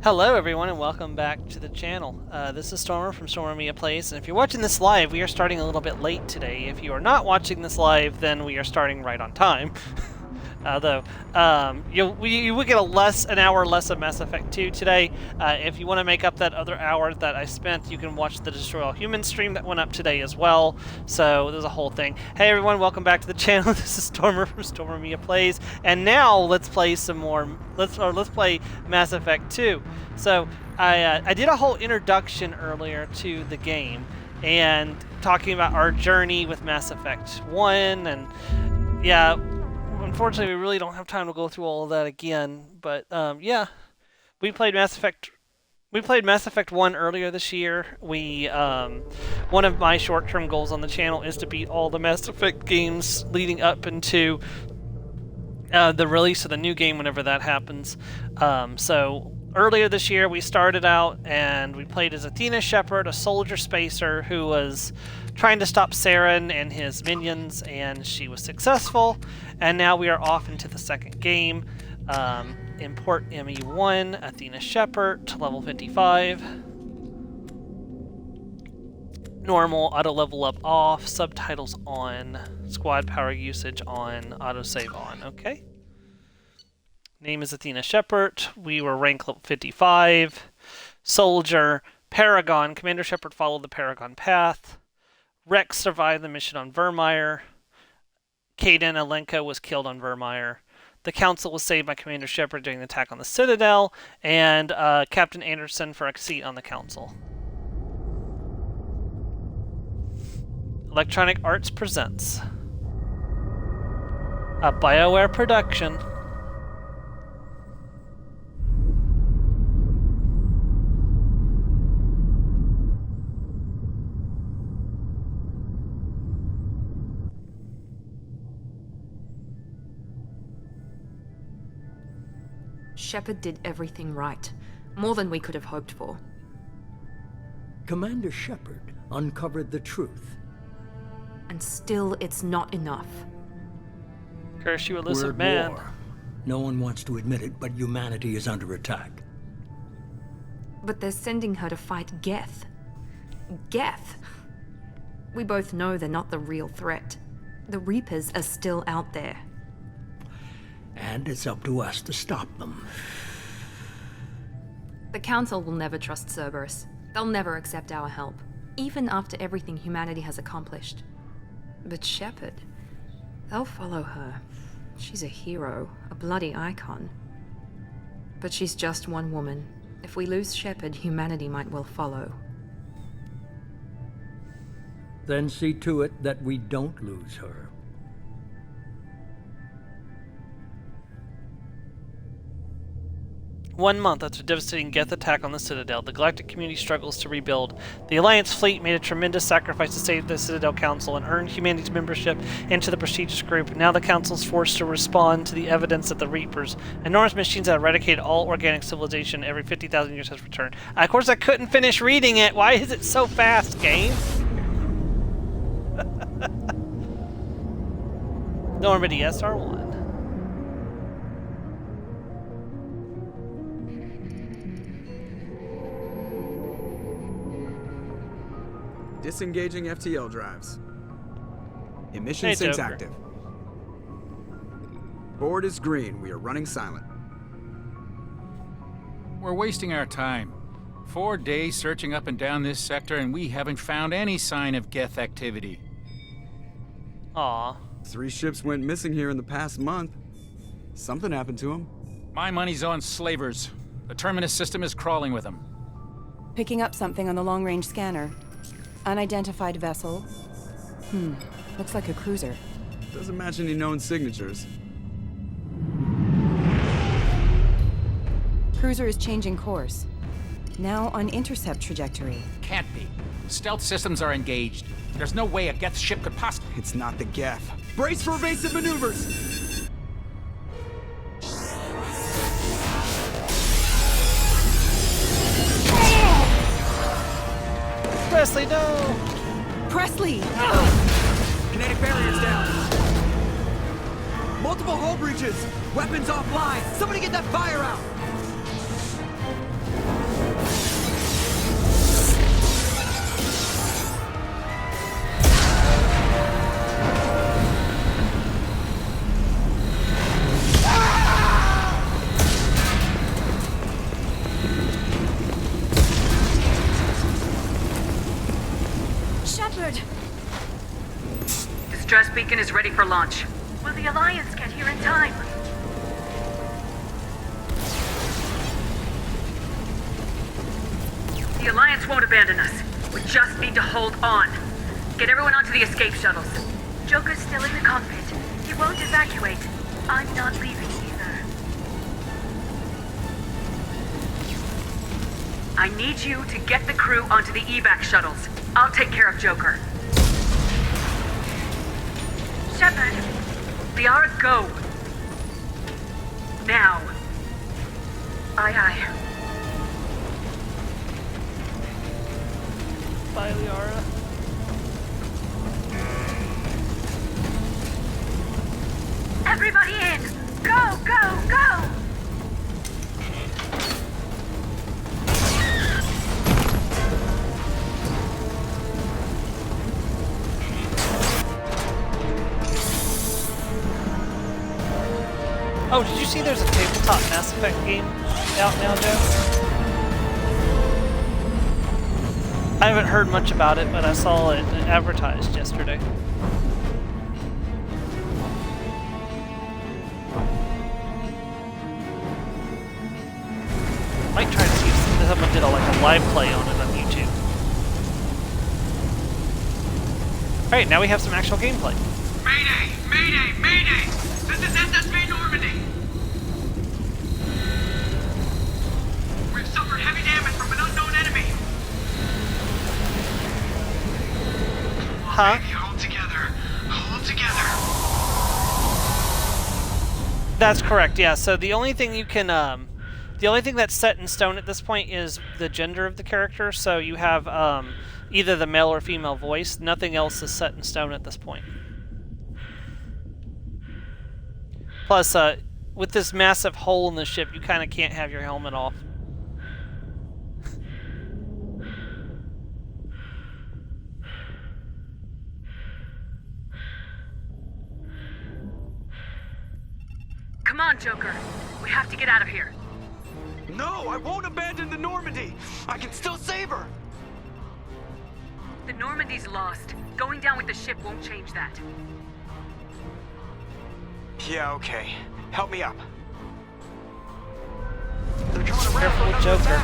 Hello everyone and welcome back to the channel. This is Stormer from Stormer Mia Plays, and if you're watching this live, we are starting a little bit late today. If you are not watching this live, then we are starting right on time. Though, you would get an hour less of Mass Effect 2 today. If you want to make up that other hour that I spent, you can watch the Destroy All Humans stream that went up today as well. So there's a whole thing. Hey everyone, welcome back to the channel. This is Stormer from Stormer Mia Plays, and now let's play some more. Let's play Mass Effect 2. So I did a whole introduction earlier to the game and talking about our journey with Mass Effect 1, and yeah. Unfortunately, we really don't have time to go through all of that again, but yeah, we played Mass Effect 1 earlier this year. One of my short-term goals on the channel is to beat all the Mass Effect games leading up into the release of the new game whenever that happens. So earlier this year, we started out and we played as Athena Shepard, a soldier spacer who was trying to stop Saren and his minions, and she was successful. And now we are off into the second game. Import ME1, Athena Shepard to level 55. Normal, auto level up off, subtitles on, squad power usage on, autosave on. Okay. Name is Athena Shepard. We were rank level 55. Soldier, Paragon. Commander Shepard followed the Paragon path. Rex survived the mission on Vermeer. Kaidan Alenka was killed on Vermeer. The Council was saved by Commander Shepard during the attack on the Citadel, and Captain Anderson for a seat on the Council. Electronic Arts presents a BioWare production. Shepard did everything right. More than we could have hoped for. Commander Shepard uncovered the truth. And still, it's not enough. Curse you, a lizard We're man. at war. No one wants to admit it, but humanity is under attack. But they're sending her to fight Geth. Geth! We both know they're not the real threat. The Reapers are still out there. And it's up to us to stop them. The Council will never trust Cerberus. They'll never accept our help, even after everything humanity has accomplished. But Shepard, they'll follow her. She's a hero, a bloody icon. But she's just one woman. If we lose Shepard, humanity might well follow. Then see to it that we don't lose her. One month after a devastating Geth attack on the Citadel, the galactic community struggles to rebuild. The Alliance fleet made a tremendous sacrifice to save the Citadel Council and earned humanity's membership into the prestigious group. Now the Council's forced to respond to the evidence that the Reapers, enormous machines that eradicated all organic civilization every 50,000 years, has returned. Of course, I couldn't finish reading it. Why is it so fast, game? Normandy SR1. Disengaging FTL drives. Emission Hey, syncs Joker. active. Board is green. We are running silent. We're wasting our time. 4 days searching up and down this sector, and we haven't found any sign of Geth activity. Aw. 3 ships went missing here in the past month. Something happened to them. My money's on slavers. The Terminus system is crawling with them. Picking up something on the long-range scanner. Unidentified vessel. Looks like a cruiser. Doesn't match any known signatures. Cruiser is changing course. Now on intercept trajectory. Can't be. Stealth systems are engaged. There's no way a Geth ship could possibly... It's not the Geth. Brace for evasive maneuvers! Presley, no! Presley! Kinetic barriers down. Multiple hull breaches. Weapons offline. Somebody get that fire out. beacon is ready for launch. Will the Alliance get here in time? The Alliance won't abandon us. We just need to hold on. Get everyone onto the escape shuttles. Joker's still in the cockpit. He won't evacuate. I'm not leaving either. I need you to get the crew onto the evac shuttles. I'll take care of Joker. Shepard! Liara, go! Now. Aye, aye. Bye, Liara. Everybody in! Go, go, go! Oh, did you see there's a tabletop Mass Effect game out now, Joe? I haven't heard much about it, but I saw it advertised yesterday. Might try to see if someone did a live play on it on YouTube. Alright, now we have some actual gameplay. Mayday! Mayday! Mayday! This is SSV Normandy! We've suffered heavy damage from an unknown enemy! Huh? Baby, hold together. Hold together. That's correct, yeah. So the only thing you can, the only thing that's set in stone at this point is the gender of the character. So you have either the male or female voice. Nothing else is set in stone at this point. Plus, with this massive hole in the ship, you kind of can't have your helmet off. Come on, Joker. We have to get out of here. No, I won't abandon the Normandy! I can still save her! The Normandy's lost. Going down with the ship won't change that. Yeah, okay. Help me up. They're coming around. Careful with Joker.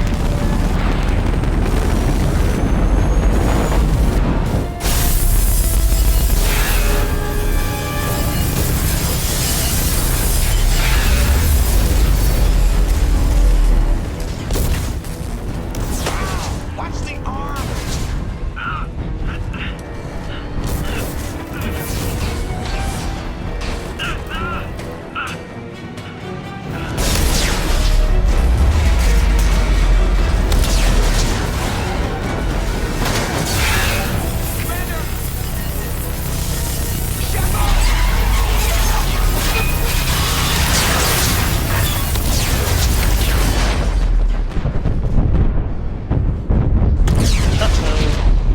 Watch the arm!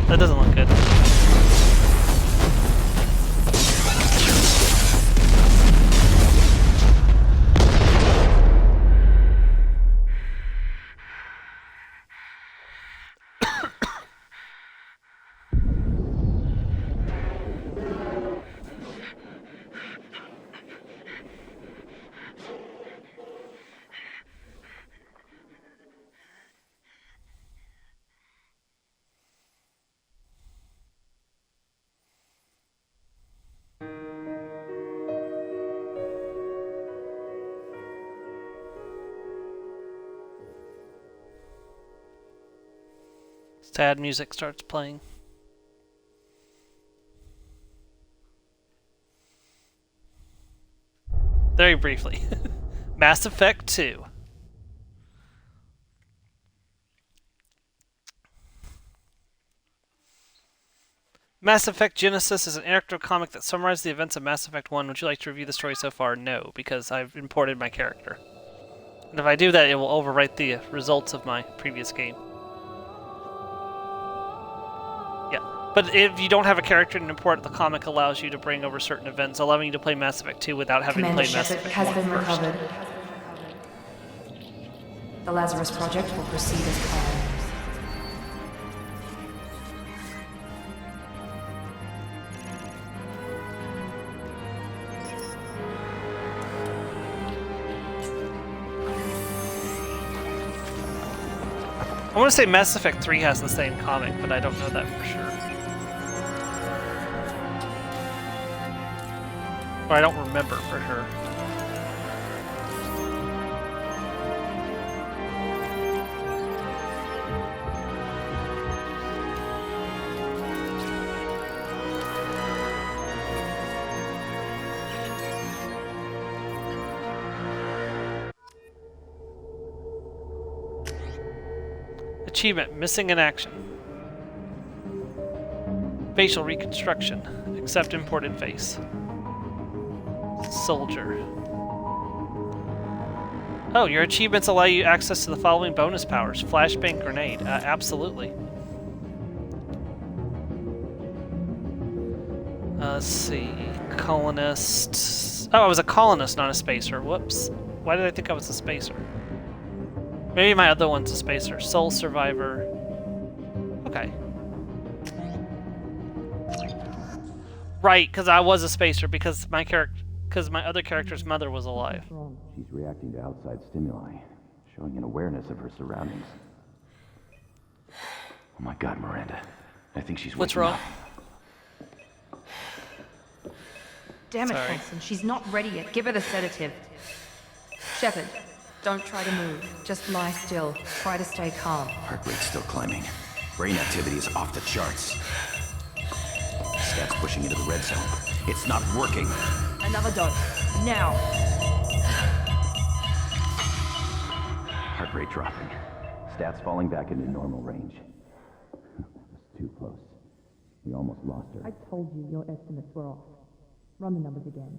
That doesn't look good. Sad music starts playing. Very briefly. Mass Effect 2. Mass Effect Genesis is an interactive comic that summarizes the events of Mass Effect 1. Would you like to review the story so far? No, because I've imported my character. And if I do that, it will overwrite the results of my previous game. But if you don't have a character to import, the comic allows you to bring over certain events, allowing you to play Mass Effect 2 without having to play Mass Effect 1 has been first. recovered. The Lazarus Project will proceed as planned. I want to say Mass Effect 3 has the same comic, but I don't know that for sure. Or I don't remember for sure. Achievement, missing in action. Facial reconstruction. Accept imported face. Soldier. Oh, your achievements allow you access to the following bonus powers. Flashbang grenade. Absolutely. Let's see. Colonist. Oh, I was a colonist, not a spacer. Whoops. Why did I think I was a spacer? Maybe my other one's a spacer. Soul survivor. Okay. Right, because I was a spacer because my other character's mother was alive. She's reacting to outside stimuli, showing an awareness of her surroundings. Oh my God, Miranda. I think she's What's waking wrong? up. Damn it, Sorry. Hanson. She's not ready yet. Give her the sedative. Shepard, don't try to move. Just lie still. Try to stay calm. Heart rate's still climbing. Brain activity is off the charts. Stats pushing into the red zone. It's not working. Another dose. Now. Heart rate dropping. Stats falling back into normal range. That was too close. We almost lost her. I told you your estimates were off. Run the numbers again.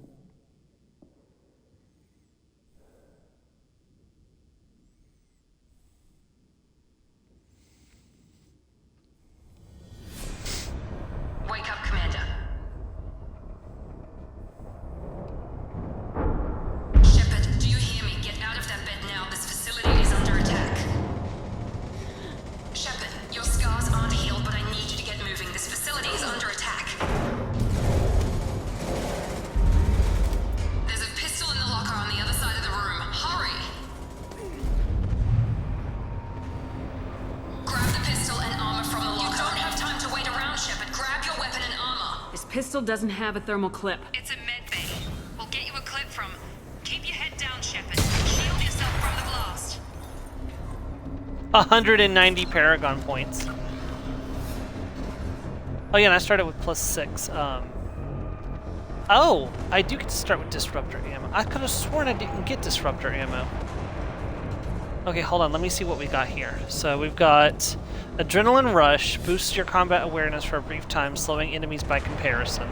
Wake up, Commander. Shepard, do you hear me? Get out of that bed now. This facility is under attack. Shepard, your scars aren't healed, but I need you to get moving. This facility is under attack. There's a pistol in the locker on the other side of the room. Hurry! Grab the pistol and armor from the locker. You don't have time to wait around, Shepard. Grab your weapon and armor. This pistol doesn't have a thermal clip. It's a med bay. We'll get you a clip from. Keep your head down, Shepard. Shield yourself from the blast. 190 Paragon points. Oh yeah, and I started with +6. Oh, I do get to start with Disruptor ammo. I could have sworn I didn't get Disruptor ammo. Okay, hold on. Let me see what we got here. So we've got Adrenaline Rush, boosts your combat awareness for a brief time, slowing enemies by comparison.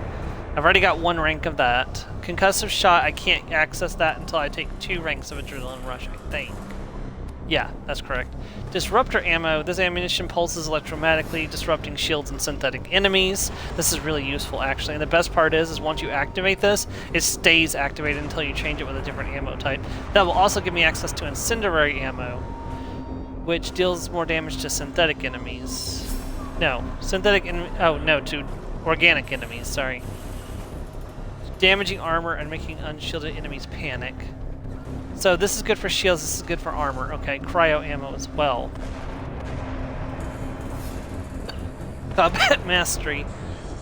I've already got 1 rank of that. Concussive Shot, I can't access that until I take 2 ranks of Adrenaline Rush, I think. Yeah, that's correct. Disruptor ammo. This ammunition pulses electromagnetically, disrupting shields and synthetic enemies. This is really useful, actually. And the best part is once you activate this, it stays activated until you change it with a different ammo type. That will also give me access to incendiary ammo, which deals more damage to synthetic enemies. No, to organic enemies, sorry. Damaging armor and making unshielded enemies panic. So this is good for shields, this is good for armor. Okay, cryo ammo as well. Combat Mastery.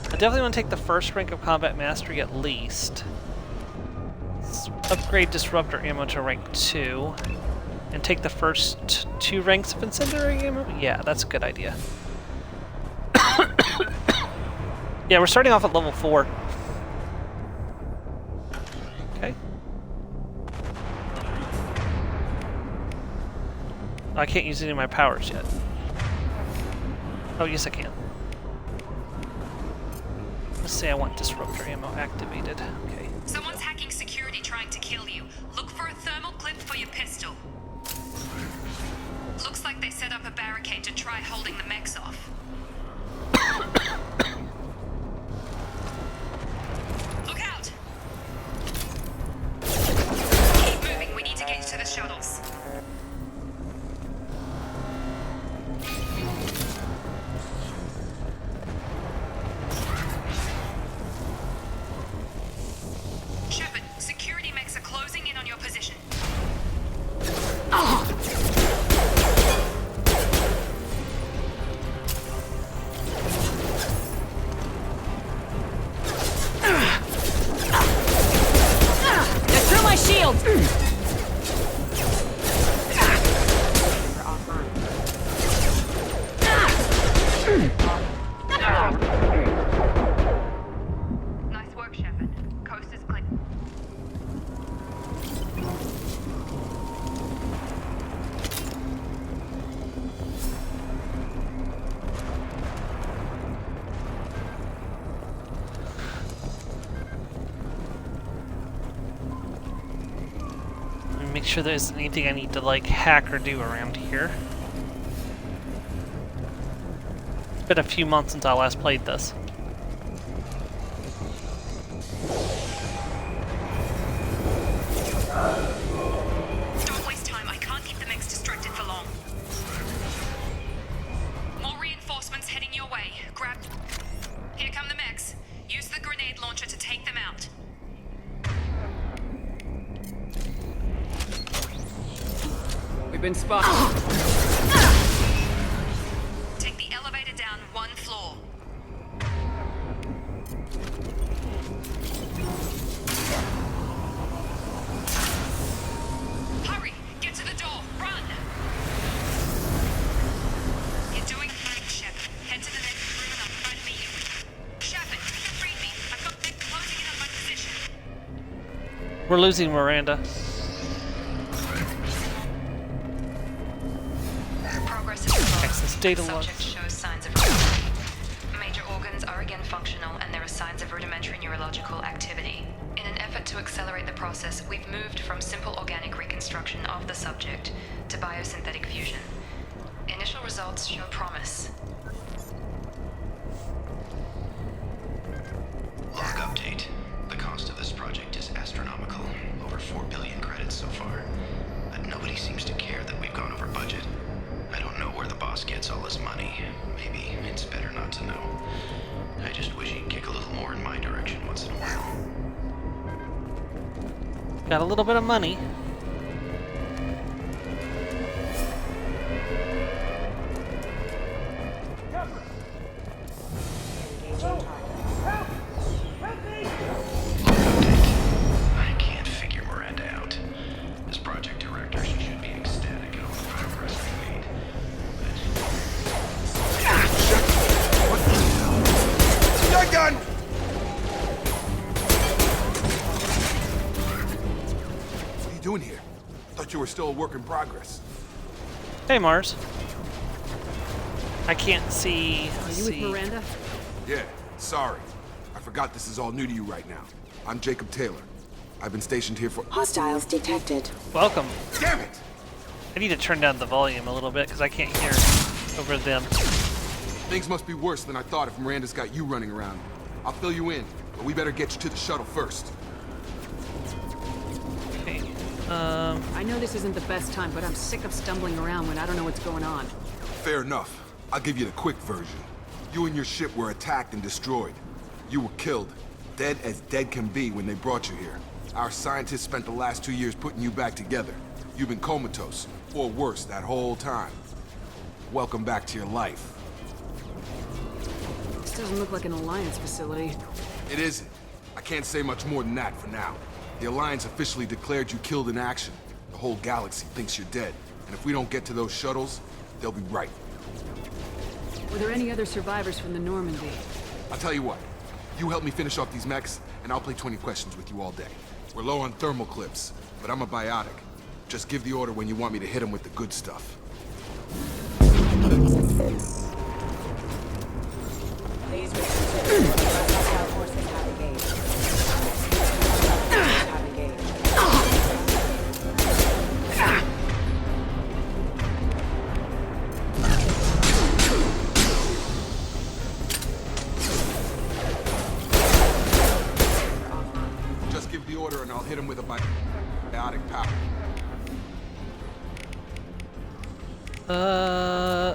I definitely want to take the first rank of Combat Mastery at least. Let's upgrade Disruptor ammo to rank 2. And take the first 2 ranks of Incendiary ammo? Yeah, that's a good idea. Yeah, we're starting off at level 4. Okay. I can't use any of my powers yet. Oh, yes I can. Let's say I want Disruptor ammo activated. Okay. Someone's hacking security trying to kill you. Look for a thermal clip for your pistol. Looks like they set up a barricade to try holding the mechs off. Look out! Keep moving, we need to get you to the shuttles. Shepard, security mechs are closing in on your position. shield! Nice work, Shepard. Coast is clear. Let me make sure there isn't anything I need to like hack or do around here. It's been a few months since I last played this. Don't waste time. I can't keep the mechs distracted for long. More reinforcements heading your way. Grab... Here come the mechs. Use the grenade launcher to take them out. We've been spotted. Take the elevator down one floor. Hurry! Get to the door! Run! You're doing fine, Shepard. Head to the next room and I'll try to meet you. Shepard, read me. I've got mechs closing in on my position. We're losing Miranda. Progress is slow. Access data log. Subject shows signs of recovery. Major organs are again functional, and there are signs of rudimentary neurological activity. In an effort to accelerate the process, we've moved from simple organic reconstruction of the subject to biosynthetic fusion. Initial results show promise. Log update. The cost of this project is astronomical. Over 4 billion credits so far. But nobody seems to care that we've gone over budget. I don't know where the boss gets all his money. Maybe it's better not to know. I just wish he'd kick a little more in my direction once in a while. Got a little bit of money. I can't figure Miranda out. As project director, she should be ecstatic at all the progress we made. You're done! What are you doing here? Thought you were still a work in progress. Hey, Mars. I can't see. Are you with Miranda? Yeah, sorry. I forgot this is all new to you right now. I'm Jacob Taylor. I've been stationed here for... Hostiles detected. Welcome. Damn it! I need to turn down the volume a little bit because I can't hear over them. Things must be worse than I thought if Miranda's got you running around. I'll fill you in, but we better get you to the shuttle first. Okay. I know this isn't the best time, but I'm sick of stumbling around when I don't know what's going on. Fair enough. I'll give you the quick version. You and your ship were attacked and destroyed. You were killed. Dead as dead can be when they brought you here. Our scientists spent the last 2 years putting you back together. You've been comatose, or worse, that whole time. Welcome back to your life. This doesn't look like an Alliance facility. It isn't. I can't say much more than that for now. The Alliance officially declared you killed in action. The whole galaxy thinks you're dead. And if we don't get to those shuttles, they'll be right. Were there any other survivors from the Normandy? I'll tell you what. You help me finish off these mechs, and I'll play 20 questions with you all day. We're low on thermal clips, but I'm a biotic. Just give the order when you want me to hit them with the good stuff. Please reconsider what hostile forces have engaged. Have engaged. Just give the order and I'll hit him with a biotic power.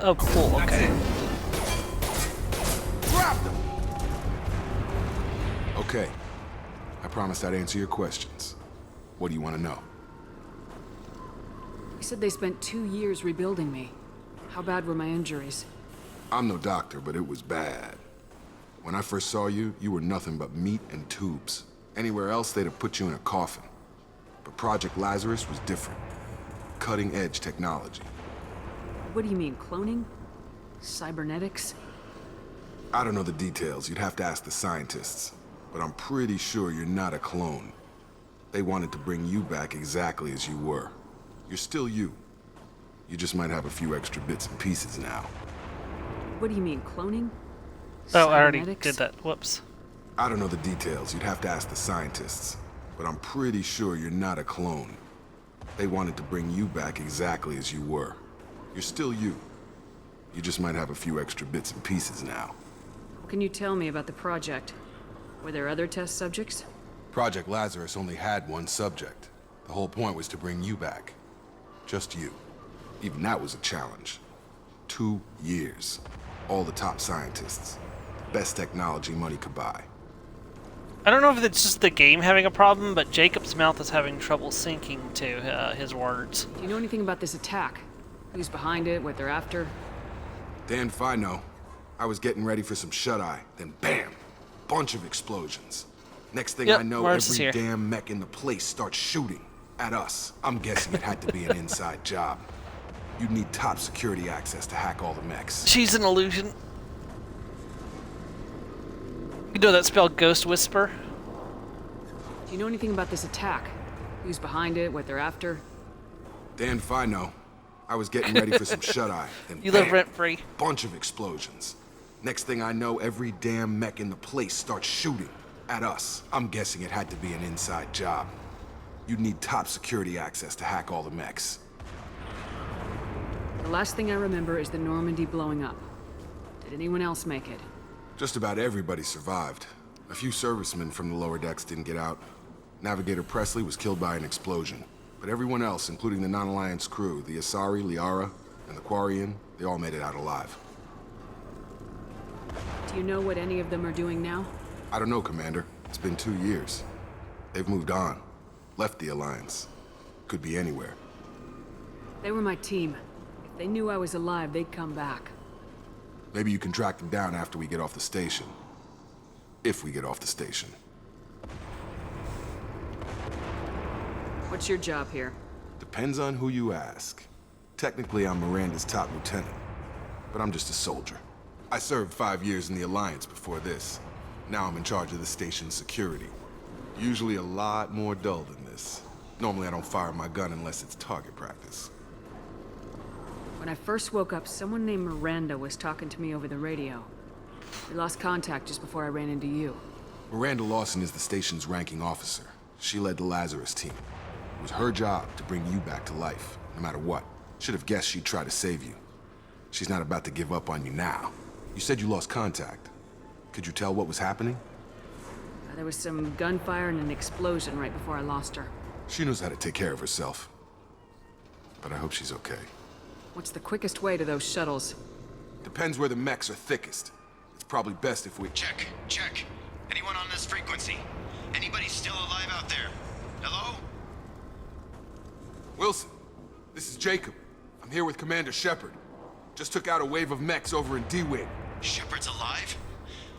Oh, cool, okay. Drop them! Okay. I promised I'd answer your questions. What do you want to know? You said they spent 2 years rebuilding me. How bad were my injuries? I'm no doctor, but it was bad. When I first saw you, you were nothing but meat and tubes. Anywhere else, they'd have put you in a coffin. But Project Lazarus was different. Cutting-edge technology. What do you mean, cloning? Cybernetics? I don't know the details. You'd have to ask the scientists. But I'm pretty sure you're not a clone. They wanted to bring you back exactly as you were. You're still you. You just might have a few extra bits and pieces now. What do you mean, cloning? Oh, I already did that. Whoops. I don't know the details. You'd have to ask the scientists. But I'm pretty sure you're not a clone. They wanted to bring you back exactly as you were. You're still you. You just might have a few extra bits and pieces now. What can you tell me about the project? Were there other test subjects? Project Lazarus only had one subject. The whole point was to bring you back. Just you. Even that was a challenge. 2 years. All the top scientists. Best technology money could buy. I don't know if it's just the game having a problem, but Jacob's mouth is having trouble syncing to his words. Do you know anything about this attack? Who's behind it, what they're after? Damn if I know. I was getting ready for some shut-eye, then bam! Bunch of explosions. Next thing I know, every damn mech in the place starts shooting at us. I'm guessing it had to be an inside job. You'd need top security access to hack all the mechs. She's an illusion. You know that spell Ghost Whisper? Do you know anything about this attack? Who's behind it, what they're after? Damn if I know. I was getting ready for some shut-eye, then you bam, live rent-free. Bunch of explosions. Next thing I know, every damn mech in the place starts shooting at us. I'm guessing it had to be an inside job. You'd need top security access to hack all the mechs. The last thing I remember is the Normandy blowing up. Did anyone else make it? Just about everybody survived. A few servicemen from the lower decks didn't get out. Navigator Presley was killed by an explosion. But everyone else, including the non-Alliance crew, the Asari, Liara, and the Quarian, they all made it out alive. Do you know what any of them are doing now? I don't know, Commander. It's been 2 years. They've moved on. Left the Alliance. Could be anywhere. They were my team. If they knew I was alive, they'd come back. Maybe you can track them down after we get off the station. If we get off the station. What's your job here? Depends on who you ask. Technically, I'm Miranda's top lieutenant. But I'm just a soldier. I served 5 years in the Alliance before this. Now I'm in charge of the station's security. Usually a lot more dull than this. Normally I don't fire my gun unless it's target practice. When I first woke up, someone named Miranda was talking to me over the radio. We lost contact just before I ran into you. Miranda Lawson is the station's ranking officer. She led the Lazarus team. It was her job to bring you back to life, no matter what. Should have guessed she'd try to save you. She's not about to give up on you now. You said you lost contact. Could you tell what was happening? There was some gunfire and an explosion right before I lost her. She knows how to take care of herself. But I hope she's okay. What's the quickest way to those shuttles? Depends where the mechs are thickest. It's probably best if we... Check. Anyone on this frequency? Anybody still alive out there? Hello? Wilson, this is Jacob. I'm here with Commander Shepard. Just took out a wave of mechs over in D-Wing. Shepard's alive?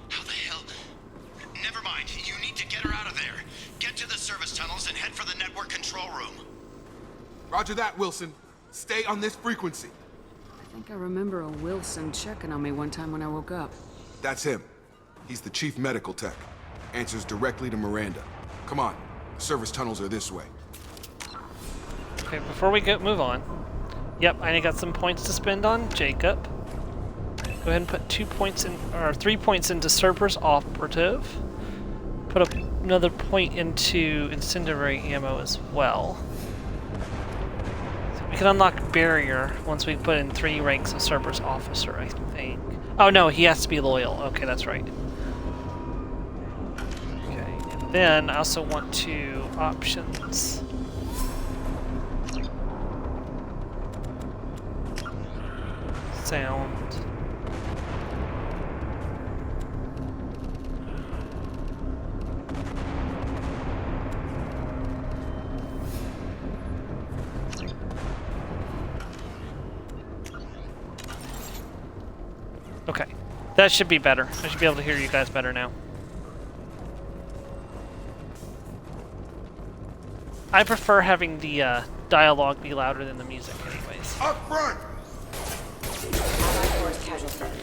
How the hell? Never mind. You need to get her out of there. Get to the service tunnels and head for the network control room. Roger that, Wilson. Stay on this frequency. I think I remember a Wilson checking on me one time when I woke up. That's him. He's the chief medical tech. Answers directly to Miranda. Come on. The service tunnels are this way. Okay, before we move on. Yep, I got some points to spend on Jacob. Go ahead and put 2 points in, or 3 points into Cerberus Operative. Put another point into incendiary ammo as well. So we can unlock barrier once we put in 3 ranks of Cerberus Officer, I think. Oh no, he has to be loyal. Okay, that's right. Okay, and then I also want to options. Sound. Okay, that should be better. I should be able to hear you guys better now. I prefer having the dialogue be louder than the music anyways. Up front! Allied force casualty.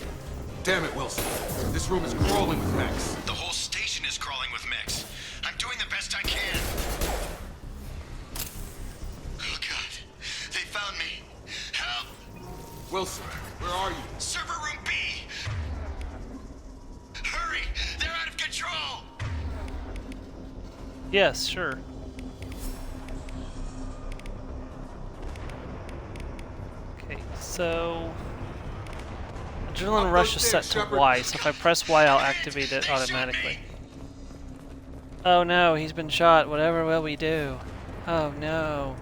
Damn it, Wilson. This room is crawling with mechs. The whole station is crawling with mechs. I'm doing the best I can. Oh god. They found me. Help! Wilson, where are you? Server room B! Hurry! They're out of control! Yes, sure. Okay, so adrenaline rush is set to Y, so if I press Y, I'll activate it automatically. Oh no, he's been shot. Whatever will we do? Oh no.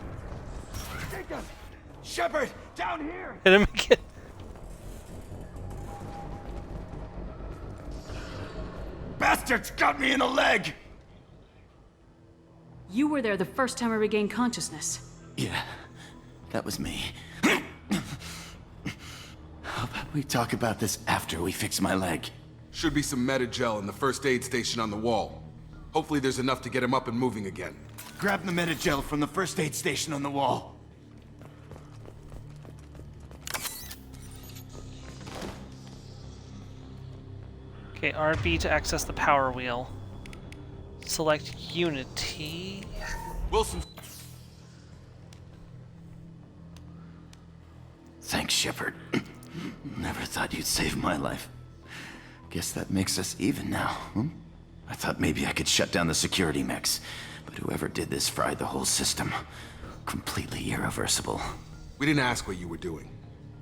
Shepard, down here! Hit him again. Bastards got me in the leg! You were there the first time I regained consciousness. Yeah, that was me. How about we talk about this after we fix my leg? Should be some Metagel in the first aid station on the wall. Hopefully there's enough to get him up and moving again. Grab the Metagel from the first aid station on the wall. Okay, RB to access the power wheel. Select Unity. Wilson. Thanks, Shepard. Never thought you'd save my life. Guess that makes us even now, hmm? I thought maybe I could shut down the security mechs, but whoever did this fried the whole system. Completely irreversible. We didn't ask what you were doing.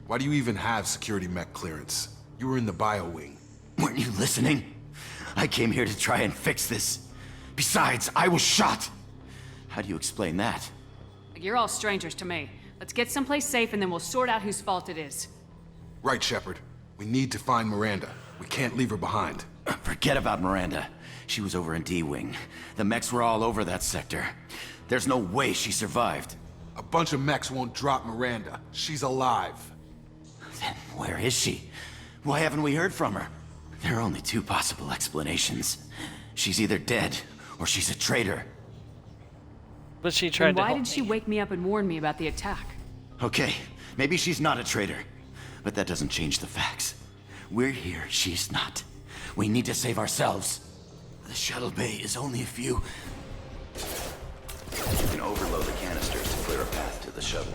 Why do you even have security mech clearance? You were in the bio wing. Weren't you listening? I came here to try and fix this. Besides, I was shot. How do you explain that? You're all strangers to me. Let's get someplace safe and then we'll sort out whose fault it is. Right, Shepard. We need to find Miranda. We can't leave her behind. Forget about Miranda. She was over in D-Wing. The mechs were all over that sector. There's no way she survived. A bunch of mechs won't drop Miranda. She's alive. Then where is she? Why haven't we heard from her? There are only two possible explanations. She's either dead, or she's a traitor. But she tried to help Why did she wake me up and warn me about the attack? Okay, maybe she's not a traitor. But that doesn't change the facts. We're here, she's not. We need to save ourselves. The shuttle bay is only a few... You can overload the canisters to clear a path to the shuttle.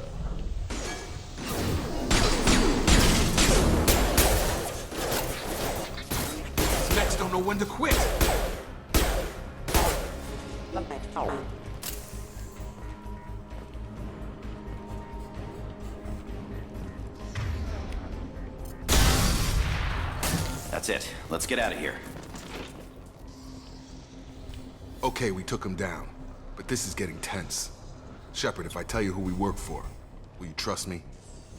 These mechs don't know when to quit. That's it. Let's get out of here. Okay, we took him down. But this is getting tense. Shepard, if I tell you who we work for, will you trust me?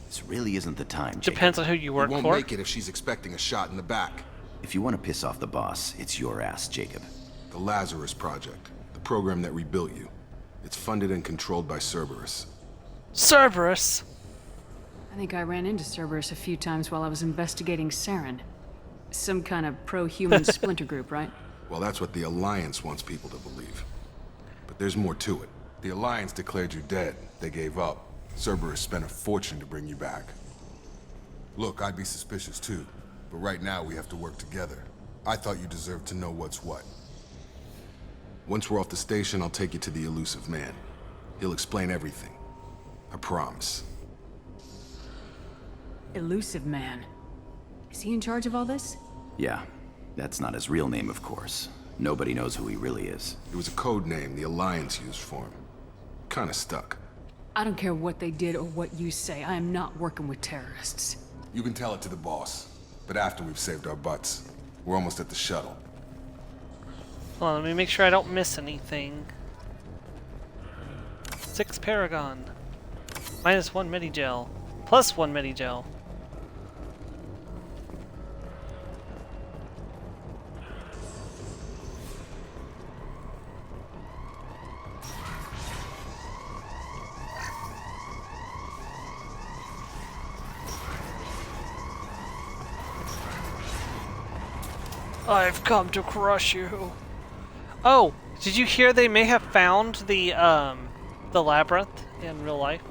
This really isn't the time, Jacob. Depends on who you work for. We won't make it if she's expecting a shot in the back. If you want to piss off the boss, it's your ass, Jacob. The Lazarus Project. The program that rebuilt you. It's funded and controlled by Cerberus. Cerberus! I think I ran into Cerberus a few times while I was investigating Saren. Some kind of pro-human splinter group, right? Well, that's what the Alliance wants people to believe. But there's more to it. The Alliance declared you dead. They gave up. Cerberus spent a fortune to bring you back. Look, I'd be suspicious too. But right now we have to work together. I thought you deserved to know what's what. Once we're off the station, I'll take you to the elusive man. He'll explain everything. I promise. Elusive man. Is he in charge of all this? Yeah. That's not his real name, of course. Nobody knows who he really is. It was a code name the Alliance used for him. Kinda stuck. I don't care what they did or what you say. I am not working with terrorists. You can tell it to the boss. But after we've saved our butts. We're almost at the shuttle. Hold on, let me make sure I don't miss anything. 6 Paragon. -1 Medigel. +1 Medigel. I've come to crush you. Oh, did you hear they may have found the the labyrinth in real life.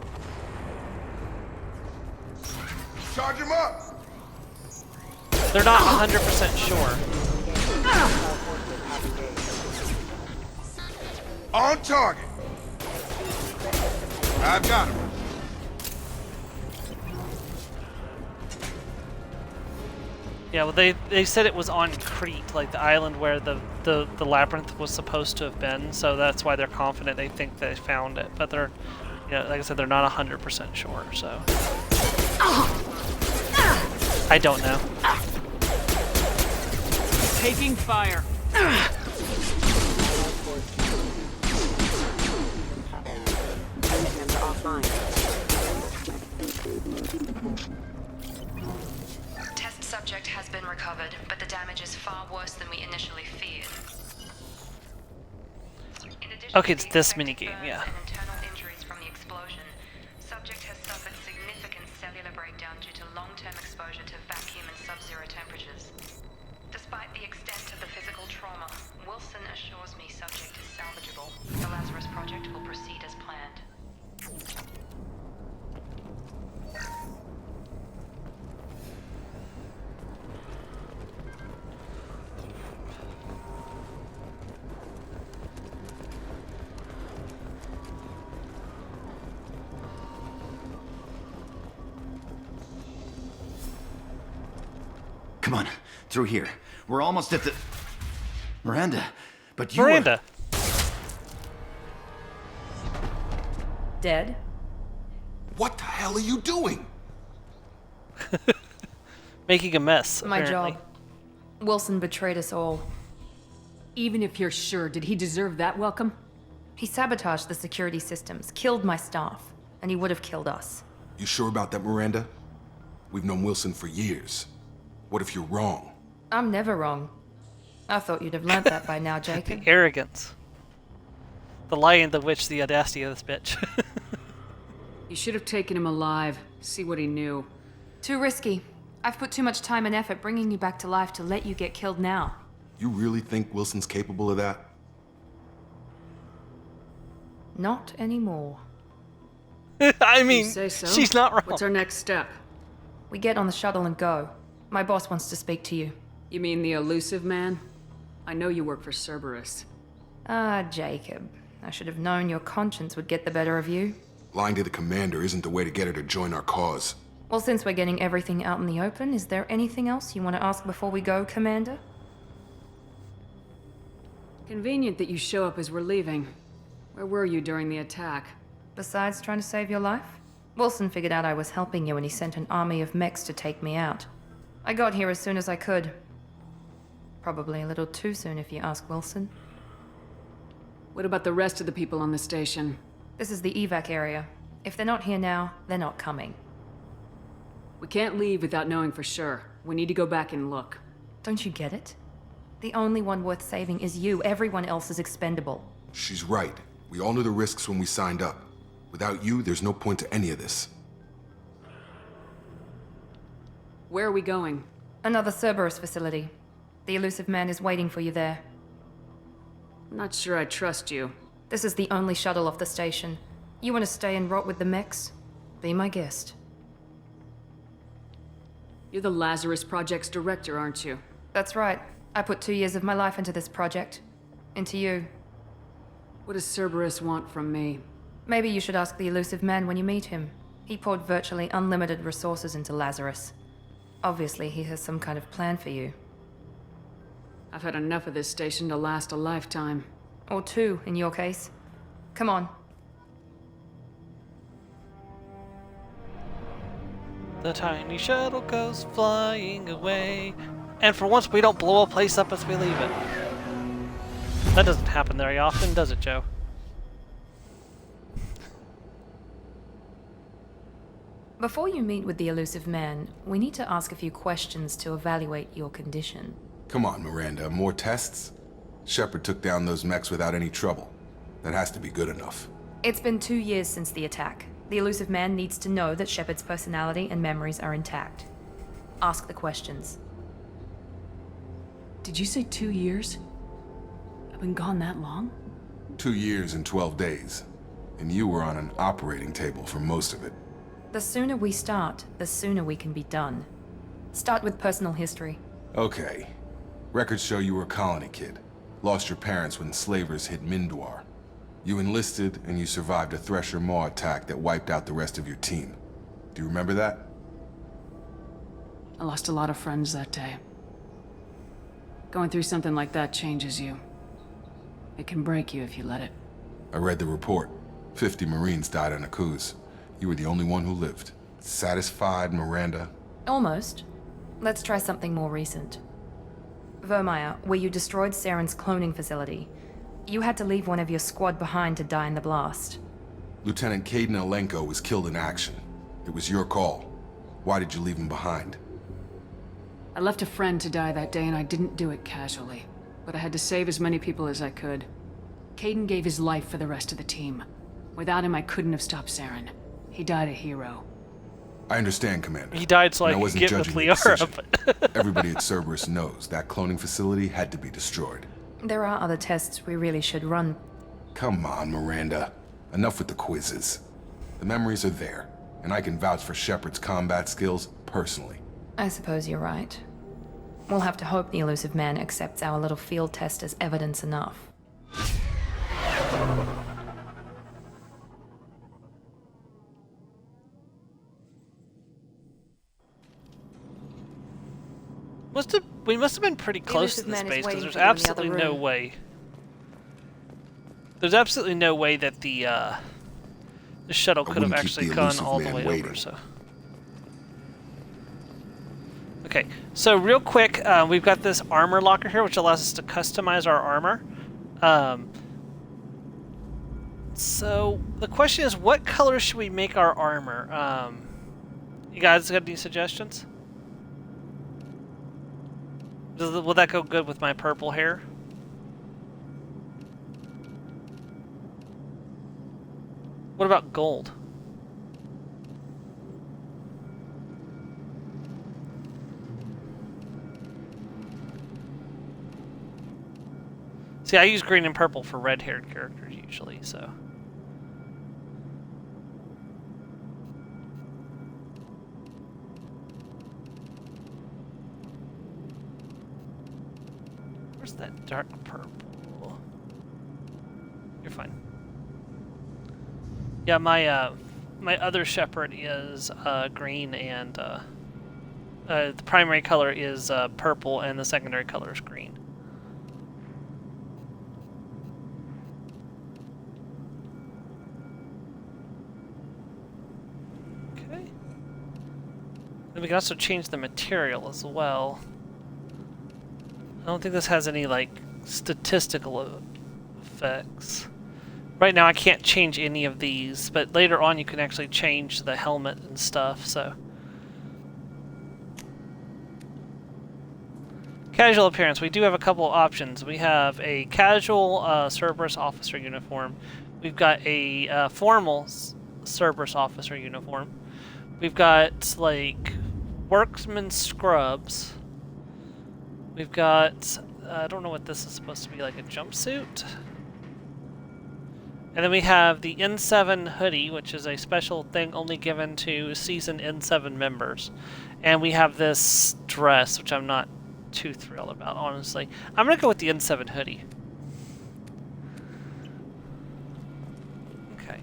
Charge him up! They're not 100% sure. On target! I've got him. Yeah, well, they said it was on Crete, like the island where the labyrinth was supposed to have been, so that's why they're confident they think they found it. But they're, you know, like I said, they're not 100% sure, so. I don't know. Taking fire. Test subject has been recovered, but the damage is far worse than we initially feared. Okay, it's this minigame, yeah. Internal injuries from the explosion. Subject has suffered significant cellular breakdown due to long-term exposure to vacuum and sub-zero temperatures. Despite the extent of the physical trauma, Wilson assures me subject is salvageable. The Lazarus project will proceed as planned. Come on, through here. We're almost at the... Miranda, but you Miranda! Dead? What the hell are you doing? Making a mess, My apparently. job. Wilson betrayed us all. Even if you're sure, did he deserve that welcome? He sabotaged the security systems, killed my staff, and he would have killed us. You sure about that, Miranda? We've known Wilson for years. What if you're wrong? I'm never wrong. I thought you'd have learnt that by now, Jacob. The arrogance. The lion, the witch, the audacity of this bitch. You should have taken him alive. See what he knew. Too risky. I've put too much time and effort bringing you back to life to let you get killed now. You really think Wilson's capable of that? Not anymore. I mean, You say so? she's not wrong. What's our next step? We get on the shuttle and go. My boss wants to speak to you. You mean the elusive man? I know you work for Cerberus. Ah, Jacob. I should have known your conscience would get the better of you. Lying to the commander isn't the way to get her to join our cause. Well, since we're getting everything out in the open, is there anything else you want to ask before we go, Commander? Convenient that you show up as we're leaving. Where were you during the attack? Besides trying to save your life? Wilson figured out I was helping you and he sent an army of mechs to take me out. I got here as soon as I could. Probably a little too soon if you ask Wilson. What about the rest of the people on the station? This is the evac area. If they're not here now, they're not coming. We can't leave without knowing for sure. We need to go back and look. Don't you get it? The only one worth saving is you. Everyone else is expendable. She's right. We all knew the risks when we signed up. Without you, there's no point to any of this. Where are we going? Another Cerberus facility. The elusive man is waiting for you there. I'm not sure I trust you. This is the only shuttle off the station. You want to stay and rot with the mechs? Be my guest. You're the Lazarus Project's director, aren't you? That's right. I put 2 years of my life into this project. Into you. What does Cerberus want from me? Maybe you should ask the elusive man when you meet him. He poured virtually unlimited resources into Lazarus. Obviously, he has some kind of plan for you. I've had enough of this station to last a lifetime. Or 2, in your case. Come on. The tiny shuttle goes flying away. And for once, we don't blow a place up as we leave it. That doesn't happen very often, does it, Joe? Before you meet with the elusive man, we need to ask a few questions to evaluate your condition. Come on, Miranda. More tests? Shepard took down those mechs without any trouble. That has to be good enough. It's been 2 years since the attack. The elusive man needs to know that Shepard's personality and memories are intact. Ask the questions. Did you say 2 years? I've been gone that long? 2 years and 12 days. And you were on an operating table for most of it. The sooner we start, the sooner we can be done. Start with personal history. Okay. Records show you were a colony kid. Lost your parents when slavers hit Mindwar. You enlisted, and you survived a Thresher Maw attack that wiped out the rest of your team. Do you remember that? I lost a lot of friends that day. Going through something like that changes you. It can break you if you let it. I read the report. 50 Marines died on a cruise. You were the only one who lived. Satisfied, Miranda? Almost. Let's try something more recent. Vermeer, where you destroyed Saren's cloning facility. You had to leave one of your squad behind to die in the blast. Lieutenant Caden Alenko was killed in action. It was your call. Why did you leave him behind? I left a friend to die that day, and I didn't do it casually. But I had to save as many people as I could. Caden gave his life for the rest of the team. Without him, I couldn't have stopped Saren. He died a hero. I understand, Commander. He died so I And could wasn't get with judging your Liara. decision. Everybody at Cerberus knows that cloning facility had to be destroyed. There are other tests we really should run. Come on, Miranda. Enough with the quizzes. The memories are there, and I can vouch for Shepard's combat skills personally. I suppose you're right. We'll have to hope the elusive man accepts our little field test as evidence enough. We must have been pretty close to this base, because there's absolutely no way. There's absolutely no way that the shuttle could have actually gone all the way over. So. Okay, so real quick, we've got this armor locker here, which allows us to customize our armor. So the question is, what color should we make our armor? You guys got any suggestions? Will that go good with my purple hair? What about gold? See, I use green and purple for red-haired characters usually, so... Where's that dark purple? You're fine. Yeah, my other Shepard is green, and the primary color is purple, and the secondary color is green. Okay. And we can also change the material as well. I don't think this has any, like, statistical effects. Right now I can't change any of these, but later on you can actually change the helmet and stuff, so. Casual appearance. We do have a couple options. We have a casual Cerberus officer uniform. We've got a formal Cerberus officer uniform. We've got, like, workman scrubs. We've got, I don't know what this is supposed to be, like a jumpsuit. And then we have the N7 hoodie, which is a special thing only given to seasoned N7 members. And we have this dress, which I'm not too thrilled about, honestly. I'm going to go with the N7 hoodie. Okay.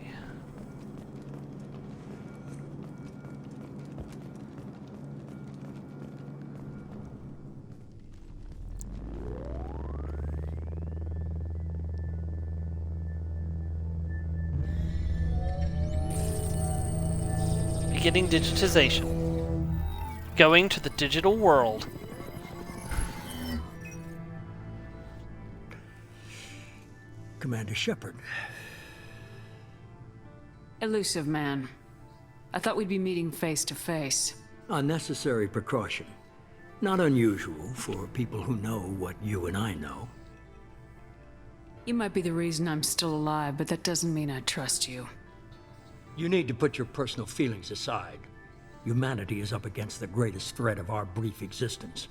Beginning digitization. Going to the digital world. Commander Shepard. Elusive man. I thought we'd be meeting face to face. Unnecessary precaution. Not unusual for people who know what you and I know. You might be the reason I'm still alive, but that doesn't mean I trust you. You need to put your personal feelings aside. Humanity is up against the greatest threat of our brief existence.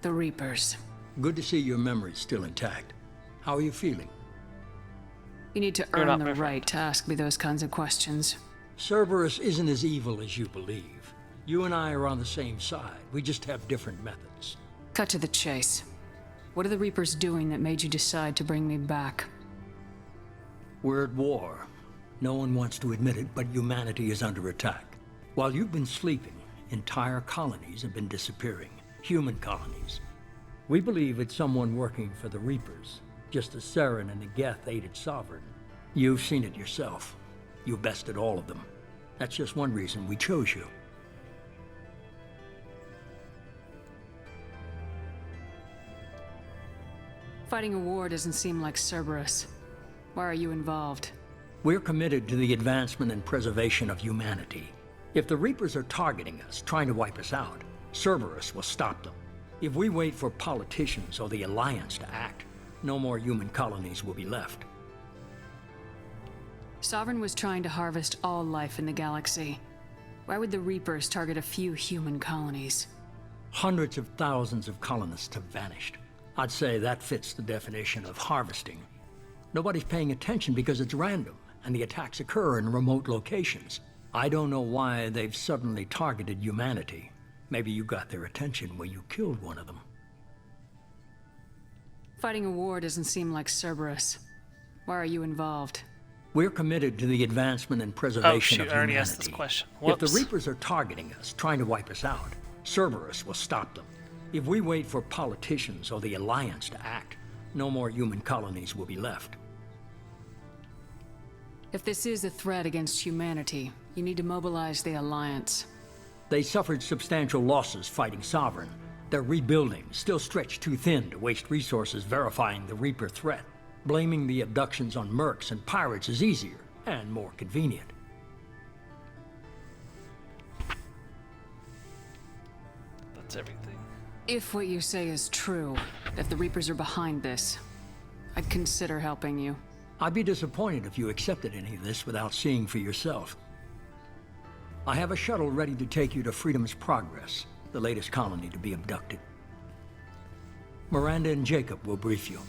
The Reapers. Good to see your memory's still intact. How are you feeling? You need to earn the right to ask me those kinds of questions. Cerberus isn't as evil as you believe. You and I are on the same side. We just have different methods. Cut to the chase. What are the Reapers doing that made you decide to bring me back? We're at war. No one wants to admit it, but humanity is under attack. While you've been sleeping, entire colonies have been disappearing. Human colonies. We believe it's someone working for the Reapers, just as Saren and the Geth aided Sovereign. You've seen it yourself. You bested all of them. That's just one reason we chose you. Fighting a war doesn't seem like Cerberus. Why are you involved? We're committed to the advancement and preservation of humanity. If the Reapers are targeting us, trying to wipe us out, Cerberus will stop them. If we wait for politicians or the Alliance to act, no more human colonies will be left. Sovereign was trying to harvest all life in the galaxy. Why would the Reapers target a few human colonies? Hundreds of thousands of colonists have vanished. I'd say that fits the definition of harvesting. Nobody's paying attention because it's random, and the attacks occur in remote locations. I don't know why they've suddenly targeted humanity. Maybe you got their attention when you killed one of them. Fighting a war doesn't seem like Cerberus. Why are you involved? We're committed to the advancement and preservation of I already humanity. asked this question. If the Reapers are targeting us, trying to wipe us out, Cerberus will stop them. If we wait for politicians or the Alliance to act, no more human colonies will be left. If this is a threat against humanity, you need to mobilize the Alliance. They suffered substantial losses fighting Sovereign. They're rebuilding, still stretched too thin to waste resources verifying the Reaper threat. Blaming the abductions on mercs and pirates is easier and more convenient. That's everything. If what you say is true, if the Reapers are behind this, I'd consider helping you. I'd be disappointed if you accepted any of this without seeing for yourself. I have a shuttle ready to take you to Freedom's Progress, the latest colony to be abducted. Miranda and Jacob will brief you.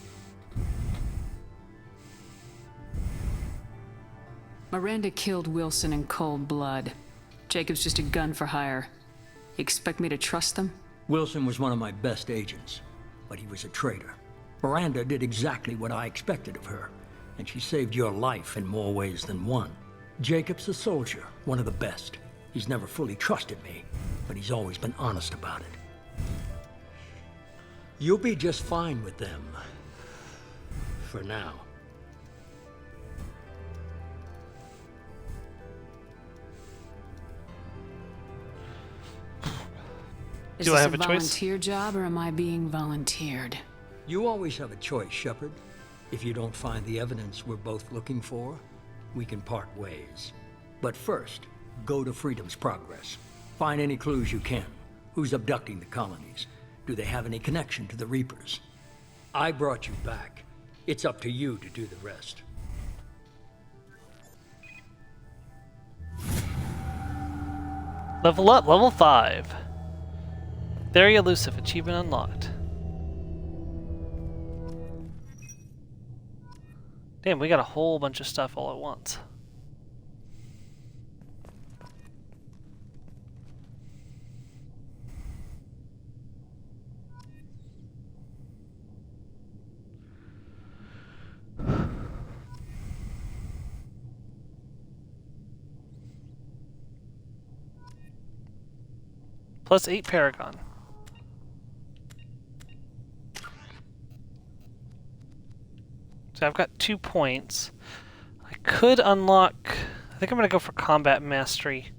Miranda killed Wilson in cold blood. Jacob's just a gun for hire. You expect me to trust them? Wilson was one of my best agents, but he was a traitor. Miranda did exactly what I expected of her, and she saved your life in more ways than one. Jacob's a soldier, one of the best. He's never fully trusted me, but he's always been honest about it. You'll be just fine with them. For now. Is this a volunteer job, or am I being volunteered? You always have a choice, Shepard. If you don't find the evidence we're both looking for, we can part ways. But first, go to Freedom's Progress. Find any clues you can. Who's abducting the colonies? Do they have any connection to the Reapers? I brought you back. It's up to you to do the rest. Level up, level 5. Very elusive, achievement unlocked. Damn, we got a whole bunch of stuff all at once. Plus 8 Paragon. So I've got 2 points. I could unlock... I think I'm going to go for Combat Mastery.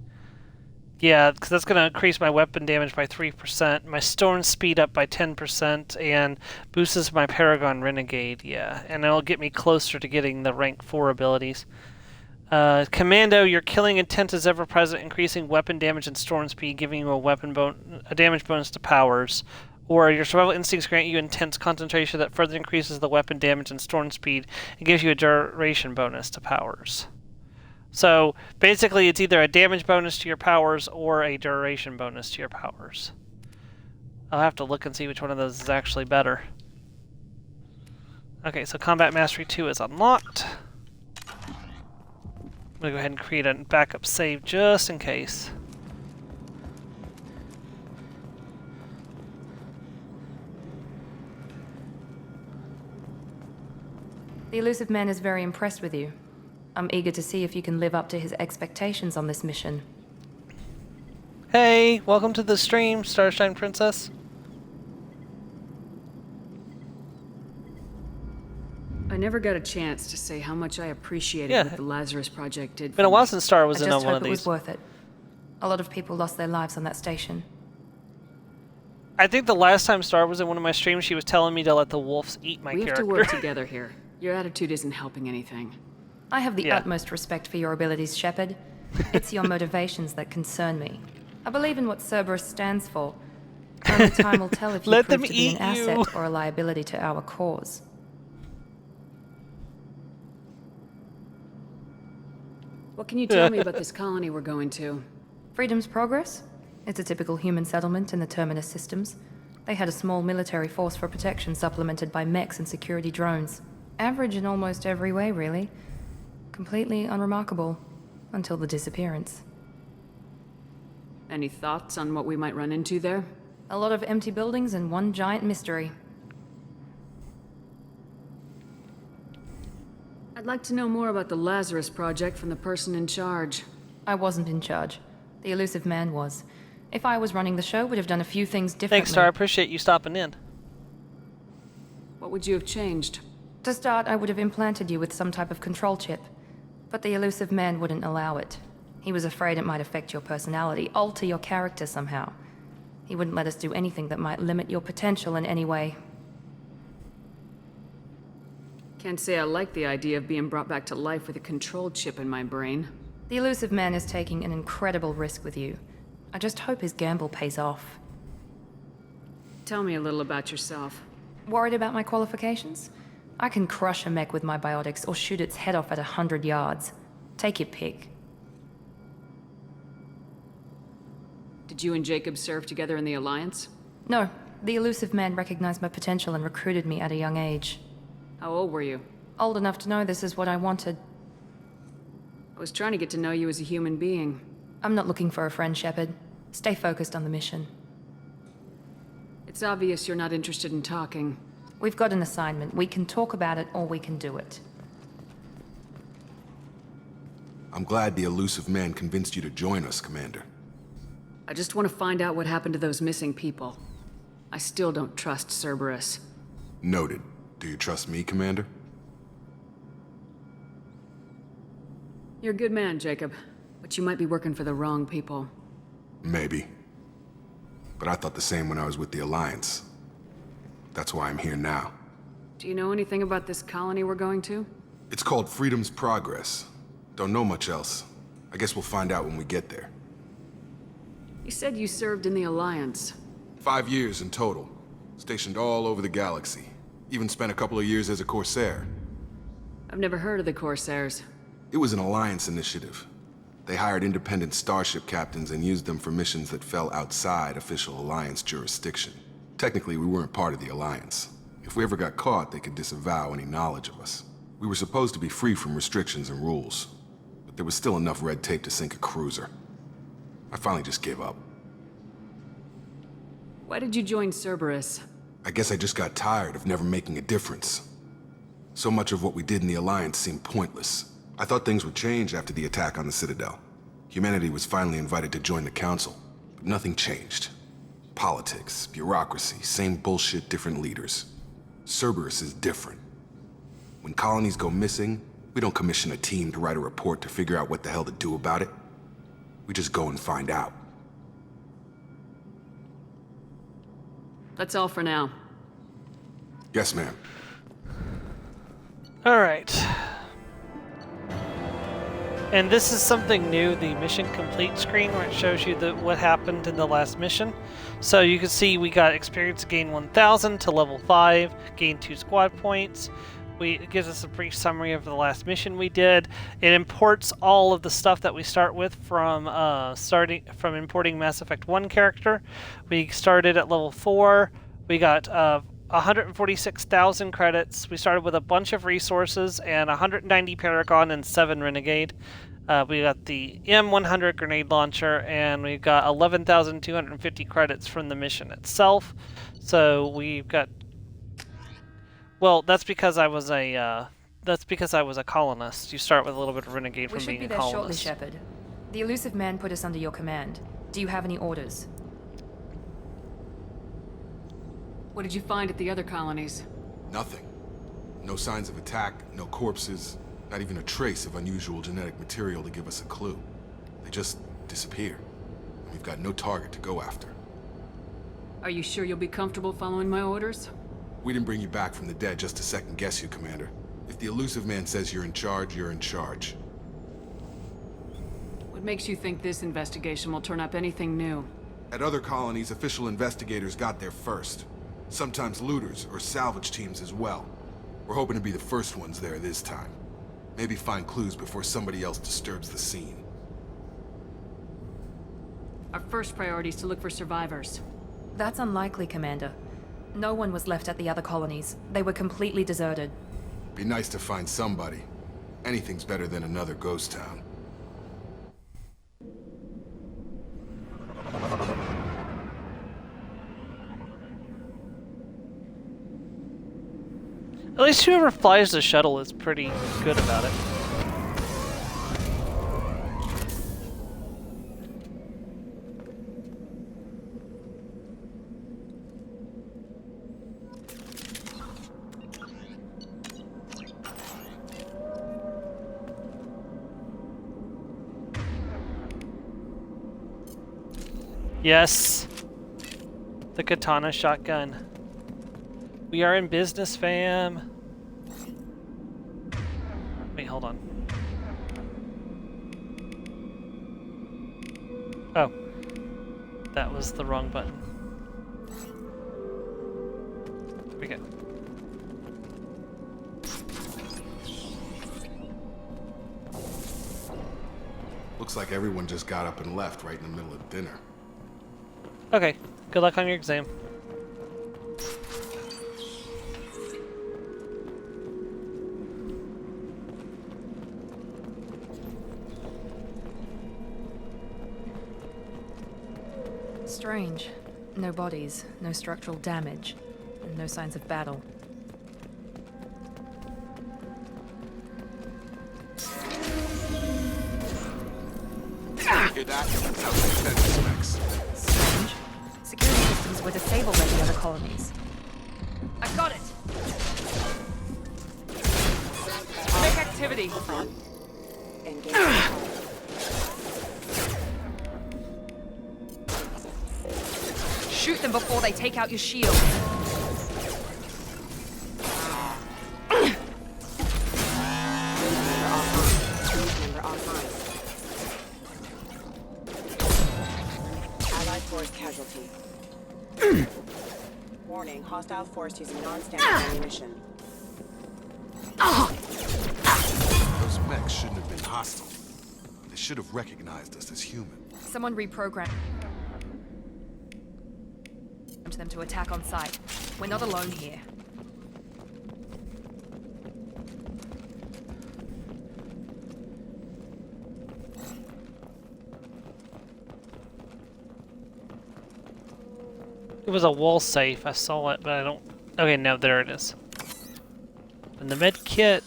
Yeah, because that's going to increase my weapon damage by 3%, my Storm Speed up by 10%, and boosts my Paragon Renegade, yeah. And it'll get me closer to getting the rank 4 abilities. Commando, your killing intent is ever present, increasing weapon damage and storm speed, giving you a damage bonus to powers. Or your survival instincts grant you intense concentration that further increases the weapon damage and storm speed and gives you a duration bonus to powers. So basically it's either a damage bonus to your powers or a duration bonus to your powers. I'll have to look and see which one of those is actually better. Okay, so Combat Mastery 2 is unlocked. I'm going to go ahead and create a backup save just in case. The elusive man is very impressed with you. I'm eager to see if you can live up to his expectations on this mission. Hey, welcome to the stream, Starshine Princess. I never got a chance to say how much I appreciated what the Lazarus Project did for Been a while me. since Star was in on one of I just hope it was these. worth it. A lot of people lost their lives on that station. I think the last time Star was in one of my streams, she was telling me to let the wolves eat my We character. have to work together here. Your attitude isn't helping anything. I have the utmost respect for your abilities, Shepard. It's your motivations that concern me. I believe in what Cerberus stands for. Only time will tell if you Let prove them to be an eat asset you. or a liability to our cause. What can you tell me about this colony we're going to? Freedom's Progress? It's a typical human settlement in the Terminus systems. They had a small military force for protection supplemented by mechs and security drones. Average in almost every way, really. Completely unremarkable. Until the disappearance. Any thoughts on what we might run into there? A lot of empty buildings and one giant mystery. I'd like to know more about the Lazarus Project from the person in charge. I wasn't in charge. The elusive man was. If I was running the show, would have done a few things differently. Thanks, Star. I appreciate you stopping in. What would you have changed? To start, I would have implanted you with some type of control chip. But the elusive man wouldn't allow it. He was afraid it might affect your personality, alter your character somehow. He wouldn't let us do anything that might limit your potential in any way. Can't say I like the idea of being brought back to life with a control chip in my brain. The elusive man is taking an incredible risk with you. I just hope his gamble pays off. Tell me a little about yourself. Worried about my qualifications? I can crush a mech with my biotics or shoot its head off at 100 yards. Take your pick. Did you and Jacob serve together in the Alliance? No, the elusive man recognized my potential and recruited me at a young age. How old were you? Old enough to know this is what I wanted. I was trying to get to know you as a human being. I'm not looking for a friend, Shepard. Stay focused on the mission. It's obvious you're not interested in talking. We've got an assignment. We can talk about it or we can do it. I'm glad the elusive man convinced you to join us, Commander. I just want to find out what happened to those missing people. I still don't trust Cerberus. Noted. Do you trust me, Commander? You're a good man, Jacob. But you might be working for the wrong people. Maybe. But I thought the same when I was with the Alliance. That's why I'm here now. Do you know anything about this colony we're going to? It's called Freedom's Progress. Don't know much else. I guess we'll find out when we get there. You said you served in the Alliance. 5 years in total. Stationed all over the galaxy. Even spent a couple of years as a Corsair. I've never heard of the Corsairs. It was an Alliance initiative. They hired independent starship captains and used them for missions that fell outside official Alliance jurisdiction. Technically, we weren't part of the Alliance. If we ever got caught, they could disavow any knowledge of us. We were supposed to be free from restrictions and rules, but there was still enough red tape to sink a cruiser. I finally just gave up. Why did you join Cerberus? I guess I just got tired of never making a difference. So much of what we did in the Alliance seemed pointless. I thought things would change after the attack on the Citadel. Humanity was finally invited to join the Council, but nothing changed. Politics, bureaucracy, same bullshit, different leaders. Cerberus is different. When colonies go missing, we don't commission a team to write a report to figure out what the hell to do about it. We just go and find out. That's all for now. Yes, ma'am. Alright. And this is something new, the mission complete screen, where it shows you what happened in the last mission. So you can see we got experience gain 1,000 to level 5, gain 2 squad points. It gives us a brief summary of the last mission we did. It imports all of the stuff that we start with from importing Mass Effect 1 character. We started at level 4. We got 146,000 credits. We started with a bunch of resources and 190 Paragon and 7 Renegade. We got the M100 grenade launcher, and we've got 11,250 credits from the mission itself. So we've got. Well, that's because I was a. That's because I was a colonist. You start with a little bit of renegade from being a We should be there shortly, colonist. Shepard. The elusive man put us under your command. Do you have any orders? What did you find at the other colonies? Nothing. No signs of attack, no corpses, not even a trace of unusual genetic material to give us a clue. They just disappear. We've got no target to go after. Are you sure you'll be comfortable following my orders? We didn't bring you back from the dead just to second guess you, Commander. If the elusive man says you're in charge, you're in charge. What makes you think this investigation will turn up anything new? At other colonies, official investigators got there first. Sometimes looters or salvage teams as well. We're hoping to be the first ones there this time. Maybe find clues before somebody else disturbs the scene. Our first priority is to look for survivors. That's unlikely, Commander. No one was left at the other colonies. They were completely deserted. Be nice to find somebody. Anything's better than another ghost town. At least whoever flies the shuttle is pretty good about it. Yes. The katana shotgun. We are in business, fam. Wait, hold on. Oh. That was the wrong button. There we go. Looks like everyone just got up and left right in the middle of dinner. Okay. Good luck on your exam. Strange. No bodies, no structural damage, and no signs of battle. Hear that? Sounds like defense specs. Strange. Security systems were disabled at the other colonies. I got it! Make activity! Shoot them before they take out your shield. Allied force casualty. Warning, hostile force using non-standard ammunition. Those mechs shouldn't have been hostile. They should have recognized us as human. Someone reprogrammed them to attack on sight. We're not alone here. It was a wall safe. I saw it, but I don't... Okay, now there it is. And the med kit.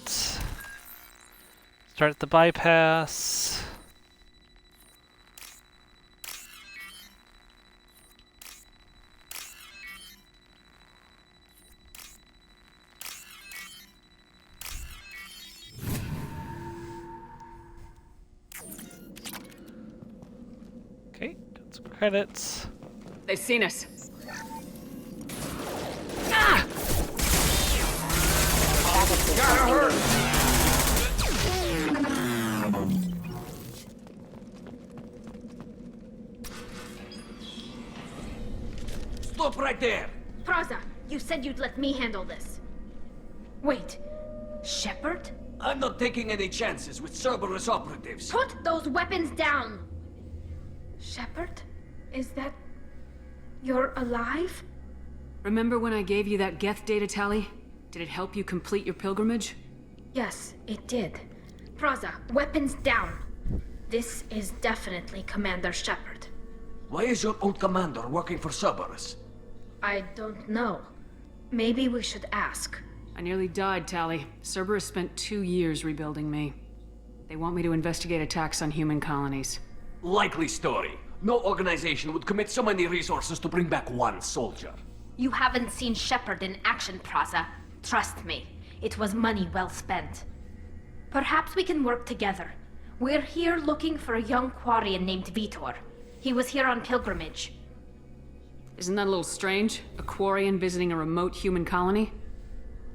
Start at the bypass. Okay, got some credits. They've seen us. Gotta hurt! Stop right there! Praza, you said you'd let me handle this. Wait, Shepard? I'm not taking any chances with Cerberus operatives. Put those weapons down! Shepard? Is that... you're alive? Remember when I gave you that Geth data tally? Did it help you complete your pilgrimage? Yes, it did. Praza, weapons down. This is definitely Commander Shepard. Why is your old commander working for Cerberus? I don't know. Maybe we should ask. I nearly died, Tally. Cerberus spent 2 years rebuilding me. They want me to investigate attacks on human colonies. Likely story. No organization would commit so many resources to bring back one soldier. You haven't seen Shepard in action, Praza. Trust me, it was money well spent. Perhaps we can work together. We're here looking for a young Quarian named Vitor. He was here on pilgrimage. Isn't that a little strange? A Quarian visiting a remote human colony?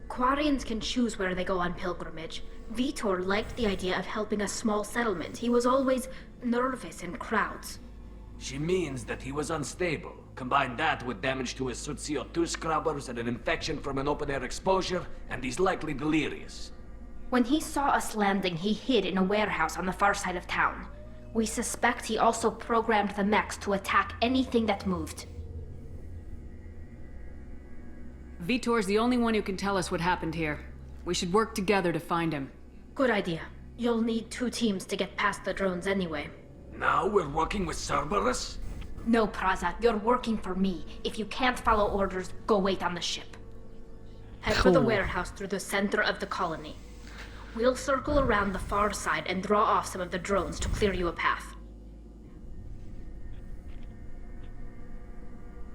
Quarians can choose where they go on pilgrimage. Vitor liked the idea of helping a small settlement. He was always nervous in crowds. She means that he was unstable. Combine that with damage to his CO2 scrubbers and an infection from an open-air exposure, and he's likely delirious. When he saw us landing, he hid in a warehouse on the far side of town. We suspect he also programmed the mechs to attack anything that moved. Vitor's the only one who can tell us what happened here. We should work together to find him. Good idea. You'll need 2 teams to get past the drones anyway. Now we're working with Cerberus? No, Praza, you're working for me. If you can't follow orders, go wait on the ship. Head for the warehouse through the center of the colony. We'll circle around the far side and draw off some of the drones to clear you a path.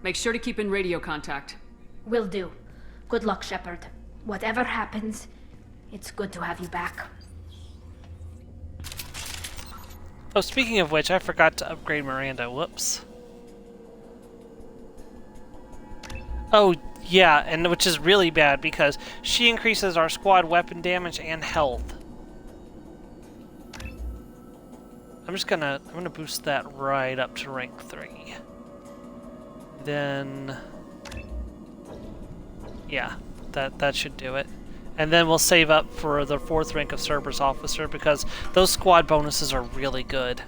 Make sure to keep in radio contact. Will do. Good luck, Shepard. Whatever happens, it's good to have you back. Oh, speaking of which, I forgot to upgrade Miranda. Whoops. Oh, yeah, and which is really bad because she increases our squad weapon damage and health. I'm gonna boost that right up to rank 3. Then yeah, that should do it. And then we'll save up for the 4th rank of Cerberus officer because those squad bonuses are really good.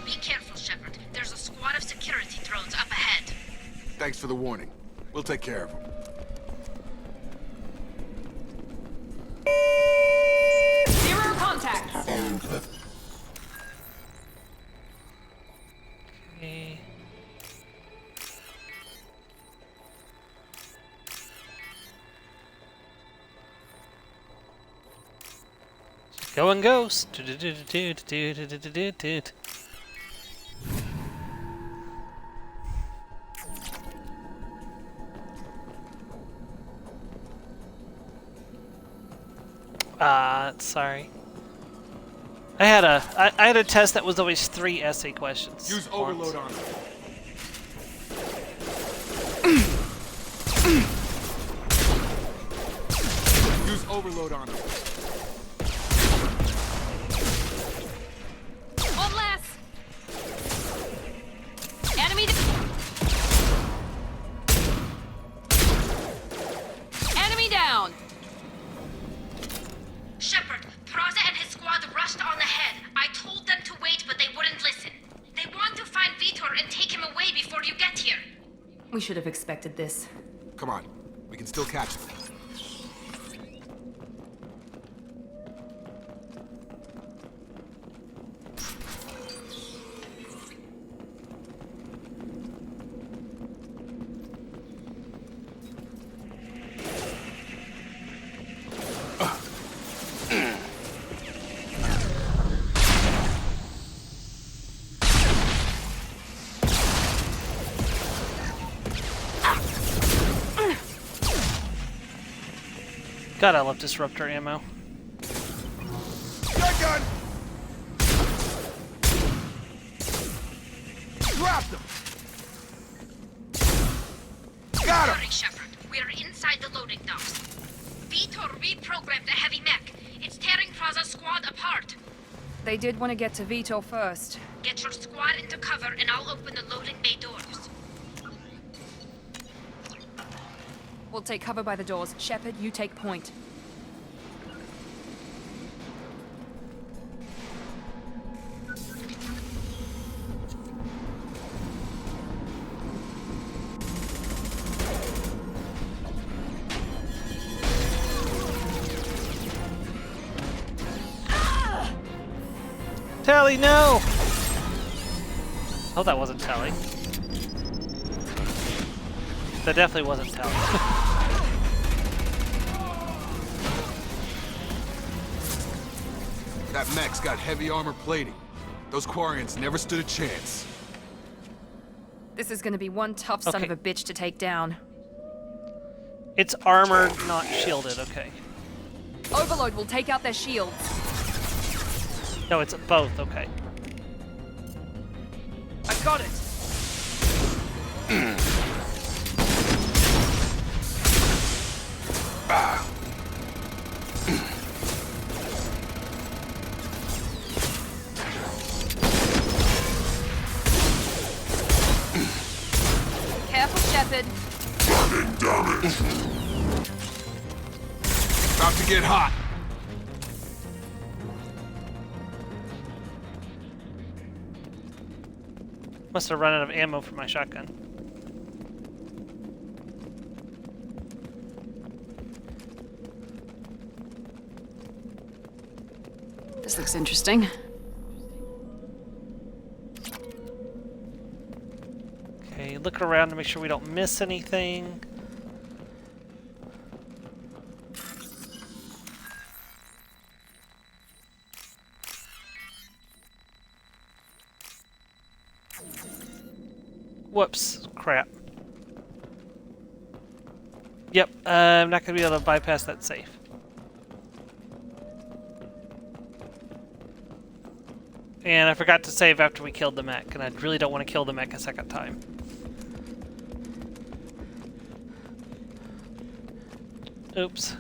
Be careful, Shepard. There's a squad of security drones up ahead. Thanks for the warning. We'll take care of them. Zero contacts. Okay. Going ghost. Sorry. I had a test that was always 3 essay questions. Use overload on them. Use overload on them. One less. Enemy. Enemy down. Shepard, Praza and his squad rushed on ahead. I told them to wait, but they wouldn't listen. They want to find Vitor and take him away before you get here. We should have expected this. Come on. We can still catch them. God, I love disruptor ammo. Gun! Drop them! Got him! Hurry, Shepard. We're inside the loading docks. Vitor reprogrammed the heavy mech. It's tearing Praza's squad apart. They did want to get to Vitor first. Get your squad into cover and I'll open the loading bay doors. We'll take cover by the doors. Shepard, you take point. Tally, no! Oh, that wasn't Tally. That definitely wasn't Tally. That mech's got heavy armor plating. Those Quarians never stood a chance. This is gonna be one tough son of a bitch to take down. It's armored, not shielded, okay. Overload will take out their shields. No, it's both, okay. I got it! Careful, Shepard. Fucking damn it! About to get hot. Must have run out of ammo for my shotgun. This looks interesting. Okay, look around to make sure we don't miss anything. Whoops, crap. Yep, I'm not going to be able to bypass that safe. And I forgot to save after we killed the mech, and I really don't want to kill the mech a second time. Oops.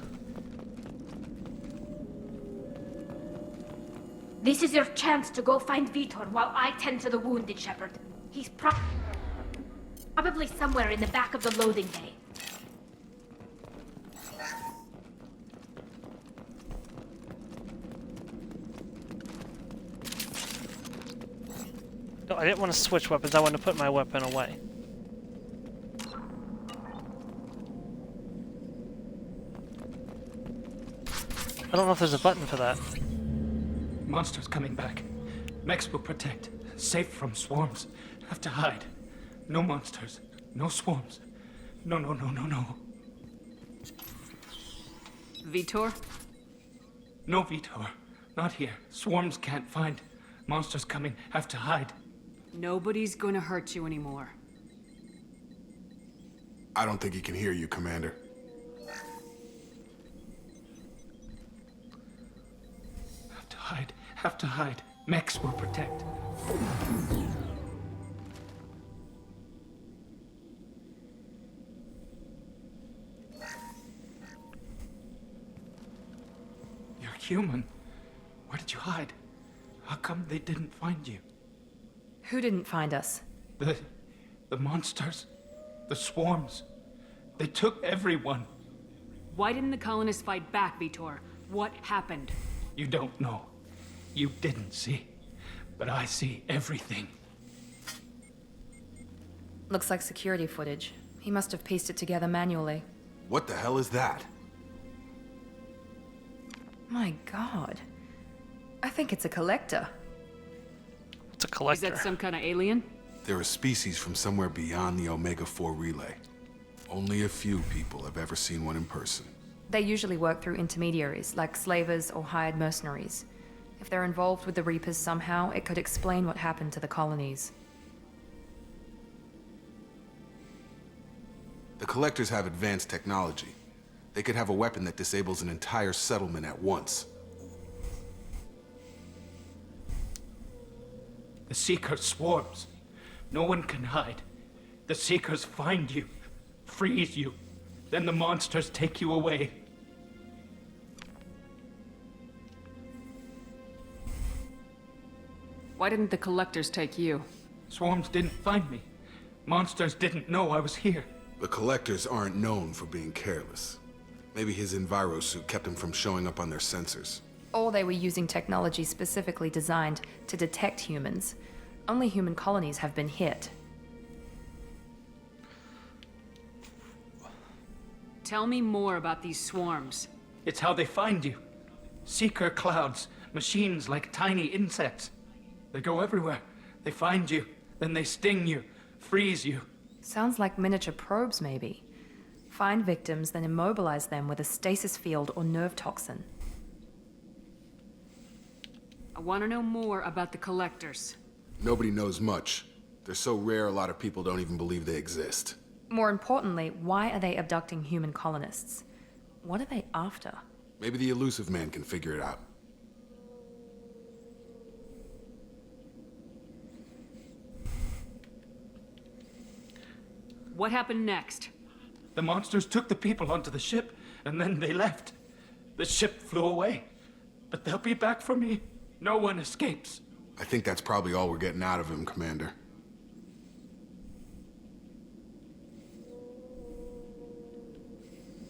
This is your chance to go find Vitor while I tend to the wounded, Shepard. He's probably somewhere in the back of the loading bay. No, I didn't want to switch weapons. I wanted to put my weapon away. I don't know if there's a button for that. Monsters coming back. Mechs will protect. Safe from swarms. Have to hide. No monsters. No swarms. No, no, no, no, no. Vitor? No Vitor. Not here. Swarms can't find. Monsters coming. Have to hide. Nobody's gonna hurt you anymore. I don't think he can hear you, Commander. Have to hide. Have to hide. Mechs will protect. You're human. Where did you hide? How come they didn't find you? Who didn't find us? The monsters. The swarms. They took everyone. Why didn't the colonists fight back, Vitor? What happened? You don't know. You didn't see. But I see everything. Looks like security footage. He must have pieced it together manually. What the hell is that? My god. I think it's a collector. It's a collector. Is that some kind of alien? They're a species from somewhere beyond the Omega-4 relay. Only a few people have ever seen one in person. They usually work through intermediaries, like slavers or hired mercenaries. If they're involved with the Reapers somehow, it could explain what happened to the colonies. The Collectors have advanced technology. They could have a weapon that disables an entire settlement at once. The Seeker swarms. No one can hide. The Seekers find you, freeze you, then the monsters take you away. Why didn't the collectors take you? Swarms didn't find me. Monsters didn't know I was here. The Collectors aren't known for being careless. Maybe his Enviro suit kept him from showing up on their sensors. Or they were using technology specifically designed to detect humans. Only human colonies have been hit. Tell me more about these swarms. It's how they find you. Seeker clouds, machines like tiny insects. They go everywhere. They find you, then they sting you, freeze you. Sounds like miniature probes, maybe. Find victims, then immobilize them with a stasis field or nerve toxin. I want to know more about the collectors. Nobody knows much. They're so rare, a lot of people don't even believe they exist. More importantly, why are they abducting human colonists? What are they after? Maybe the elusive man can figure it out. What happened next? The monsters took the people onto the ship, and then they left. The ship flew away. But they'll be back for me. No one escapes. I think that's probably all we're getting out of him, Commander.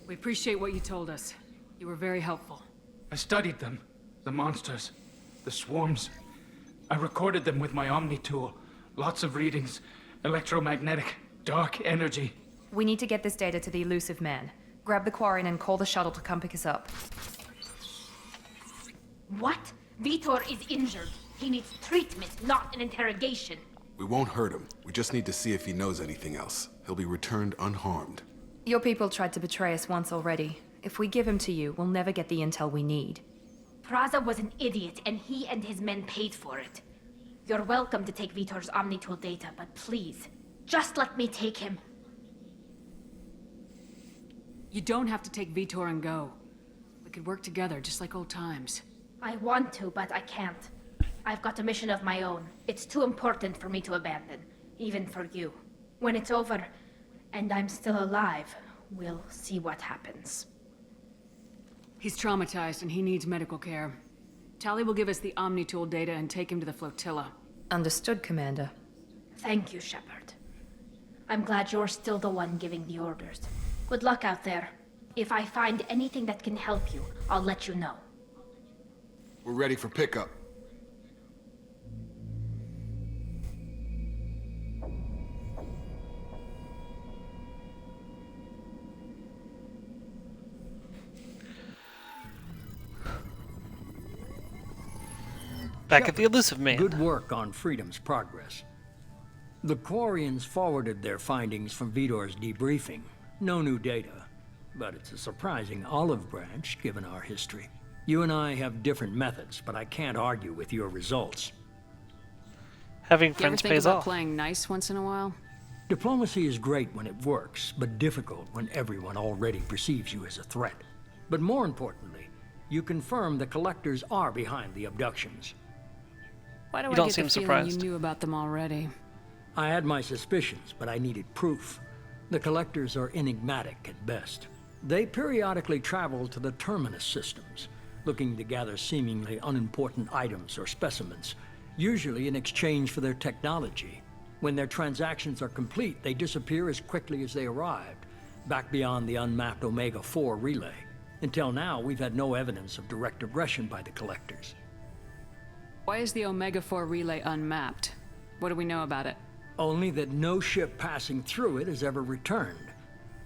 We appreciate what you told us. You were very helpful. I studied them. The monsters. The swarms. I recorded them with my Omni tool. Lots of readings. Electromagnetic. Dark energy. We need to get this data to the elusive man. Grab the Quarian and call the shuttle to come pick us up. What? Vitor is injured. He needs treatment, not an interrogation. We won't hurt him. We just need to see if he knows anything else. He'll be returned unharmed. Your people tried to betray us once already. If we give him to you, we'll never get the intel we need. Praza was an idiot, and he and his men paid for it. You're welcome to take Vitor's Omnitool data, but please, just let me take him. You don't have to take Vitor and go. We could work together, just like old times. I want to, but I can't. I've got a mission of my own. It's too important for me to abandon, even for you. When it's over, and I'm still alive, we'll see what happens. He's traumatized and he needs medical care. Tali will give us the Omnitool data and take him to the flotilla. Understood, Commander. Thank you, Shepard. I'm glad you're still the one giving the orders. Good luck out there. If I find anything that can help you, I'll let you know. We're ready for pickup. Back at the elusive man. Good work on Freedom's progress. The Quarians forwarded their findings from Vitor's debriefing. No new data, but it's a surprising olive branch given our history. You and I have different methods, but I can't argue with your results. Having You ever friends think pays about off. playing nice once in a while? Diplomacy is great when it works, but difficult when everyone already perceives you as a threat. But more importantly, you confirm the collectors are behind the abductions. Why do You I don't get seem the feeling surprised. you knew about them already? I had my suspicions, but I needed proof. The collectors are enigmatic at best. They periodically travel to the terminus systems, looking to gather seemingly unimportant items or specimens, usually in exchange for their technology. When their transactions are complete, they disappear as quickly as they arrived, back beyond the unmapped Omega-4 relay. Until now, we've had no evidence of direct aggression by the collectors. Why is the Omega-4 relay unmapped? What do we know about it? Only that no ship passing through it has ever returned.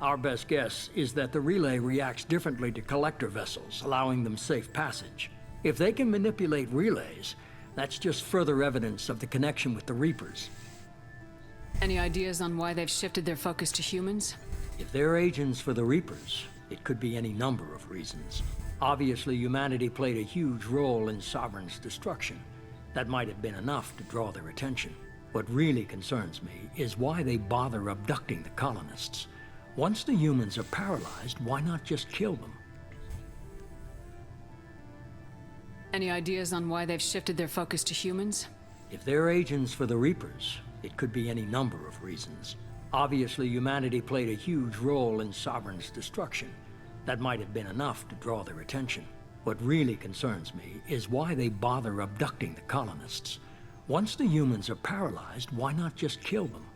Our best guess is that the relay reacts differently to collector vessels, allowing them safe passage. If they can manipulate relays, that's just further evidence of the connection with the Reapers. Any ideas on why they've shifted their focus to humans? If they're agents for the Reapers, it could be any number of reasons. Obviously, humanity played a huge role in Sovereign's destruction. That might have been enough to draw their attention. What really concerns me is why they bother abducting the colonists. Once the humans are paralyzed, why not just kill them? Any ideas on why they've shifted their focus to humans? If they're agents for the Reapers, it could be any number of reasons. Obviously, humanity played a huge role in Sovereign's destruction. That might have been enough to draw their attention. What really concerns me is why they bother abducting the colonists. Once the humans are paralyzed, why not just kill them?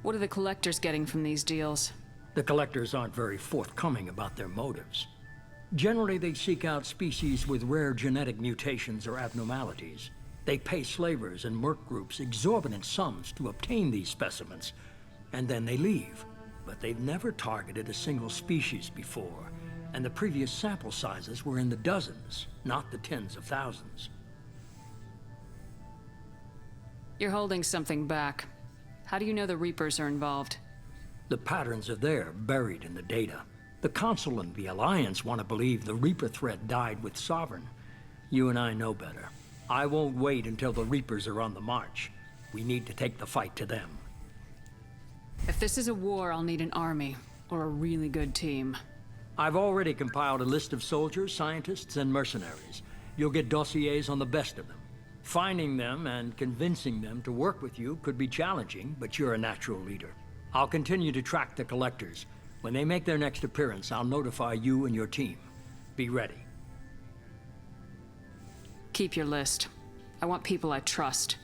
What are the collectors getting from these deals? The collectors aren't very forthcoming about their motives. Generally, they seek out species with rare genetic mutations or abnormalities. They pay slavers and merc groups exorbitant sums to obtain these specimens, and then they leave. But they've never targeted a single species before, and the previous sample sizes were in the dozens, not the tens of thousands. You're holding something back. How do you know the Reapers are involved? The patterns are there, buried in the data. The Council and the Alliance want to believe the Reaper threat died with Sovereign. You and I know better. I won't wait until the Reapers are on the march. We need to take the fight to them. If this is a war, I'll need an army, or a really good team. I've already compiled a list of soldiers, scientists, and mercenaries. You'll get dossiers on the best of them. Finding them and convincing them to work with you could be challenging, but you're a natural leader. I'll continue to track the collectors. When they make their next appearance, I'll notify you and your team. Be ready. Keep your list. I want people I trust.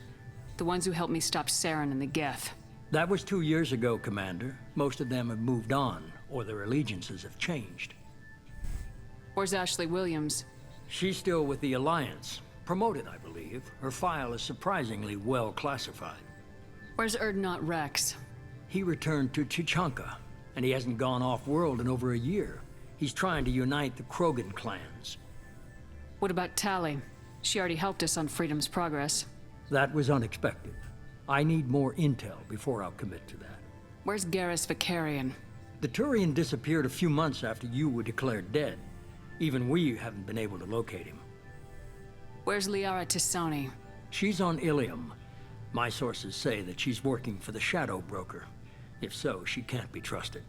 The ones who helped me stop Saren and the Geth. That was 2 years ago, Commander. Most of them have moved on, or their allegiances have changed. Where's Ashley Williams? She's still with the Alliance. Promoted, I believe. Her file is surprisingly well classified. Where's Erdnot Rex? He returned to Chichanka, and he hasn't gone off-world in over a year. He's trying to unite the Krogan clans. What about Tali? She already helped us on Freedom's Progress. That was unexpected. I need more intel before I'll commit to that. Where's Garrus Vicarian? The Turian disappeared a few months after you were declared dead. Even we haven't been able to locate him. Where's Liara Tisani? She's on Ilium. My sources say that she's working for the Shadow Broker. If so, she can't be trusted.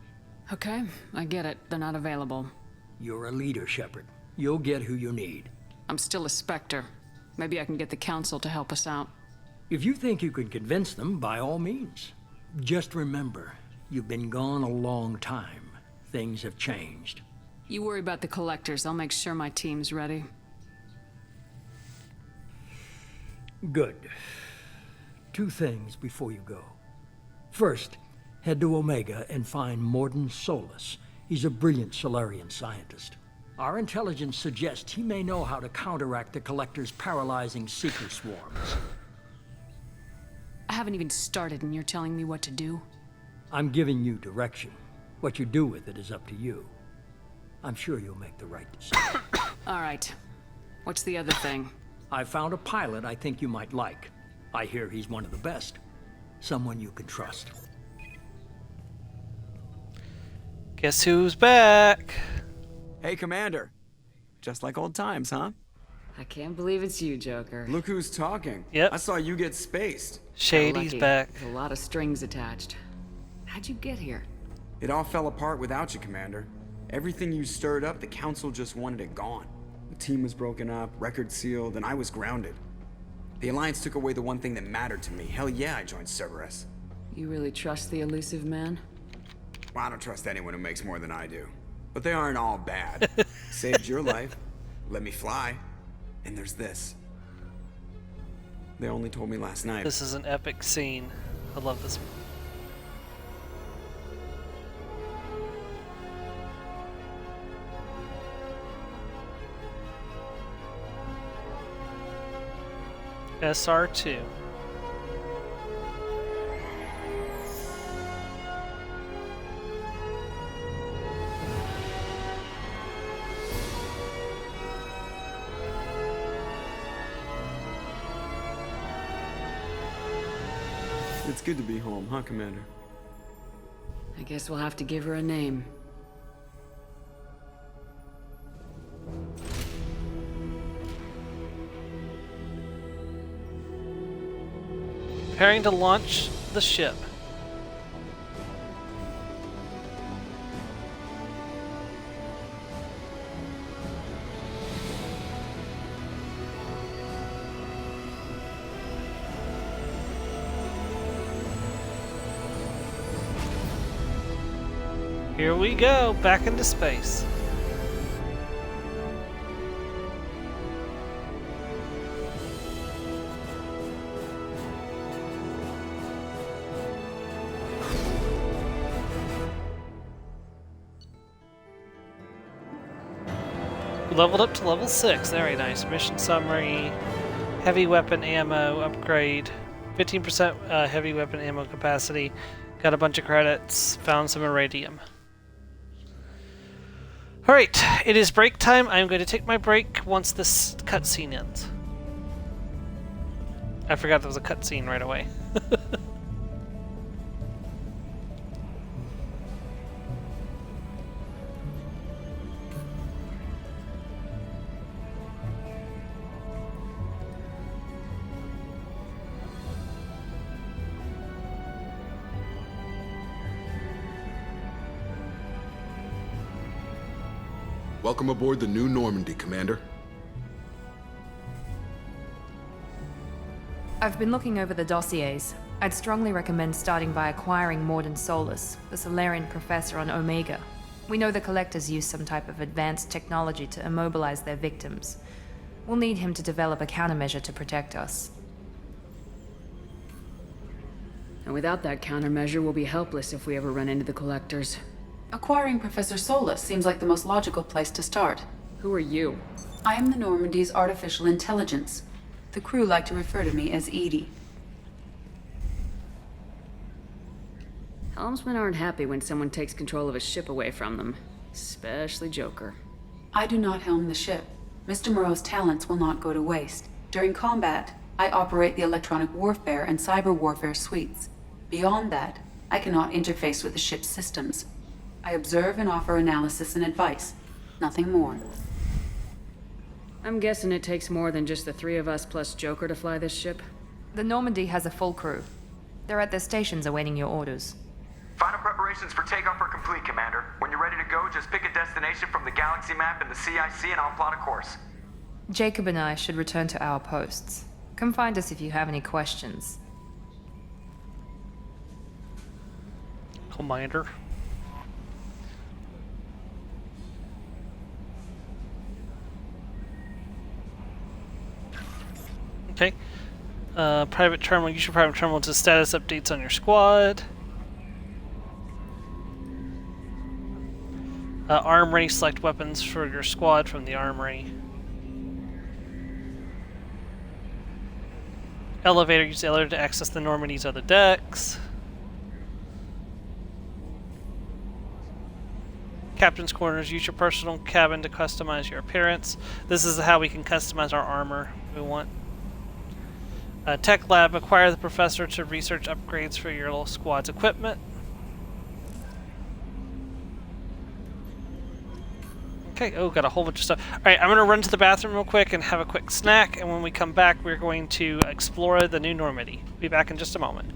Okay, I get it. They're not available. You're a leader, Shepard. You'll get who you need. I'm still a Spectre. Maybe I can get the Council to help us out. If you think you can convince them, by all means. Just remember, you've been gone a long time. Things have changed. You worry about the Collectors. I'll make sure my team's ready. Good. 2 things before you go. First, head to Omega and find Mordin Solus. He's a brilliant Solarian scientist. Our intelligence suggests he may know how to counteract the Collector's paralyzing seeker swarms. I haven't even started and you're telling me what to do? I'm giving you direction. What you do with it is up to you. I'm sure you'll make the right decision. All right. What's the other thing? I found a pilot I think you might like. I hear he's one of the best. Someone you can trust. Guess who's back? Hey, Commander. Just like old times, huh? I can't believe it's you, Joker. Look who's talking. Yep. I saw you get spaced. Shady's back. There's a lot of strings attached. How'd you get here? It all fell apart without you, Commander. Everything you stirred up, the Council just wanted it gone. The team was broken up, record sealed, and I was grounded. The Alliance took away the one thing that mattered to me. Hell yeah, I joined Cerberus. You really trust the elusive man? Well, I don't trust anyone who makes more than I do. But they aren't all bad. Saved your life, let me fly, and there's this. They only told me last night. This is an epic scene. I love this. SR2. It's good to be home, huh, Commander? I guess we'll have to give her a name. Preparing to launch the ship. Here we go, back into space. Leveled up to level 6, very nice. Mission summary, heavy weapon ammo upgrade, 15% heavy weapon ammo capacity, got a bunch of credits, found some iridium. Alright, it is break time. I'm going to take my break once this cutscene ends. I forgot there was a cutscene right away. Welcome aboard the new Normandy, Commander. I've been looking over the dossiers. I'd strongly recommend starting by acquiring Morden Solus, the Solarian professor on Omega. We know the Collectors use some type of advanced technology to immobilize their victims. We'll need him to develop a countermeasure to protect us. And without that countermeasure, we'll be helpless if we ever run into the Collectors. Acquiring Professor Solus seems like the most logical place to start. Who are you? I am the Normandy's artificial intelligence. The crew like to refer to me as Edie. Helmsmen aren't happy when someone takes control of a ship away from them. Especially Joker. I do not helm the ship. Mr. Moreau's talents will not go to waste. During combat, I operate the electronic warfare and cyber warfare suites. Beyond that, I cannot interface with the ship's systems. I observe and offer analysis and advice. Nothing more. I'm guessing it takes more than just the three of us plus Joker to fly this ship? The Normandy has a full crew. They're at their stations awaiting your orders. Final preparations for takeoff are complete, Commander. When you're ready to go, just pick a destination from the galaxy map in the CIC and I'll plot a course. Jacob and I should return to our posts. Come find us if you have any questions. Commander. Okay. Private terminal. Use your private terminal to status updates on your squad. Armory. Select weapons for your squad from the armory. Elevator. Use the elevator to access the Normandy's other decks. Captain's quarters. Use your personal cabin to customize your appearance. This is how we can customize our armor if we want. Tech lab. Acquire the professor to research upgrades for your little squad's equipment. Okay, oh, got a whole bunch of stuff. Alright, I'm going to run to the bathroom real quick and have a quick snack, and when we come back, we're going to explore the new Normandy. Be back in just a moment.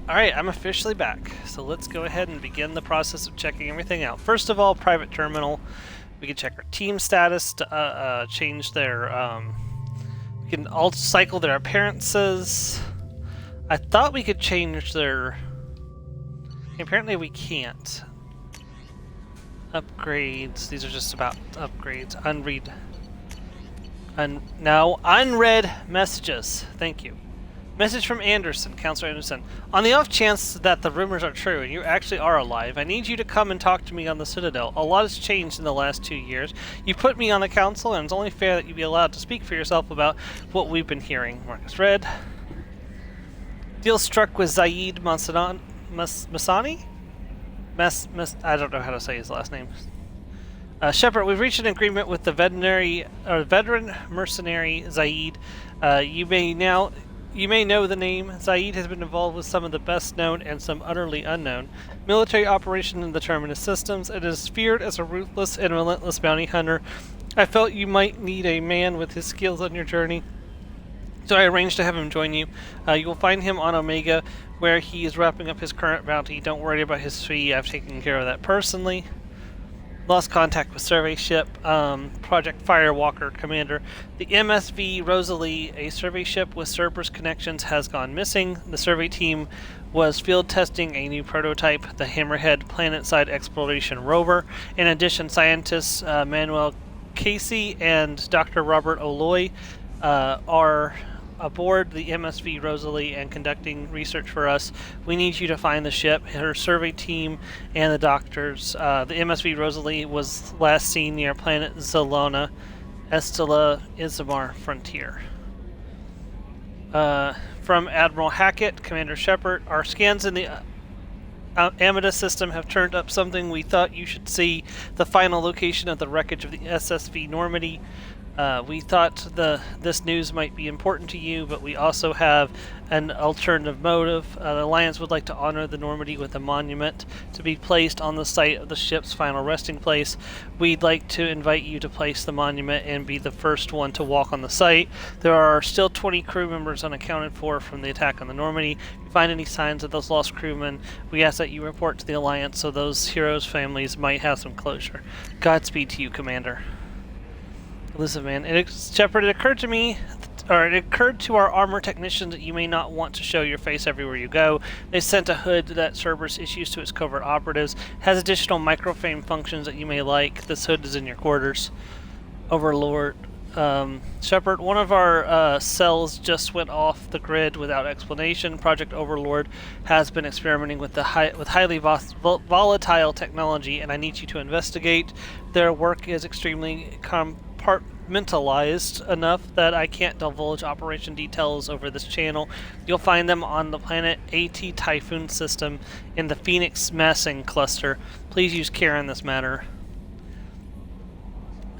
Alright, I'm officially back. So let's go ahead and begin the process of checking everything out. First of all, private terminal. We can check our team status to change their... we can also cycle their appearances. I thought we could change their... Apparently we can't. Upgrades. These are just about upgrades. Unread. No, unread messages. Thank you. Message from Anderson, Counselor Anderson. On the off chance that the rumors are true and you actually are alive, I need you to come and talk to me on the Citadel. A lot has changed in the last 2 years. You put me on the council, and it's only fair that you be allowed to speak for yourself about what we've been hearing. Marcus Red. Deal struck with Zaid Masani? I don't know how to say his last name. Shepard, we've reached an agreement with the veteran mercenary Zaid. You may know the name. Zaid has been involved with some of the best known and some utterly unknown military operations in the Terminus systems. It is feared as a ruthless and relentless bounty hunter. I felt you might need a man with his skills on your journey, so I arranged to have him join you. You will find him on Omega, where he is wrapping up his current bounty. Don't worry about his fee. I've taken care of that personally. Lost contact with survey ship, Project Firewalker Commander. The MSV Rosalie, a survey ship with Cerberus connections, has gone missing. The survey team was field testing a new prototype, the Hammerhead Planet-Side Exploration Rover. In addition, scientists Manuel Casey and Dr. Robert Oloy are aboard the MSV Rosalie and conducting research for us. We need you to find the ship, her survey team, and the doctors. The MSV Rosalie was last seen near planet Zelona, Estella Izamar frontier. From Admiral Hackett, Commander Shepard, our scans in the Amida system have turned up something we thought you should see: the final location of the wreckage of the SSV Normandy. We thought this news might be important to you, but we also have an alternative motive. The Alliance would like to honor the Normandy with a monument to be placed on the site of the ship's final resting place. We'd like to invite you to place the monument and be the first one to walk on the site. There are still 20 crew members unaccounted for from the attack on the Normandy. If you find any signs of those lost crewmen, we ask that you report to the Alliance so those heroes' families might have some closure. Godspeed to you, Commander. Listen, man, Shepard, it occurred to our armor technicians that you may not want to show your face everywhere you go. They sent a hood that Cerberus issues to its covert operatives. It has additional microframe functions that you may like. This hood is in your quarters. Overlord. Shepard, one of our cells just went off the grid without explanation. Project Overlord has been experimenting with highly volatile technology, and I need you to investigate. Their work is extremely compartmentalized enough that I can't divulge operation details over this channel. You'll find them on the planet AT Typhoon system in the Phoenix Massing cluster. Please use care in this matter.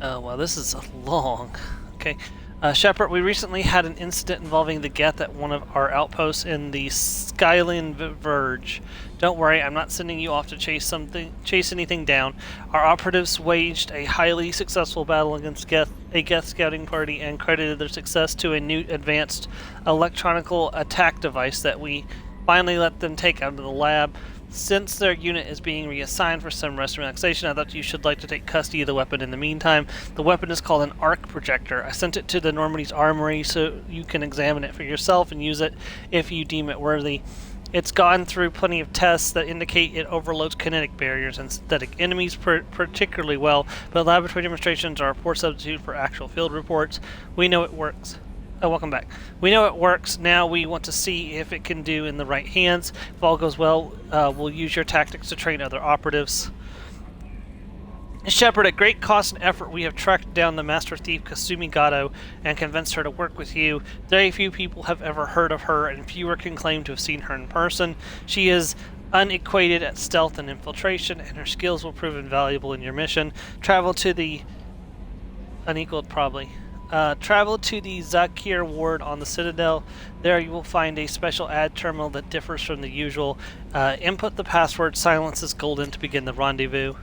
Oh, well, this is long. Okay. Shepard, we recently had an incident involving the Geth at one of our outposts in the Skyline Verge. Don't worry, I'm not sending you off to chase anything down. Our operatives waged a highly successful battle against a Geth scouting party and credited their success to a new advanced electronical attack device that we finally let them take out of the lab. Since their unit is being reassigned for some rest and relaxation, I thought you should like to take custody of the weapon in the meantime. The weapon is called an arc projector. I sent it to the Normandy's armory so you can examine it for yourself and use it if you deem it worthy. It's gone through plenty of tests that indicate it overloads kinetic barriers and synthetic enemies particularly well, but laboratory demonstrations are a poor substitute for actual field reports. We know it works. Oh, welcome back. We know it works. Now we want to see if it can do in the right hands. If all goes well, we'll use your tactics to train other operatives. Shepard, at great cost and effort, we have tracked down the master thief Kasumi Gato and convinced her to work with you. Very few people have ever heard of her, and fewer can claim to have seen her in person. She is unequated at stealth and infiltration, and her skills will prove invaluable in your mission. Travel to the Zakir ward on the Citadel. There you will find a special ad terminal that differs from the usual. Input the password Silences Golden to begin the rendezvous.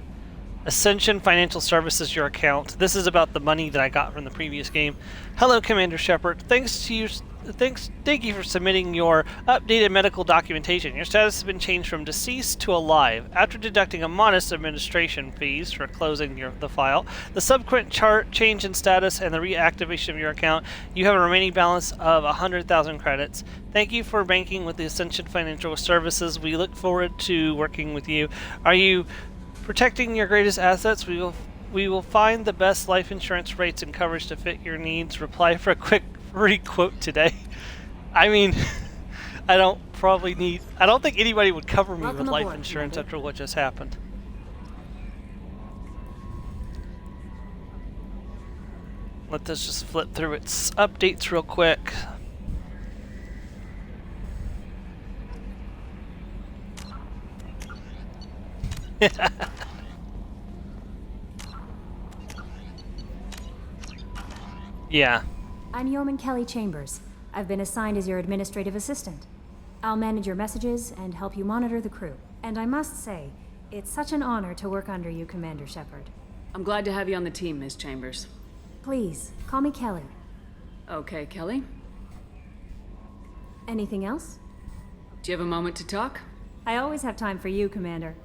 Ascension Financial Services, your account. This is about the money that I got from the previous game. Hello, Commander Shepard. Thank you for submitting your updated medical documentation. Your status has been changed from deceased to alive. After deducting a modest administration fees for closing the file, the subsequent change in status, and the reactivation of your account, you have a remaining balance of 100,000 credits. Thank you for banking with the Ascension Financial Services. We look forward to working with you. Are you protecting your greatest assets? We will find the best life insurance rates and coverage to fit your needs. Reply for a quick free quote today. I mean, I don't think anybody would cover me with life insurance after what just happened. Let us just flip through its updates real quick. Yeah. I'm Yeoman Kelly Chambers. I've been assigned as your administrative assistant. I'll manage your messages and help you monitor the crew. And I must say, it's such an honor to work under you, Commander Shepard. I'm glad to have you on the team, Ms. Chambers. Please, call me Kelly. Okay, Kelly. Anything else? Do you have a moment to talk? I always have time for you, Commander.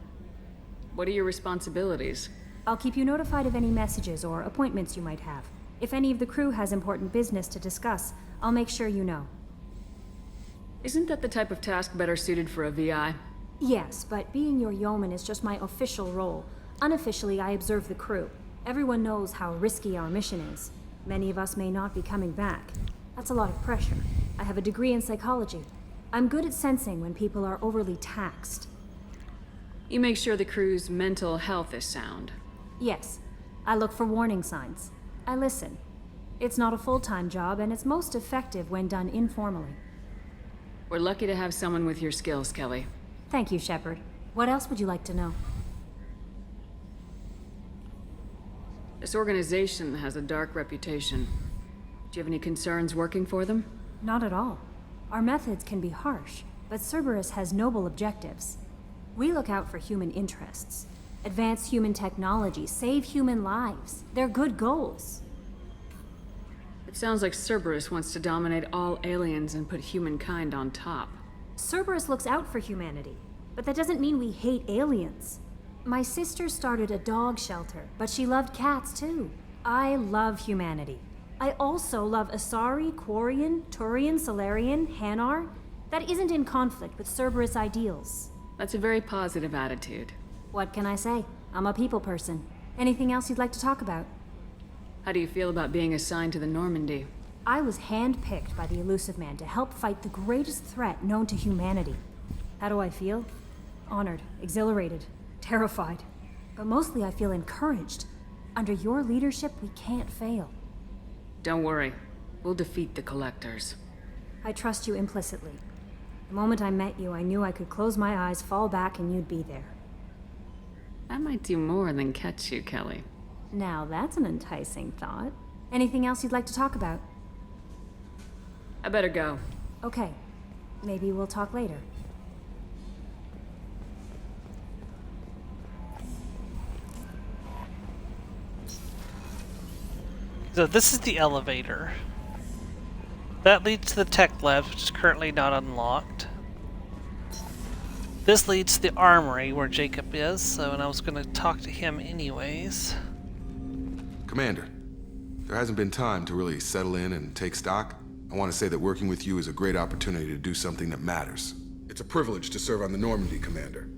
What are your responsibilities? I'll keep you notified of any messages or appointments you might have. If any of the crew has important business to discuss, I'll make sure you know. Isn't that the type of task better suited for a VI? Yes, but being your yeoman is just my official role. Unofficially, I observe the crew. Everyone knows how risky our mission is. Many of us may not be coming back. That's a lot of pressure. I have a degree in psychology. I'm good at sensing when people are overly taxed. You make sure the crew's mental health is sound. Yes. I look for warning signs. I listen. It's not a full-time job, and it's most effective when done informally. We're lucky to have someone with your skills, Kelly. Thank you, Shepard. What else would you like to know? This organization has a dark reputation. Do you have any concerns working for them? Not at all. Our methods can be harsh, but Cerberus has noble objectives. We look out for human interests. Advance human technology, save human lives. They're good goals. It sounds like Cerberus wants to dominate all aliens and put humankind on top. Cerberus looks out for humanity, but that doesn't mean we hate aliens. My sister started a dog shelter, but she loved cats too. I love humanity. I also love Asari, Quarian, Turian, Solarian, Hanar. That isn't in conflict with Cerberus ideals. That's a very positive attitude. What can I say? I'm a people person. Anything else you'd like to talk about? How do you feel about being assigned to the Normandy? I was handpicked by the Elusive Man to help fight the greatest threat known to humanity. How do I feel? Honored, exhilarated, terrified. But mostly I feel encouraged. Under your leadership, we can't fail. Don't worry. We'll defeat the Collectors. I trust you implicitly. The moment I met you, I knew I could close my eyes, fall back, and you'd be there. I might do more than catch you, Kelly. Now that's an enticing thought. Anything else you'd like to talk about? I better go. Okay. Maybe we'll talk later. So this is the elevator. That leads to the tech labs, which is currently not unlocked. This leads to the armory where Jacob is, so and I was going to talk to him anyways. Commander, there hasn't been time to really settle in and take stock. I want to say that working with you is a great opportunity to do something that matters. It's a privilege to serve on the Normandy, Commander.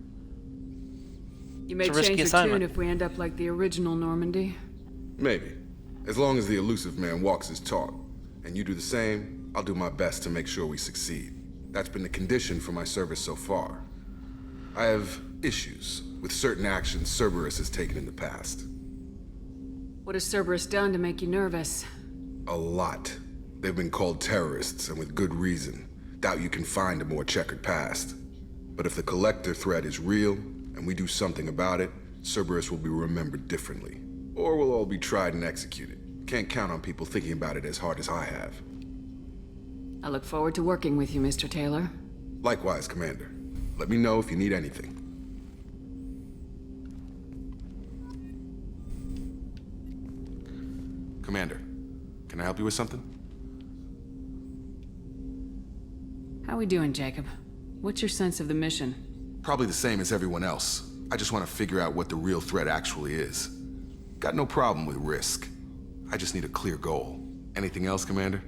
You may change your tune if we end up like the original Normandy. Maybe. As long as the Elusive Man walks his talk, and you do the same, I'll do my best to make sure we succeed. That's been the condition for my service so far. I have issues with certain actions Cerberus has taken in the past. What has Cerberus done to make you nervous? A lot. They've been called terrorists, and with good reason. Doubt you can find a more checkered past. But if the Collector threat is real, and we do something about it, Cerberus will be remembered differently. Or we'll all be tried and executed. Can't count on people thinking about it as hard as I have. I look forward to working with you, Mr. Taylor. Likewise, Commander. Let me know if you need anything. Commander, can I help you with something? How we doing, Jacob? What's your sense of the mission? Probably the same as everyone else. I just want to figure out what the real threat actually is. Got no problem with risk. I just need a clear goal. Anything else, Commander?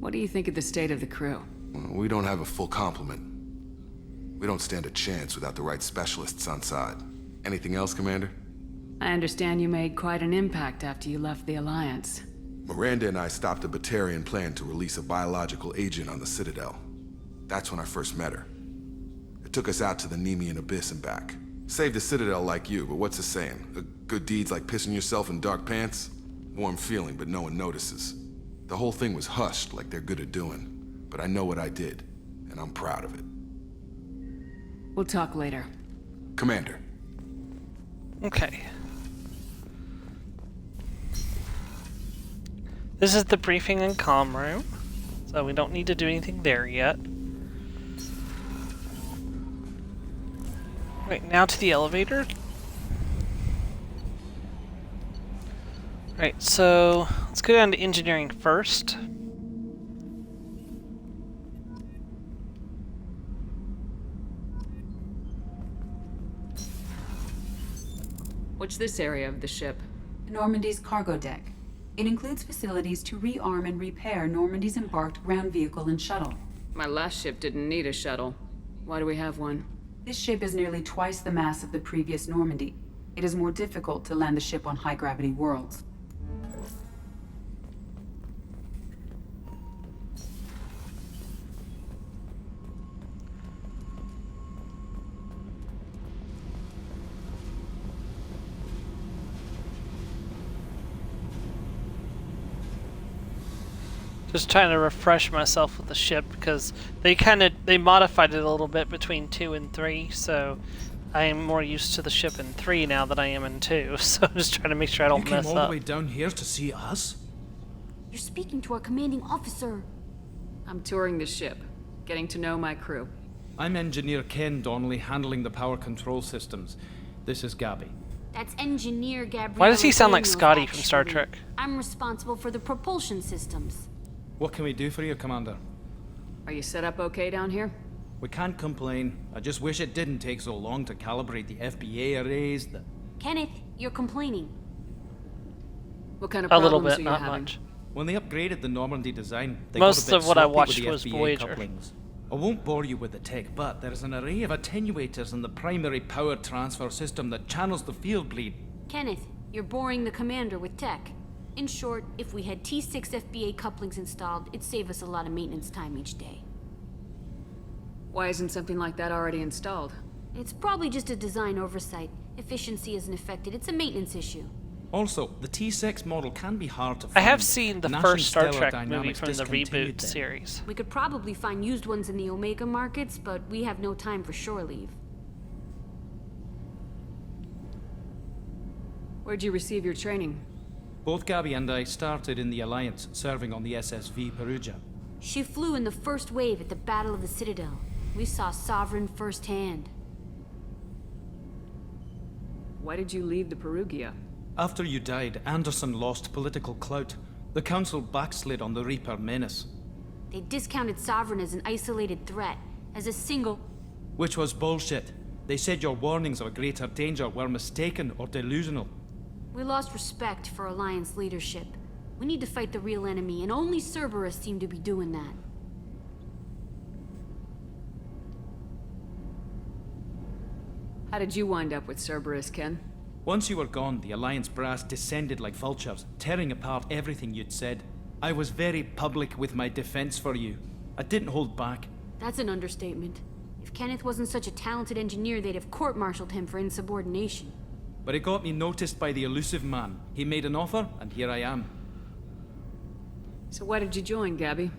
What do you think of the state of the crew? We don't have a full complement. We don't stand a chance without the right specialists on side. Anything else, Commander? I understand you made quite an impact after you left the Alliance. Miranda and I stopped a Batarian plan to release a biological agent on the Citadel. That's when I first met her. It took us out to the Nemean Abyss and back. Saved the Citadel like you, but what's the saying? Good deeds like pissing yourself in dark pants? Warm feeling, but no one notices. The whole thing was hushed, like they're good at doing. But I know what I did, and I'm proud of it. I look forward to working with you, Mr. Taylor. Commander, can I help you with something? We'll talk later. Commander. Okay. This is the briefing and comm room, so we don't need to do anything there yet. Right, now to the elevator. Right, so let's go down to engineering first. What's this area of the ship? Normandy's cargo deck. It includes facilities to rearm and repair Normandy's embarked ground vehicle and shuttle. My last ship didn't need a shuttle. Why do we have one? This ship is nearly twice the mass of the previous Normandy. It is more difficult to land the ship on high-gravity worlds. Just trying to refresh myself with the ship because they modified it a little bit between 2 and 3, so I am more used to the ship in 3 now than I am in 2. So I'm just trying to make sure I don't mess up. You came all the way down here to see us? You're speaking to our commanding officer. I'm touring the ship, getting to know my crew. I'm Engineer Ken Donnelly, handling the power control systems. This is Gabby. That's Engineer Gabriel. Why does he sound like Daniels, Scotty from Star actually. Trek? I'm responsible for the propulsion systems. What can we do for you, Commander? Are you set up okay down here? We can't complain. I just wish it didn't take so long to calibrate the FBA arrays. Kenneth, you're complaining. What kind of A problems little are bit, you not having? much. When they upgraded the Normandy design, they Most got a bit of what I sloppy watched with the was FBA Voyager. couplings. I won't bore you with the tech, but there is an array of attenuators in the primary power transfer system that channels the field bleed. Kenneth, you're boring the commander with tech. In short, if we had T6 FBA couplings installed, it'd save us a lot of maintenance time each day. Why isn't something like that already installed? It's probably just a design oversight. Efficiency isn't affected. It's a maintenance issue. Also, the T6 model can be hard to I find. have seen the National first Star Stellar Trek movie Dynamics from the discontinued reboot them. series. We could probably find used ones in the Omega markets, but we have no time for shore leave. Where'd you receive your training? Both Gabby and I started in the Alliance, serving on the SSV Perugia. She flew in the first wave at the Battle of the Citadel. We saw Sovereign firsthand. Why did you leave the Perugia? After you died, Anderson lost political clout. The Council backslid on the Reaper menace. They discounted Sovereign as an isolated threat, as a single... Which was bullshit. They said your warnings of a greater danger were mistaken or delusional. We lost respect for Alliance leadership. We need to fight the real enemy, and only Cerberus seem to be doing that. How did you wind up with Cerberus, Ken? Once you were gone, the Alliance brass descended like vultures, tearing apart everything you'd said. I was very public with my defense for you. I didn't hold back. That's an understatement. If Kenneth wasn't such a talented engineer, they'd have court-martialed him for insubordination. But it got me noticed by the elusive man. He made an offer, and here I am. So why did you join, Gabby?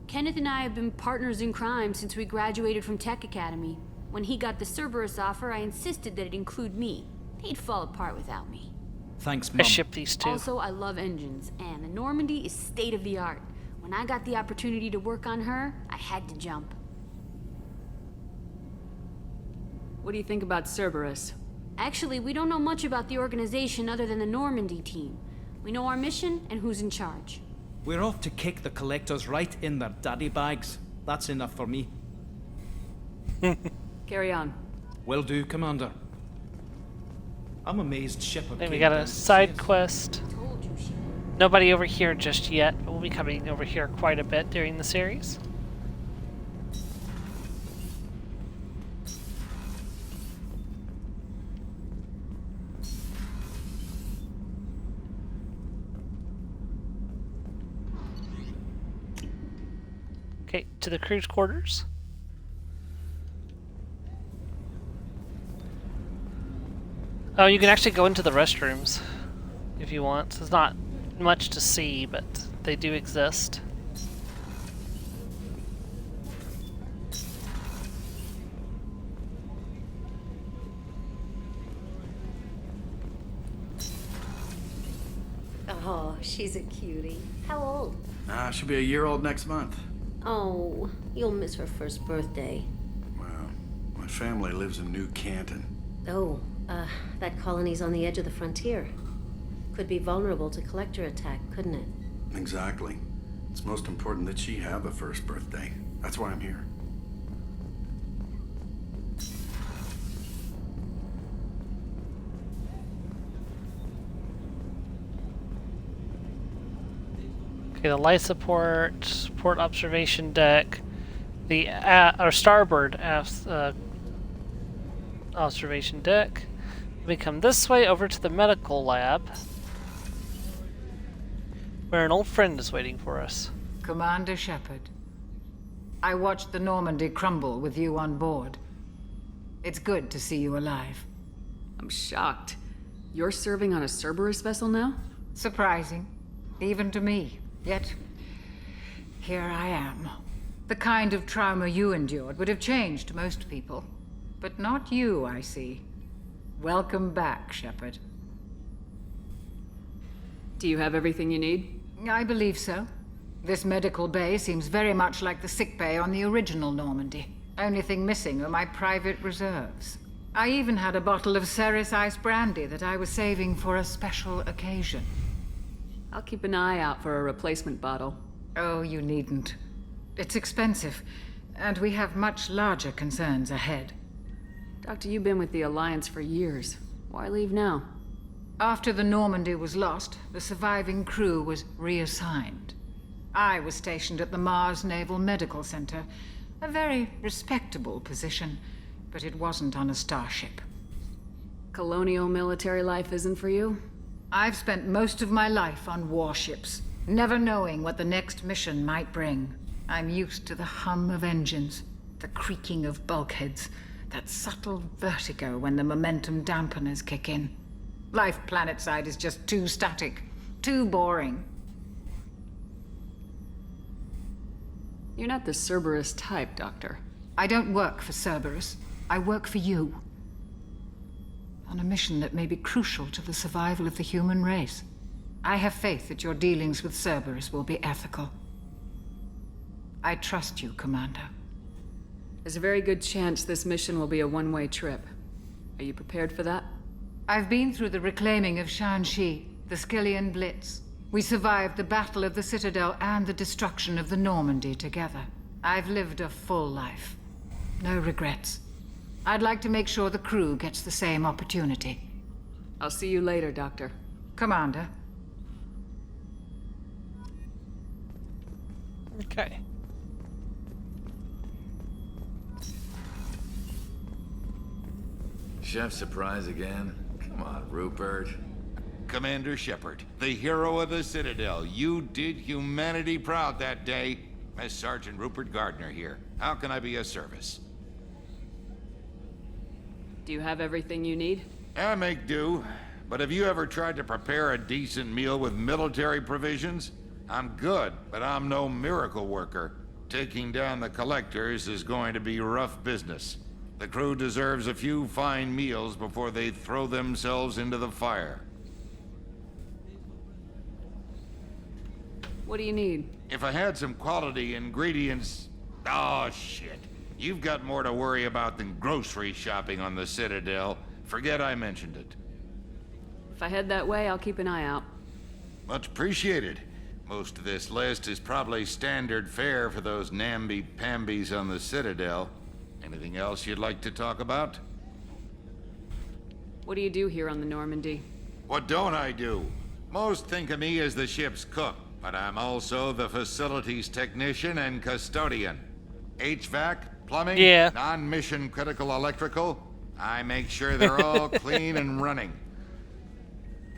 Kenneth and I have been partners in crime since we graduated from Tech Academy. When he got the Cerberus offer, I insisted that it include me. He'd fall apart without me. Thanks, I Mum. ship these two. Also, I love engines, and the Normandy is state-of-the-art. When I got the opportunity to work on her, I had to jump. What do you think about Cerberus? Actually, we don't know much about the organization other than the Normandy team. We know our mission and who's in charge. We're off to kick the collectors right in their daddy bags. That's enough for me. Carry on. Will do, Commander. I'm amazed Shepard Then we came got down a to see side us. quest. Nobody over here just yet, but we'll be coming over here quite a bit during the series. Okay, to the crew's quarters. Oh, you can actually go into the restrooms if you want. There's not much to see, but they do exist. she's a cutie. How old? She'll be a year old next month. Oh, you'll miss her first birthday. Well, my family lives in New Canton. Oh, that colony's on the edge of the frontier. Could be vulnerable to collector attack, couldn't it? Exactly. It's most important that she have a first birthday. That's why I'm here. Okay, the life support, port observation deck, the our starboard observation deck. We come this way over to the medical lab, where an old friend is waiting for us. Commander Shepard, I watched the Normandy crumble with you on board. It's good to see you alive. I'm shocked. You're serving on a Cerberus vessel now? Surprising, even to me. Yet, here I am. The kind of trauma you endured would have changed most people. But not you, I see. Welcome back, Shepard. Do you have everything you need? I believe so. This medical bay seems very much like the sick bay on the original Normandy. Only thing missing are my private reserves. I even had a bottle of Ceres Ice brandy that I was saving for a special occasion. I'll keep an eye out for a replacement bottle. Oh, you needn't. It's expensive, and we have much larger concerns ahead. Doctor, you've been with the Alliance for years. Why leave now? After the Normandy was lost, the surviving crew was reassigned. I was stationed at the Mars Naval Medical Center, a very respectable position, but it wasn't on a starship. Colonial military life isn't for you? I've spent most of my life on warships, never knowing what the next mission might bring. I'm used to the hum of engines, the creaking of bulkheads, that subtle vertigo when the momentum dampeners kick in. Life planetside is just too static, too boring. You're not the Cerberus type, Doctor. I don't work for Cerberus. I work for you. On a mission that may be crucial to the survival of the human race. I have faith that your dealings with Cerberus will be ethical. I trust you, Commander. There's a very good chance this mission will be a one-way trip. Are you prepared for that? I've been through the reclaiming of Shanxi, the Skillian Blitz. We survived the Battle of the Citadel and the destruction of the Normandy together. I've lived a full life. No regrets. I'd like to make sure the crew gets the same opportunity. I'll see you later, Doctor. Commander. Okay. Chef surprise again? Come on, Rupert. Commander Shepard, the hero of the Citadel. You did humanity proud that day. Master Sergeant Rupert Gardner here. How can I be of service? Do you have everything you need? I make do. But have you ever tried to prepare a decent meal with military provisions? I'm good, but I'm no miracle worker. Taking down the collectors is going to be rough business. The crew deserves a few fine meals before they throw themselves into the fire. What do you need? If I had some quality ingredients... Oh, shit. You've got more to worry about than grocery shopping on the Citadel. Forget I mentioned it. If I head that way, I'll keep an eye out. Much appreciated. Most of this list is probably standard fare for those namby-pambies on the Citadel. Anything else you'd like to talk about? What do you do here on the Normandy? What don't I do? Most think of me as the ship's cook, but I'm also the facilities technician and custodian. HVAC, plumbing, non-mission critical electrical. I make sure they're all clean and running.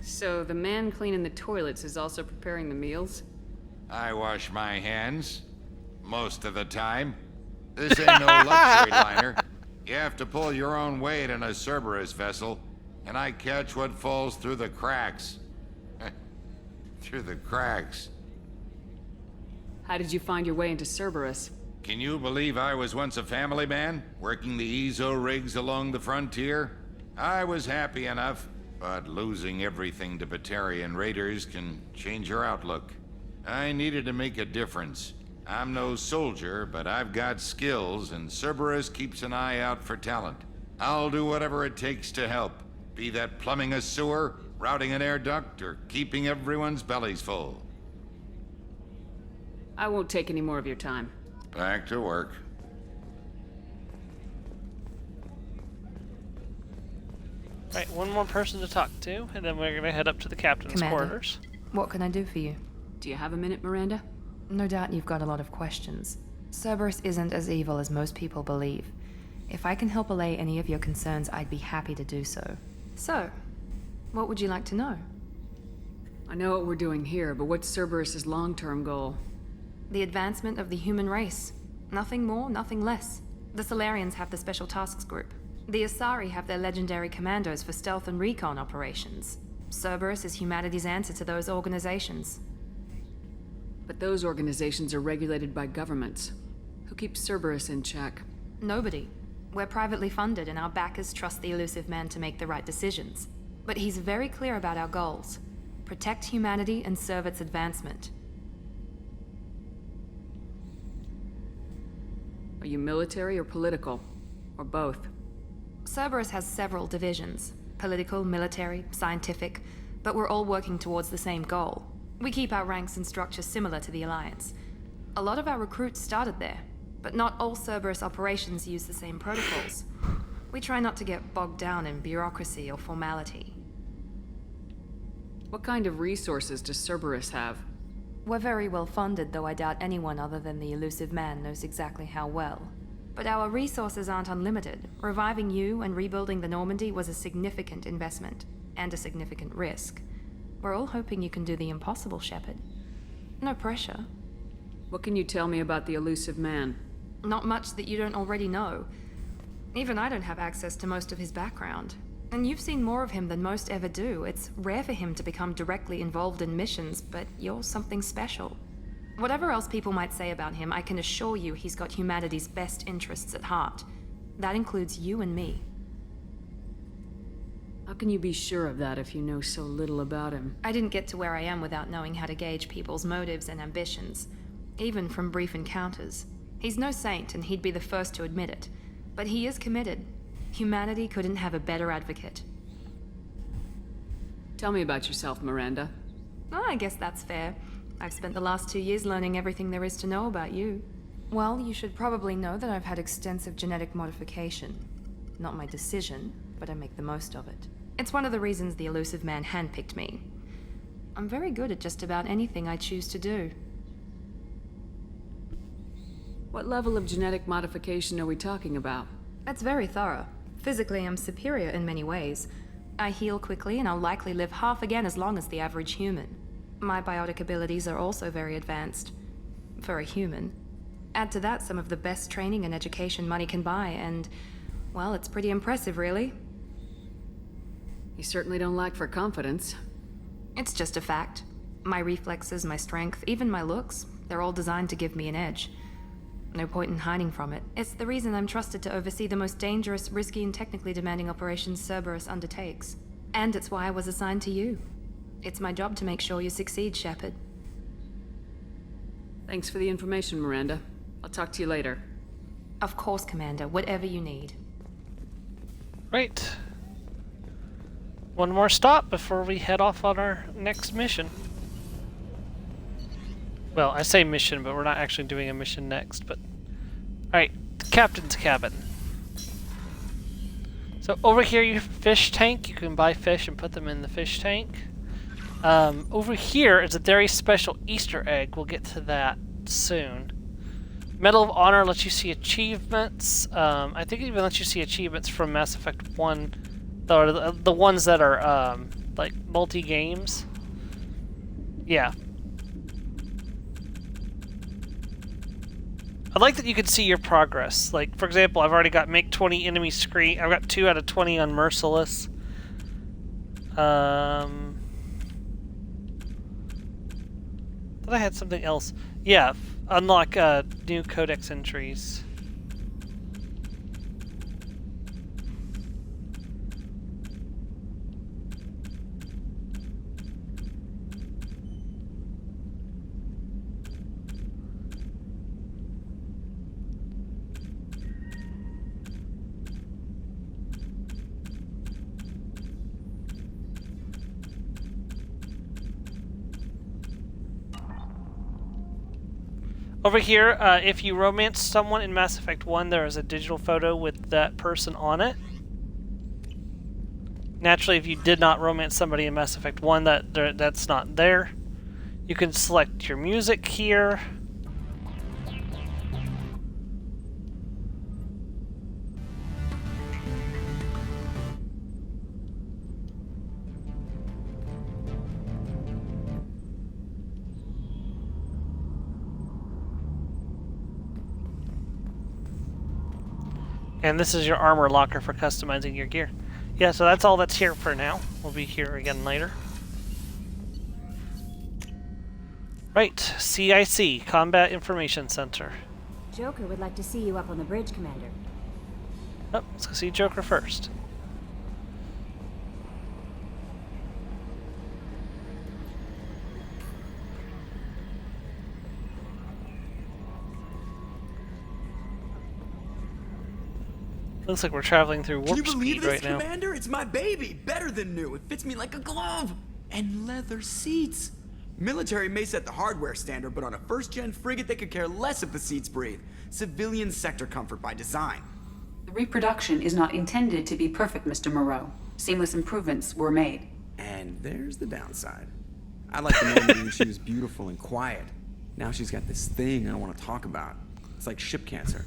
So the man cleaning the toilets is also preparing the meals? I wash my hands. Most of the time. This ain't no luxury liner. You have to pull your own weight in a Cerberus vessel, and I catch what falls through the cracks. Through the cracks. How did you find your way into Cerberus? Can you believe I was once a family man, working the EZO rigs along the frontier? I was happy enough. But losing everything to Batarian raiders can change your outlook. I needed to make a difference. I'm no soldier, but I've got skills, and Cerberus keeps an eye out for talent. I'll do whatever it takes to help. Be that plumbing a sewer, routing an air duct, or keeping everyone's bellies full. I won't take any more of your time. Back to work. Right, one more person to talk to, and then we're gonna head up to the captain's Commander, quarters. what can I do for you? Do you have a minute, Miranda? No doubt you've got a lot of questions. Cerberus isn't as evil as most people believe. If I can help allay any of your concerns, I'd be happy to do so. So, what would you like to know? I know what we're doing here, but what's Cerberus's long-term goal? The advancement of the human race. Nothing more, nothing less. The Solarians have the Special Tasks Group. The Asari have their legendary commandos for stealth and recon operations. Cerberus is humanity's answer to those organizations. But those organizations are regulated by governments. Who keeps Cerberus in check? Nobody. We're privately funded, and our backers trust the elusive man to make the right decisions. But he's very clear about our goals. Protect humanity and serve its advancement. Are you military or political? Or both? Cerberus has several divisions. Political, military, scientific, but we're all working towards the same goal. We keep our ranks and structures similar to the Alliance. A lot of our recruits started there, but not all Cerberus operations use the same protocols. We try not to get bogged down in bureaucracy or formality. What kind of resources does Cerberus have? We're very well funded, though I doubt anyone other than the elusive man knows exactly how well. But our resources aren't unlimited. Reviving you and rebuilding the Normandy was a significant investment, and a significant risk. We're all hoping you can do the impossible, Shepard. No pressure. What can you tell me about the elusive man? Not much that you don't already know. Even I don't have access to most of his background. And you've seen more of him than most ever do. It's rare for him to become directly involved in missions, but you're something special. Whatever else people might say about him, I can assure you he's got humanity's best interests at heart. That includes you and me. How can you be sure of that if you know so little about him? I didn't get to where I am without knowing how to gauge people's motives and ambitions, even from brief encounters. He's no saint, and he'd be the first to admit it. But he is committed. Humanity couldn't have a better advocate. Tell me about yourself, Miranda. Oh, I guess that's fair. I've spent the last 2 years learning everything there is to know about you. Well, you should probably know that I've had extensive genetic modification. Not my decision, but I make the most of it. It's one of the reasons the elusive man handpicked me. I'm very good at just about anything I choose to do. What level of genetic modification are we talking about? That's very thorough. Physically, I'm superior in many ways. I heal quickly, and I'll likely live half again as long as the average human. My biotic abilities are also very advanced. For a human. Add to that some of the best training and education money can buy, and, well, it's pretty impressive, really. You certainly don't lack for confidence. It's just a fact. My reflexes, my strength, even my looks, they're all designed to give me an edge. No point in hiding from it. It's the reason I'm trusted to oversee the most dangerous, risky, and technically demanding operations Cerberus undertakes. And it's why I was assigned to you. It's my job to make sure you succeed, Shepard. Thanks for the information, Miranda. I'll talk to you later. Of course, Commander. Whatever you need. Right. One more stop before we head off on our next mission. Well, I say mission, but we're not actually doing a mission next, but... Alright, the captain's cabin. So over here you have a fish tank. You can buy fish and put them in the fish tank. Over here is a very special Easter egg. We'll get to that soon. Medal of Honor lets you see achievements. I think it even lets you see achievements from Mass Effect 1. The ones that are, like, multi-games. Yeah. I like that you can see your progress. Like, for example, I've already got make 20 enemy screen. I've got 2 out of 20 on Merciless. Thought I had something else. Yeah, unlock new codex entries. Over here, if you romance someone in Mass Effect 1, there is a digital photo with that person on it. Naturally, if you did not romance somebody in Mass Effect 1, that's not there. You can select your music here. And this is your armor locker for customizing your gear. Yeah, so that's all that's here for now. We'll be here again later. Right, CIC, Combat Information Center. Joker would like to see you up on the bridge, Commander. Oh, let's go see Joker first. Looks like we're traveling through warp Can you believe speed this, right now. Commander? It's my baby. Better than new. It fits me like a glove. And leather seats. Military may set the hardware standard, but on a first-gen frigate, they could care less if the seats breathe. Civilian sector comfort by design. The reproduction is not intended to be perfect, Mr. Moreau. Seamless improvements were made. And there's the downside. I like the Normandy when she was beautiful and quiet. Now she's got this thing I don't want to talk about. It's like ship cancer.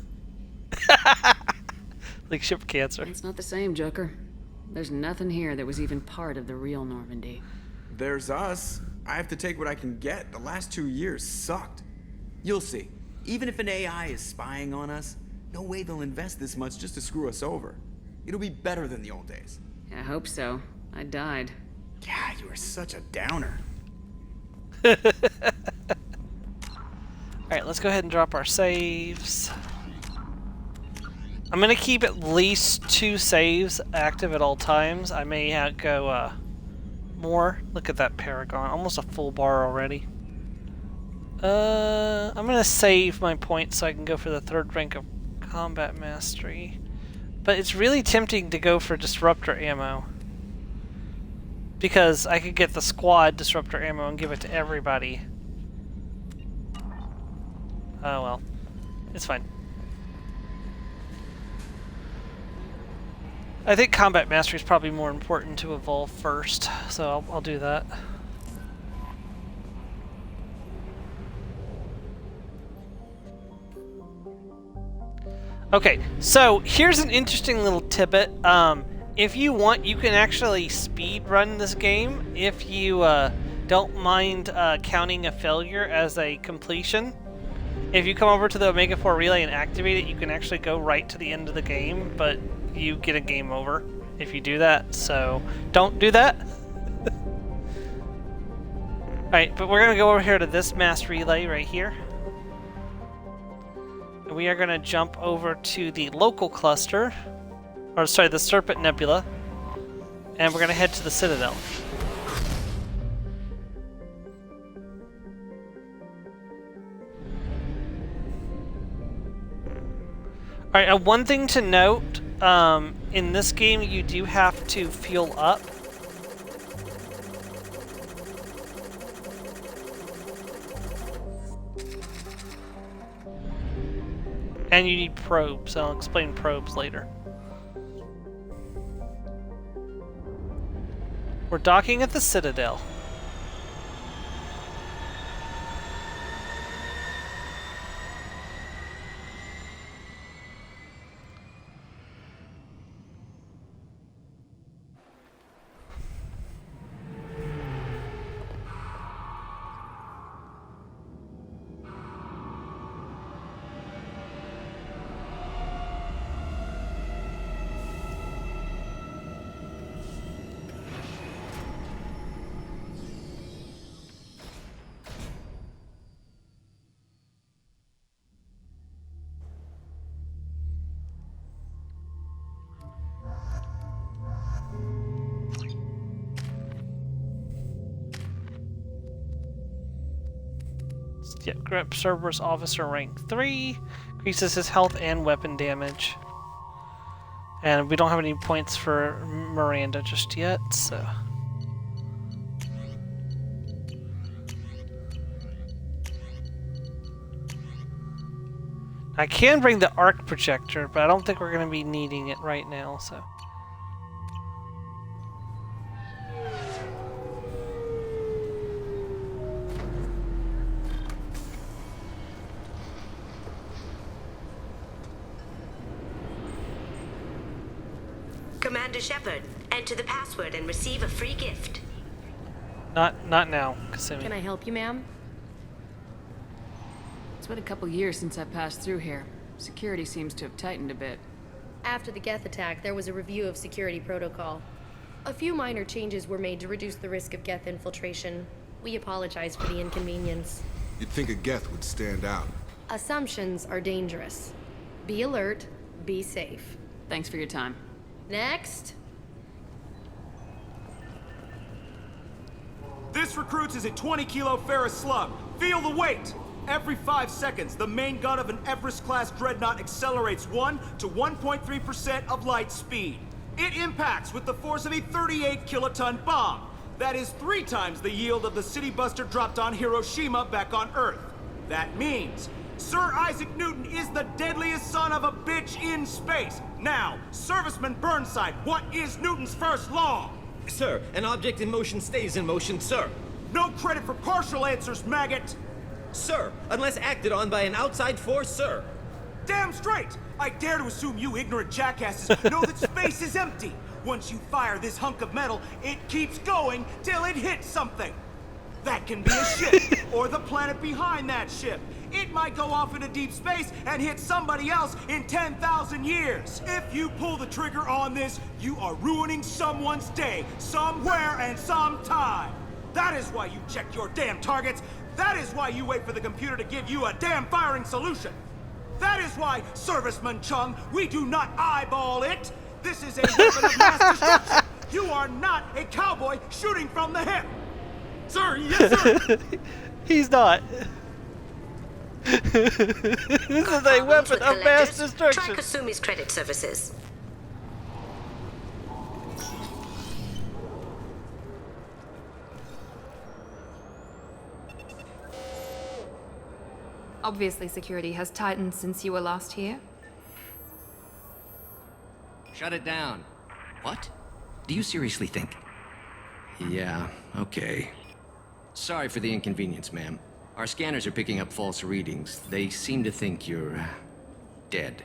Like ship cancer. It's not the same, Joker. There's nothing here that was even part of the real Normandy. There's us. I have to take what I can get. The last 2 years sucked. You'll see. Even if an AI is spying on us, no way they'll invest this much just to screw us over. It'll be better than the old days. I hope so. I died. Yeah, you are such a downer. Alright, let's go ahead and drop our saves. I'm gonna keep at least 2 saves active at all times. I may go more. Look at that Paragon, almost a full bar already. I'm gonna save my points so I can go for the 3rd rank of Combat Mastery. But it's really tempting to go for Disruptor ammo. Because I could get the squad Disruptor ammo and give it to everybody. Oh well, it's fine. I think Combat Mastery is probably more important to evolve first, so I'll do that. Okay, so here's an interesting little tidbit. If you want, you can actually speed run this game if you don't mind counting a failure as a completion. If you come over to the Omega 4 relay and activate it, you can actually go right to the end of the game, but you get a game over if you do that, so don't do that. Alright, but we're going to go over here to this mass relay right here. And we are going to jump over to the local cluster, or sorry, the Serpent Nebula, and we're going to head to the Citadel. Alright, one thing to note, in this game you do have to fuel up. And you need probes, I'll explain probes later. We're docking at the Citadel. Yeah, grab Cerberus Officer rank 3, increases his health and weapon damage. And we don't have any points for Miranda just yet, so... I can bring the arc projector, but I don't think we're going to be needing it right now, so... Commander Shepard, enter the password and receive a free gift. Not now, Kasumi. Can I help you, ma'am? It's been a couple years since I passed through here. Security seems to have tightened a bit. After the Geth attack, there was a review of security protocol. A few minor changes were made to reduce the risk of Geth infiltration. We apologize for the inconvenience. You'd think a Geth would stand out. Assumptions are dangerous. Be alert, be safe. Thanks for your time. Next. This recruits is a 20-kilo ferrous slug. Feel the weight! Every 5 seconds, the main gun of an Everest-class dreadnought accelerates 1 to 1.3% of light speed. It impacts with the force of a 38-kiloton bomb. That is 3 times the yield of the city buster dropped on Hiroshima back on Earth. That means Sir Isaac Newton is the deadliest son of a bitch in space. Now, Serviceman Burnside, what is Newton's first law? Sir, an object in motion stays in motion, sir. No credit for partial answers, maggot! Sir, unless acted on by an outside force, sir. Damn straight! I dare to assume you ignorant jackasses know that space is empty. Once you fire this hunk of metal, it keeps going till it hits something. That can be a ship, or the planet behind that ship. It might go off into deep space and hit somebody else in 10,000 years. If you pull the trigger on this, you are ruining someone's day, somewhere and sometime. That is why you check your damn targets. That is why you wait for the computer to give you a damn firing solution. That is why, Serviceman Chung, we do not eyeball it. This is a weapon of mass destruction. You are not a cowboy shooting from the hip. Sir, yes, sir. He's not. This is a weapon of mass destruction. Try Kasumi's credit services. Obviously, security has tightened since you were last here. Shut it down. What? Do you seriously think? Yeah, okay. Sorry for the inconvenience, ma'am. Our scanners are picking up false readings. They seem to think you're... dead.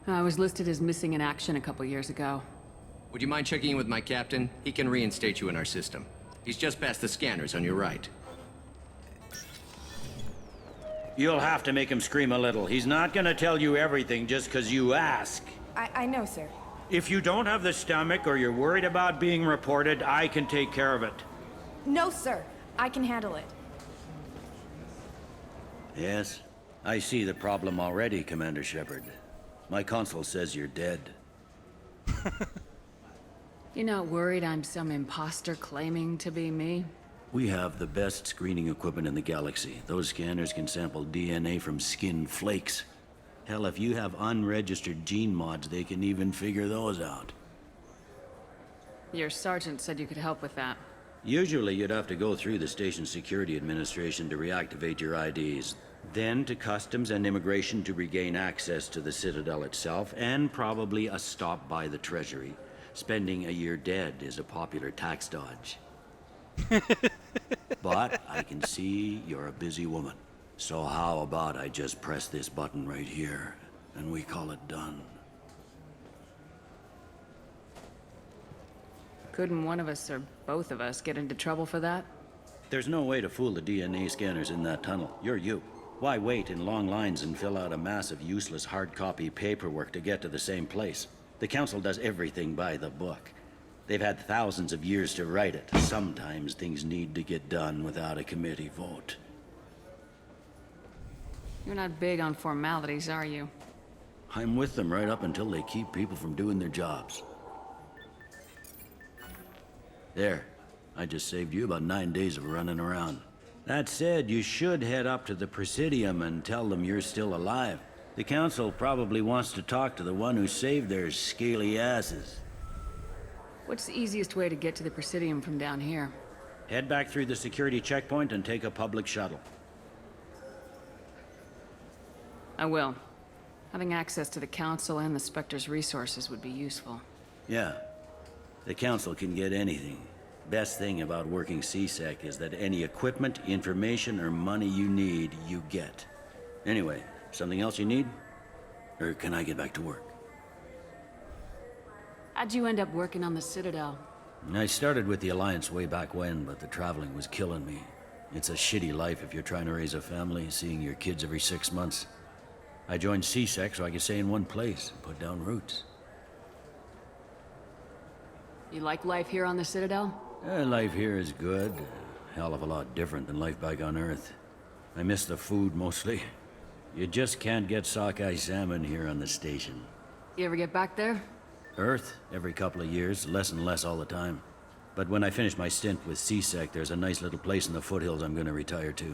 I was listed as missing in action a couple years ago. Would you mind checking in with my captain? He can reinstate you in our system. He's just past the scanners on your right. You'll have to make him scream a little. He's not gonna tell you everything just because you ask. I know, sir. If you don't have the stomach or you're worried about being reported, I can take care of it. No, sir. I can handle it. Yes, I see the problem already, Commander Shepard. My console says you're dead. You're not worried I'm some imposter claiming to be me? We have the best screening equipment in the galaxy. Those scanners can sample DNA from skin flakes. Hell, if you have unregistered gene mods, they can even figure those out. Your sergeant said you could help with that. Usually you'd have to go through the station security administration to reactivate your IDs. Then to customs and immigration to regain access to the Citadel itself, and probably a stop by the Treasury. Spending a year dead is a popular tax dodge. But I can see you're a busy woman. So how about I just press this button right here, and we call it done? Couldn't one of us or both of us get into trouble for that? There's no way to fool the DNA scanners in that tunnel. You're you. Why wait in long lines and fill out a mass of useless hard copy paperwork to get to the same place? The Council does everything by the book. They've had thousands of years to write it. Sometimes things need to get done without a committee vote. You're not big on formalities, are you? I'm with them right up until they keep people from doing their jobs. There. I just saved you about 9 days of running around. That said, you should head up to the Presidium and tell them you're still alive. The Council probably wants to talk to the one who saved their scaly asses. What's the easiest way to get to the Presidium from down here? Head back through the security checkpoint and take a public shuttle. I will. Having access to the Council and the Spectre's resources would be useful. Yeah. The Council can get anything. Best thing about working CSEC is that any equipment, information, or money you need, you get. Anyway, something else you need? Or can I get back to work? How'd you end up working on the Citadel? I started with the Alliance way back when, but the traveling was killing me. It's a shitty life if you're trying to raise a family, seeing your kids every 6 months. I joined CSEC so I could stay in one place and put down roots. You like life here on the Citadel? Life here is good. A hell of a lot different than life back on Earth. I miss the food mostly. You just can't get sockeye salmon here on the station. You ever get back there? Earth, every couple of years, less and less all the time. But when I finish my stint with CSEC, there's a nice little place in the foothills I'm gonna retire to.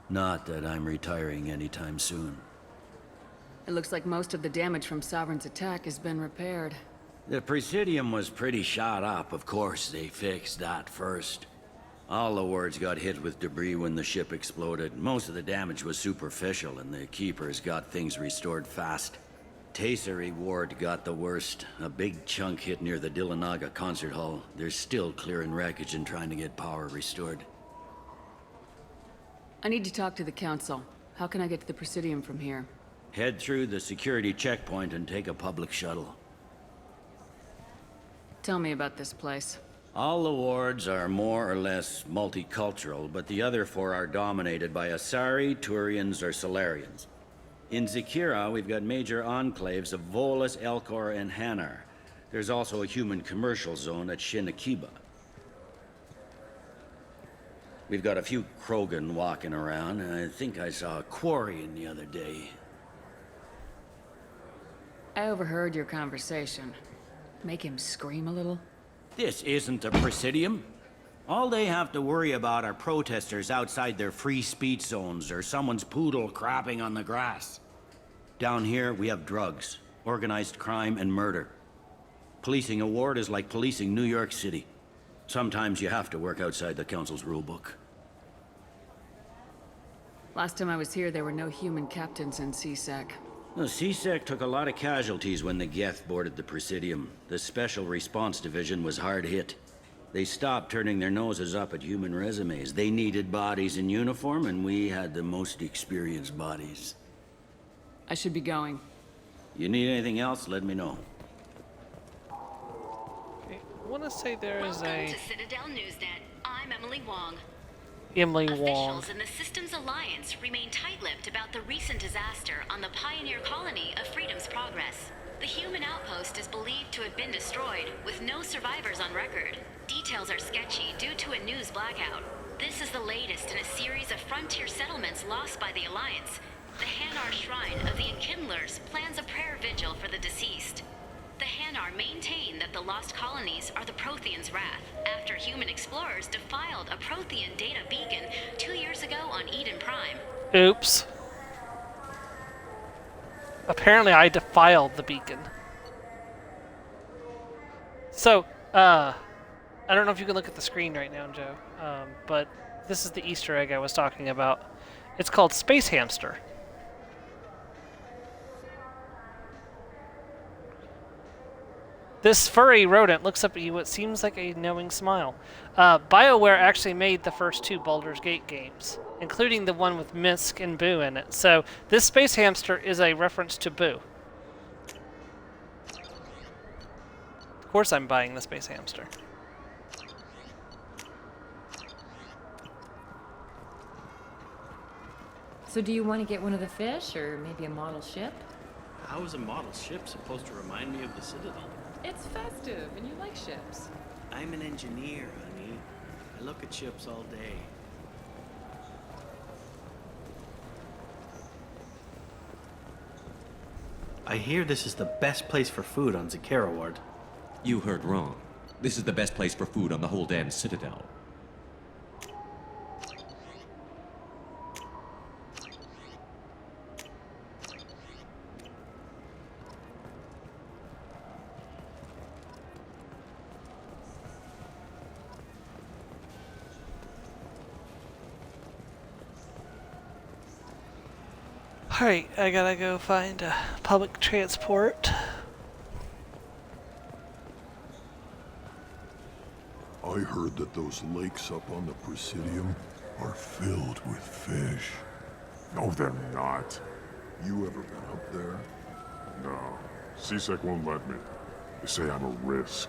Not that I'm retiring anytime soon. It looks like most of the damage from Sovereign's attack has been repaired. The Presidium was pretty shot up, of course. They fixed that first. All the wards got hit with debris when the ship exploded. Most of the damage was superficial, and the Keepers got things restored fast. Tasery Ward got the worst. A big chunk hit near the Dillanaga concert hall. They're still clearing wreckage and trying to get power restored. I need to talk to the Council. How can I get to the Presidium from here? Head through the security checkpoint and take a public shuttle. Tell me about this place. All the wards are more or less multicultural, but the other 4 are dominated by Asari, Turians, or Solarians. In Zakira, we've got major enclaves of Volus, Elcor, and Hanar. There's also a human commercial zone at Shinakiba. We've got a few Krogan walking around, and I think I saw a Quarian the other day. I overheard your conversation. Make him scream a little? This isn't a Presidium. All they have to worry about are protesters outside their free speech zones or someone's poodle crapping on the grass. Down here, we have drugs, organized crime, and murder. Policing a ward is like policing New York City. Sometimes you have to work outside the Council's rulebook. Last time I was here, there were no human captains in CSEC. The CSEC took a lot of casualties when the Geth boarded the Presidium. The Special Response Division was hard hit. They stopped turning their noses up at human resumes. They needed bodies in uniform, and we had the most experienced bodies. I should be going. You need anything else, let me know. Okay, I want to say there is Welcome to Citadel Newsnet. I'm Emily Wong. Emily Wong. Officials in the Systems Alliance remain tight-lipped about the recent disaster on the pioneer colony of Freedom's Progress. The human outpost is believed to have been destroyed, with no survivors on record. Details are sketchy due to a news blackout. This is the latest in a series of frontier settlements lost by the Alliance. The Hanar Shrine of the Enkindlers plans a prayer vigil for the deceased. The Hanar maintain that the lost colonies are the Protheans' wrath, after human explorers defiled a Prothean data beacon 2 years ago on Eden Prime. Oops. Apparently I defiled the beacon. So, I don't know if you can look at the screen right now, Joe, but this is the Easter egg I was talking about. It's called Space Hamster. This furry rodent looks up at you with what seems like a knowing smile. BioWare actually made the first 2 Baldur's Gate games, including the one with Misk and Boo in it. So this space hamster is a reference to Boo. Of course I'm buying the space hamster. So do you want to get one of the fish, or maybe a model ship? How is a model ship supposed to remind me of the Citadel? It's festive, and you like ships. I'm an engineer, honey. I look at ships all day. I hear this is the best place for food on Zakera Ward. You heard wrong. This is the best place for food on the whole damn Citadel. Alright, I gotta go find public transport. I heard that those lakes up on the Presidium are filled with fish. No, they're not. You ever been up there? No. CSEC won't let me. They say I'm a risk.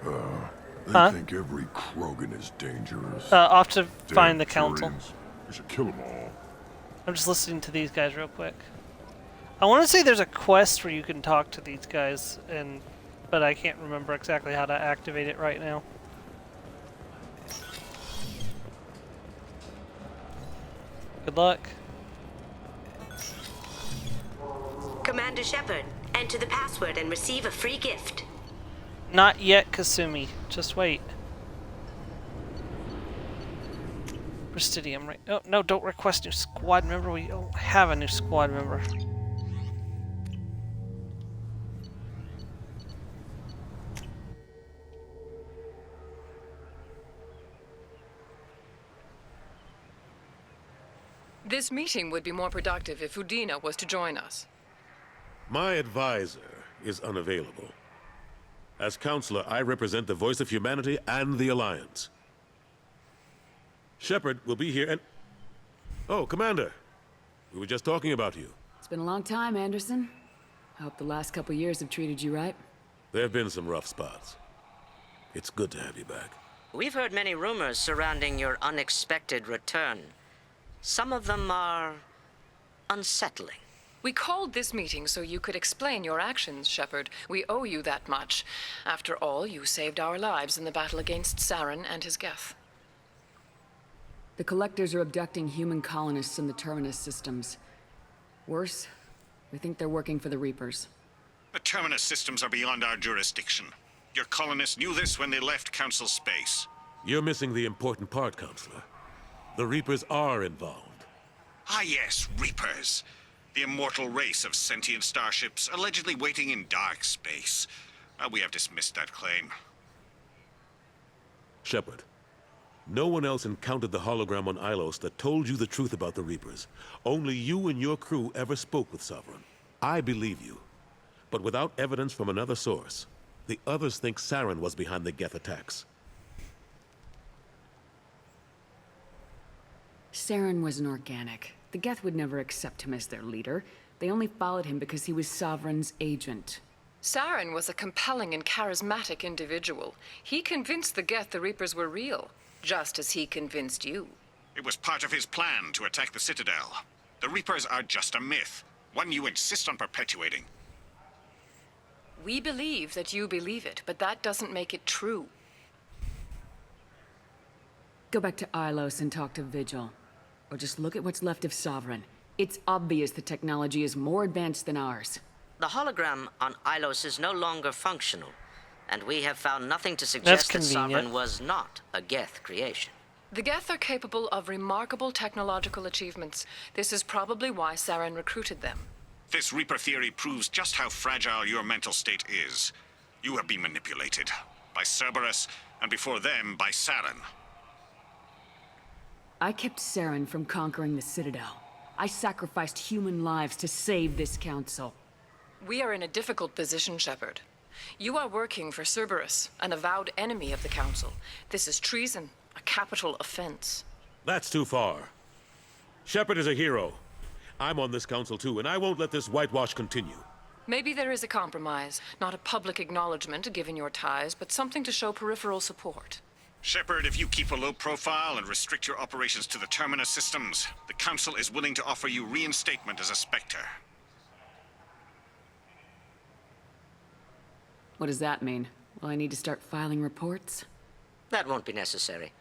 They think every Krogan is dangerous. Off to Damn find the council. Turians. We should kill them all. I'm just listening to these guys real quick. I want to say there's a quest where you can talk to these guys, but I can't remember exactly how to activate it right now. Good luck. Commander Shepard, enter the password and receive a free gift. Not yet, Kasumi. Just wait. Presidium, right? Oh, no, don't request new squad member. We don't have a new squad member. This meeting would be more productive if Udina was to join us. My advisor is unavailable. As counselor, I represent the voice of humanity and the Alliance. Shepard will be here and... Oh, Commander. We were just talking about you. It's been a long time, Anderson. I hope the last couple years have treated you right. There have been some rough spots. It's good to have you back. We've heard many rumors surrounding your unexpected return. Some of them are unsettling. We called this meeting so you could explain your actions, Shepard. We owe you that much. After all, you saved our lives in the battle against Saren and his Geth. The Collectors are abducting human colonists in the Terminus systems. Worse, we think they're working for the Reapers. The Terminus systems are beyond our jurisdiction. Your colonists knew this when they left Council space. You're missing the important part, Counselor. The Reapers are involved. Ah yes, Reapers. The immortal race of sentient starships allegedly waiting in dark space. We have dismissed that claim. Shepard, no one else encountered the hologram on Ilos that told you the truth about the Reapers. Only you and your crew ever spoke with Sovereign. I believe you. But without evidence from another source, the others think Saren was behind the Geth attacks. Saren was an organic. The Geth would never accept him as their leader. They only followed him because he was Sovereign's agent. Saren was a compelling and charismatic individual. He convinced the Geth the Reapers were real, just as he convinced you. It was part of his plan to attack the Citadel. The Reapers are just a myth, one you insist on perpetuating. We believe that you believe it, but that doesn't make it true. Go back to Ilos and talk to Vigil. Or just look at what's left of Sovereign. It's obvious the technology is more advanced than ours. The hologram on Ilos is no longer functional, and we have found nothing to suggest that Sovereign was not a Geth creation. The Geth are capable of remarkable technological achievements. This is probably why Saren recruited them. This Reaper theory proves just how fragile your mental state is. You have been manipulated. By Cerberus, and before them, by Saren. I kept Saren from conquering the Citadel. I sacrificed human lives to save this council. We are in a difficult position, Shepard. You are working for Cerberus, an avowed enemy of the Council. This is treason, a capital offense. That's too far. Shepard is a hero. I'm on this council too, and I won't let this whitewash continue. Maybe there is a compromise. Not a public acknowledgement given your ties, but something to show peripheral support. Shepard, if you keep a low profile and restrict your operations to the Terminus systems, the Council is willing to offer you reinstatement as a Spectre. What does that mean? Will I need to start filing reports? That won't be necessary.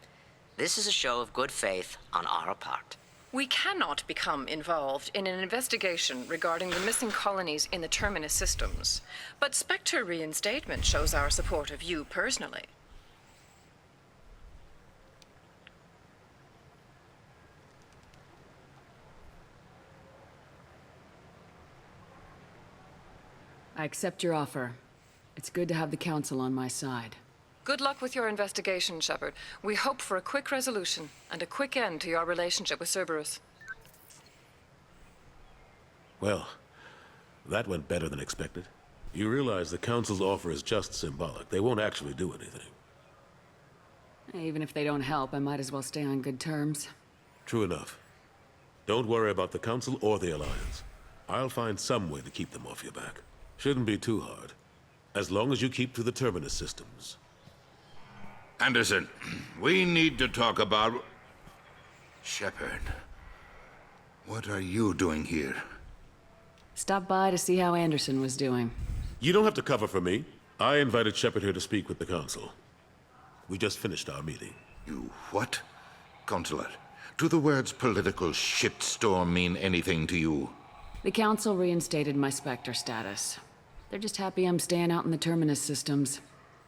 This is a show of good faith on our part. We cannot become involved in an investigation regarding the missing colonies in the Terminus systems. But Spectre reinstatement shows our support of you personally. I accept your offer. It's good to have the Council on my side. Good luck with your investigation, Shepard. We hope for a quick resolution and a quick end to your relationship with Cerberus. Well, that went better than expected. You realize the Council's offer is just symbolic. They won't actually do anything. Even if they don't help, I might as well stay on good terms. True enough. Don't worry about the Council or the Alliance. I'll find some way to keep them off your back. Shouldn't be too hard. As long as you keep to the Terminus systems. Anderson, we need to talk about... Shepard. What are you doing here? Stopped by to see how Anderson was doing. You don't have to cover for me. I invited Shepard here to speak with the Council. We just finished our meeting. You what? Consular, do the words political shitstorm mean anything to you? The Council reinstated my Spectre status. They're just happy I'm staying out in the Terminus systems.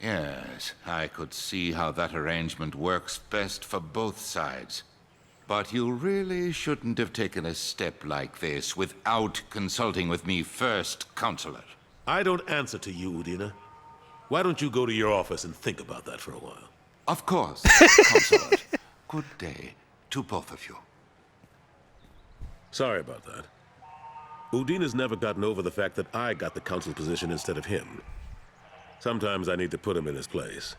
Yes, I could see how that arrangement works best for both sides. But you really shouldn't have taken a step like this without consulting with me first, Counselor. I don't answer to you, Udina. Why don't you go to your office and think about that for a while? Of course, Counselor. Good day to both of you. Sorry about that. Udina's never gotten over the fact that I got the Council's position instead of him. Sometimes I need to put him in his place.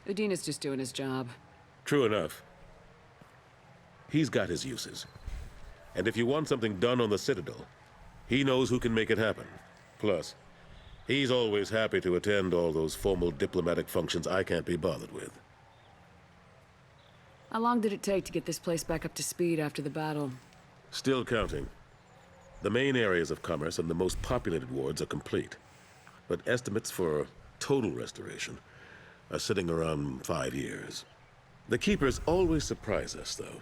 Udina's just doing his job. True enough. He's got his uses. And if you want something done on the Citadel, he knows who can make it happen. Plus, he's always happy to attend all those formal diplomatic functions I can't be bothered with. How long did it take to get this place back up to speed after the battle? Still counting. The main areas of commerce and the most populated wards are complete. But estimates for total restoration are sitting around 5 years. The Keepers always surprise us, though.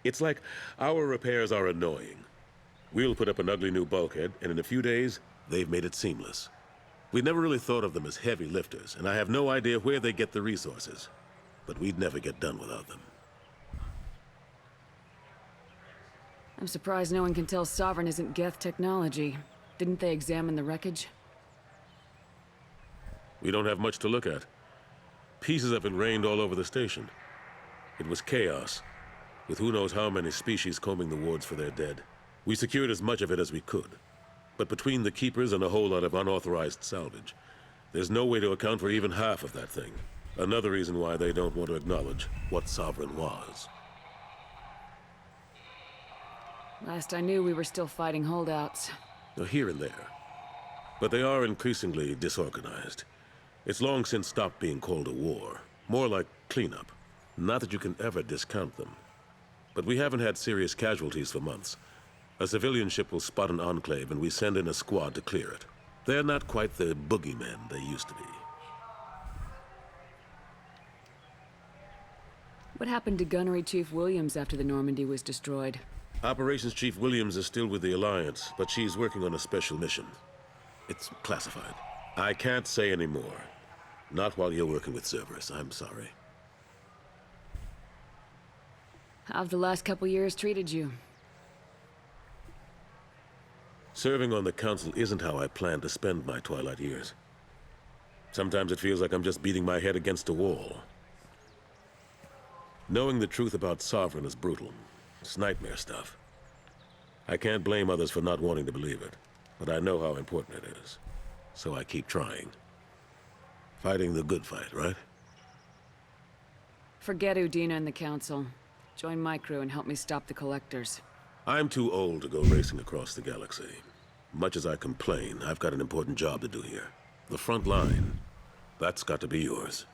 It's like our repairs are annoying. We'll put up an ugly new bulkhead, and in a few days, they've made it seamless. We never really thought of them as heavy lifters, and I have no idea where they get the resources. But we'd never get done without them. I'm surprised no one can tell Sovereign isn't Geth technology. Didn't they examine the wreckage? We don't have much to look at. Pieces have been rained all over the station. It was chaos, with who knows how many species combing the wards for their dead. We secured as much of it as we could. But between the Keepers and a whole lot of unauthorized salvage, there's no way to account for even half of that thing. Another reason why they don't want to acknowledge what Sovereign was. Last I knew, we were still fighting holdouts. Here and there. But they are increasingly disorganized. It's long since stopped being called a war. More like cleanup. Not that you can ever discount them. But we haven't had serious casualties for months. A civilian ship will spot an enclave and we send in a squad to clear it. They're not quite the boogeymen they used to be. What happened to Gunnery Chief Williams after the Normandy was destroyed? Operations Chief Williams is still with the Alliance, but she's working on a special mission. It's classified. I can't say any more. Not while you're working with Cerberus, I'm sorry. How've the last couple years treated you? Serving on the Council isn't how I plan to spend my twilight years. Sometimes it feels like I'm just beating my head against a wall. Knowing the truth about Sovereign is brutal. It's nightmare stuff. I can't blame others for not wanting to believe it, but I know how important it is. So I keep trying. Fighting the good fight, right? Forget Udina and the Council. Join my crew and help me stop the Collectors. I'm too old to go racing across the galaxy. Much as I complain, I've got an important job to do here. The front line. That's got to be yours.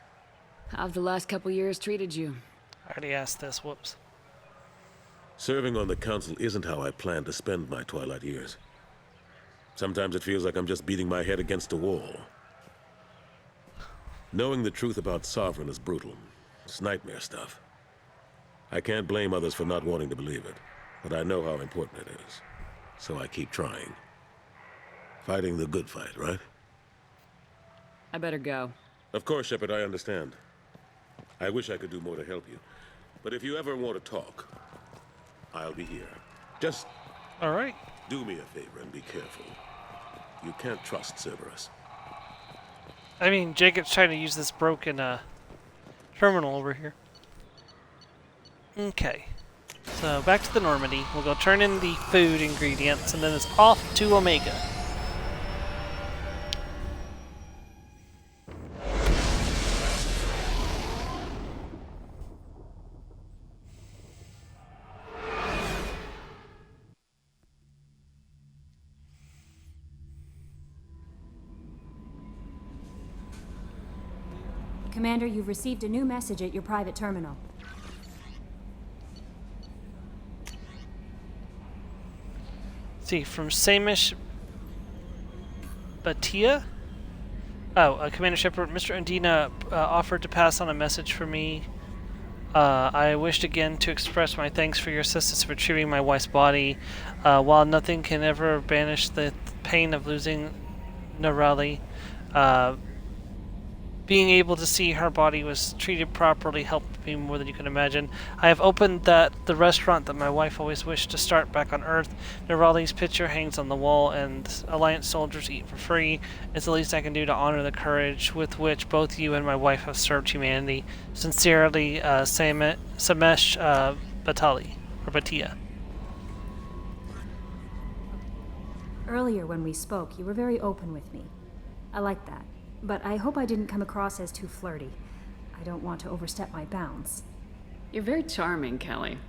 How've the last couple years treated you? I already asked this, whoops. Serving on the Council isn't how I plan to spend my twilight years. Sometimes it feels like I'm just beating my head against a wall. Knowing the truth about Sovereign is brutal. It's nightmare stuff. I can't blame others for not wanting to believe it, but I know how important it is. So I keep trying. Fighting the good fight, right? I better go. Of course, Shepard, I understand. I wish I could do more to help you. But if you ever want to talk, I'll be here. Just... All right. Do me a favor and be careful. You can't trust Cerberus. I mean, Jacob's trying to use this broken terminal over here. Okay. So back to the Normandy. We'll go turn in the food ingredients, and then it's off to Omega. Commander, you've received a new message at your private terminal. See, from Samish Batia? Oh, Commander Shepard, Mr. Undina offered to pass on a message for me. I wished again to express my thanks for your assistance in retrieving my wife's body. While nothing can ever banish the pain of losing Narali, being able to see her body was treated properly helped me more than you can imagine. I have opened the restaurant that my wife always wished to start back on Earth. Narali's picture hangs on the wall, and Alliance soldiers eat for free. It's the least I can do to honor the courage with which both you and my wife have served humanity. Sincerely, Samesh Batali, or Batia. Earlier when we spoke, you were very open with me. I like that. But I hope I didn't come across as too flirty. I don't want to overstep my bounds. You're very charming, Kelly.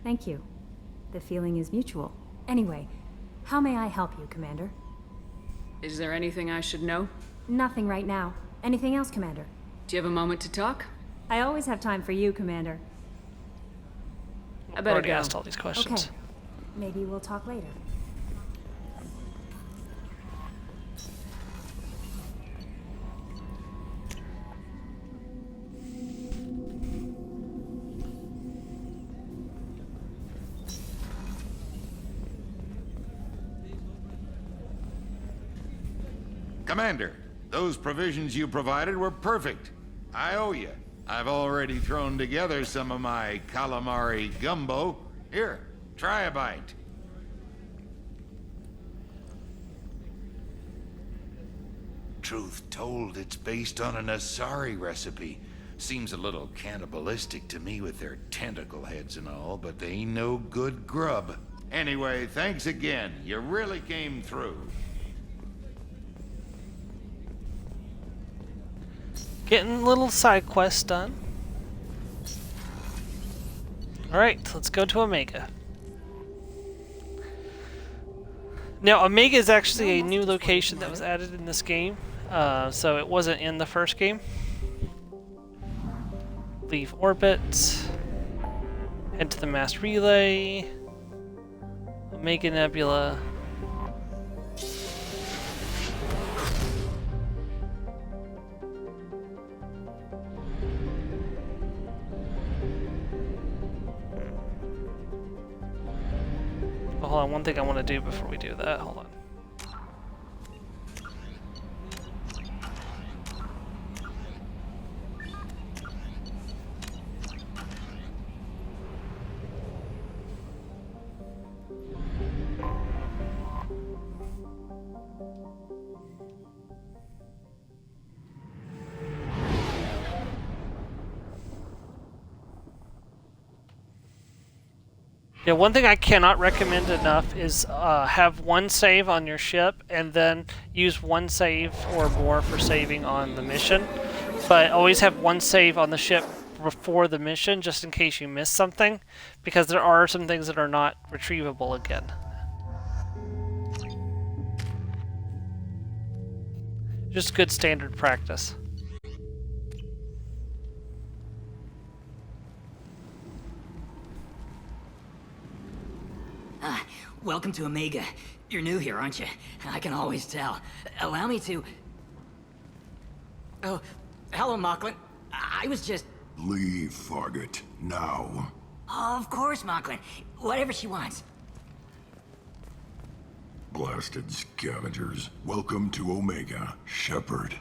Thank you. The feeling is mutual. Anyway, how may I help you, Commander? Is there anything I should know? Nothing right now. Anything else, Commander? Do you have a moment to talk? I always have time for you, Commander. I better already go. asked all these questions. Okay. Maybe we'll talk later. Commander, those provisions you provided were perfect. I owe you. I've already thrown together some of my calamari gumbo. Here, try a bite. Truth told, it's based on an Asari recipe. Seems a little cannibalistic to me with their tentacle heads and all, but they ain't no good grub. Anyway, thanks again. You really came through. Getting little side quests done. Alright, let's go to Omega. Now, Omega is actually a new location that was added in this game, so it wasn't in the first game. Leave orbit. Head to the mass relay. Omega Nebula. Oh, hold on, one thing I want to do before we do that. Hold on. Yeah, one thing I cannot recommend enough is have one save on your ship and then use one save or more for saving on the mission. But always have one save on the ship before the mission just in case you miss something, because there are some things that are not retrievable again. Just good standard practice. Welcome to Omega. You're new here, aren't you? I can always tell. Allow me to... Oh, hello, Mocklin. I was just... Leave, Fargate. Now. Of course, Mocklin. Whatever she wants. Blasted scavengers. Welcome to Omega, Shepard.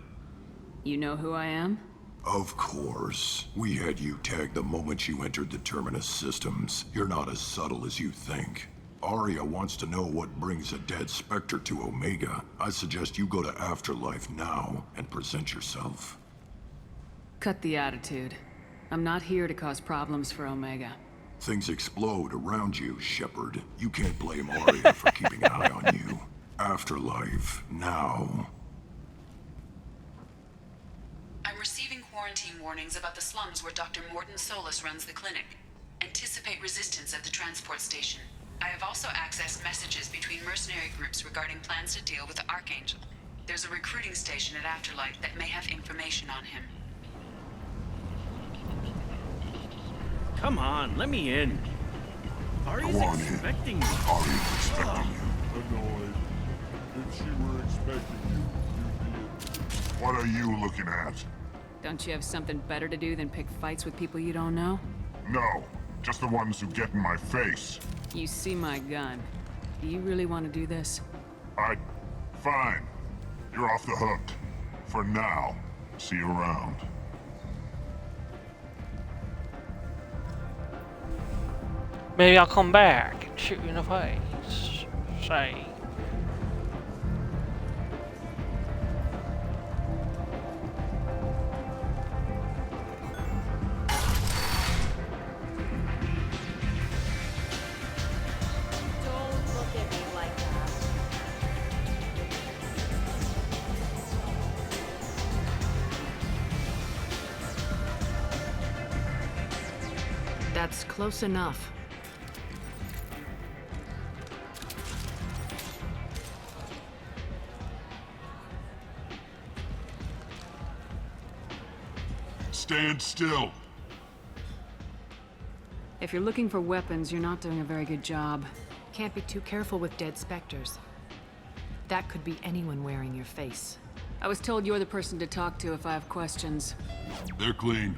You know who I am? Of course. We had you tagged the moment you entered the Terminus systems. You're not as subtle as you think. Arya wants to know what brings a dead Spectre to Omega. I suggest you go to Afterlife now and present yourself. Cut the attitude. I'm not here to cause problems for Omega. Things explode around you, Shepard. You can't blame Arya for keeping an eye on you. Afterlife, now. I'm receiving quarantine warnings about the slums where Dr. Morden Solus runs the clinic. Anticipate resistance at the transport station. I have also accessed messages between mercenary groups regarding plans to deal with the Archangel. There's a recruiting station at Afterlife that may have information on him. Come on, let me in. Ari's expecting you. Ari's expecting you. Annoyed. If she were expecting you, you'd be... What are you looking at? Don't you have something better to do than pick fights with people you don't know? No, just the ones who get in my face. You see my gun. Do you really want to do this? Fine. You're off the hook. For now. See you around. Maybe I'll come back and shoot you in the face. Say. Don't look at me like that. That's close enough. Stand still. If you're looking for weapons, you're not doing a very good job. Can't be too careful with dead specters. That could be anyone wearing your face. I was told you're the person to talk to if I have questions. They're clean.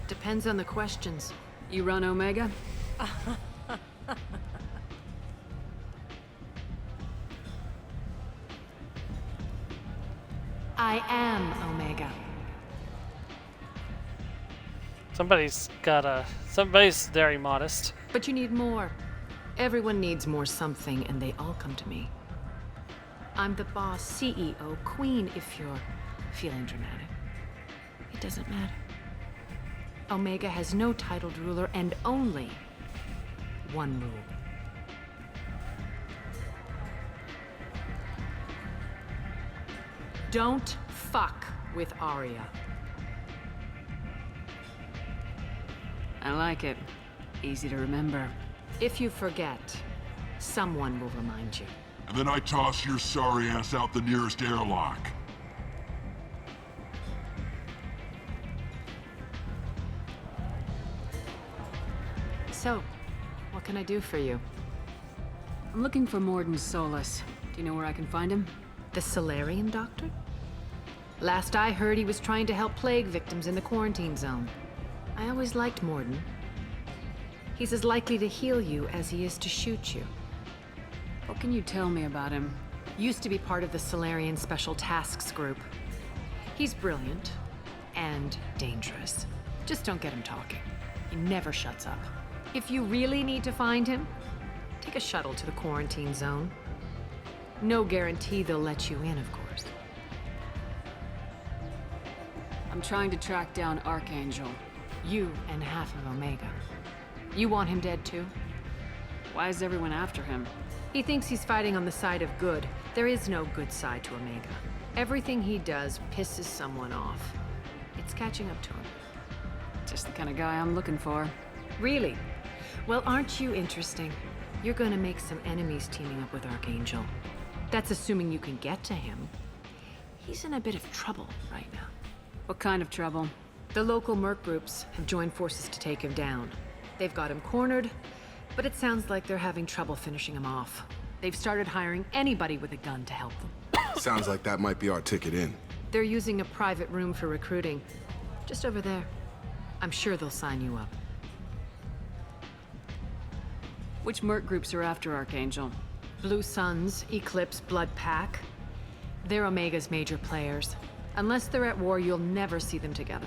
Depends on the questions. You run Omega? I am Omega. Somebody's very modest. But you need more. Everyone needs more something, and they all come to me. I'm the boss, CEO, queen, if you're feeling dramatic. It doesn't matter. Omega has no titled ruler and only one rule. Don't fuck with Arya. I like it. Easy to remember. If you forget, someone will remind you. And then I toss your sorry ass out the nearest airlock. So, what can I do for you? I'm looking for Morden Solus. Do you know where I can find him? The Solarian doctor? Last I heard, he was trying to help plague victims in the quarantine zone. I always liked Morden. He's as likely to heal you as he is to shoot you. What can you tell me about him? Used to be part of the Solarian Special Tasks Group. He's brilliant and dangerous. Just don't get him talking. He never shuts up. If you really need to find him, take a shuttle to the quarantine zone. No guarantee they'll let you in, of course. I'm trying to track down Archangel. You and half of Omega. You want him dead too? Why is everyone after him? He thinks he's fighting on the side of good. There is no good side to Omega. Everything he does pisses someone off. It's catching up to him. Just the kind of guy I'm looking for. Really? Well, aren't you interesting? You're gonna make some enemies teaming up with Archangel. That's assuming you can get to him. He's in a bit of trouble right now. What kind of trouble? The local merc groups have joined forces to take him down. They've got him cornered, but it sounds like they're having trouble finishing him off. They've started hiring anybody with a gun to help them. Sounds like that might be our ticket in. They're using a private room for recruiting. Just over there. I'm sure they'll sign you up. Which merc groups are after Archangel? Blue Suns, Eclipse, Blood Pack. They're Omega's major players. Unless they're at war, you'll never see them together.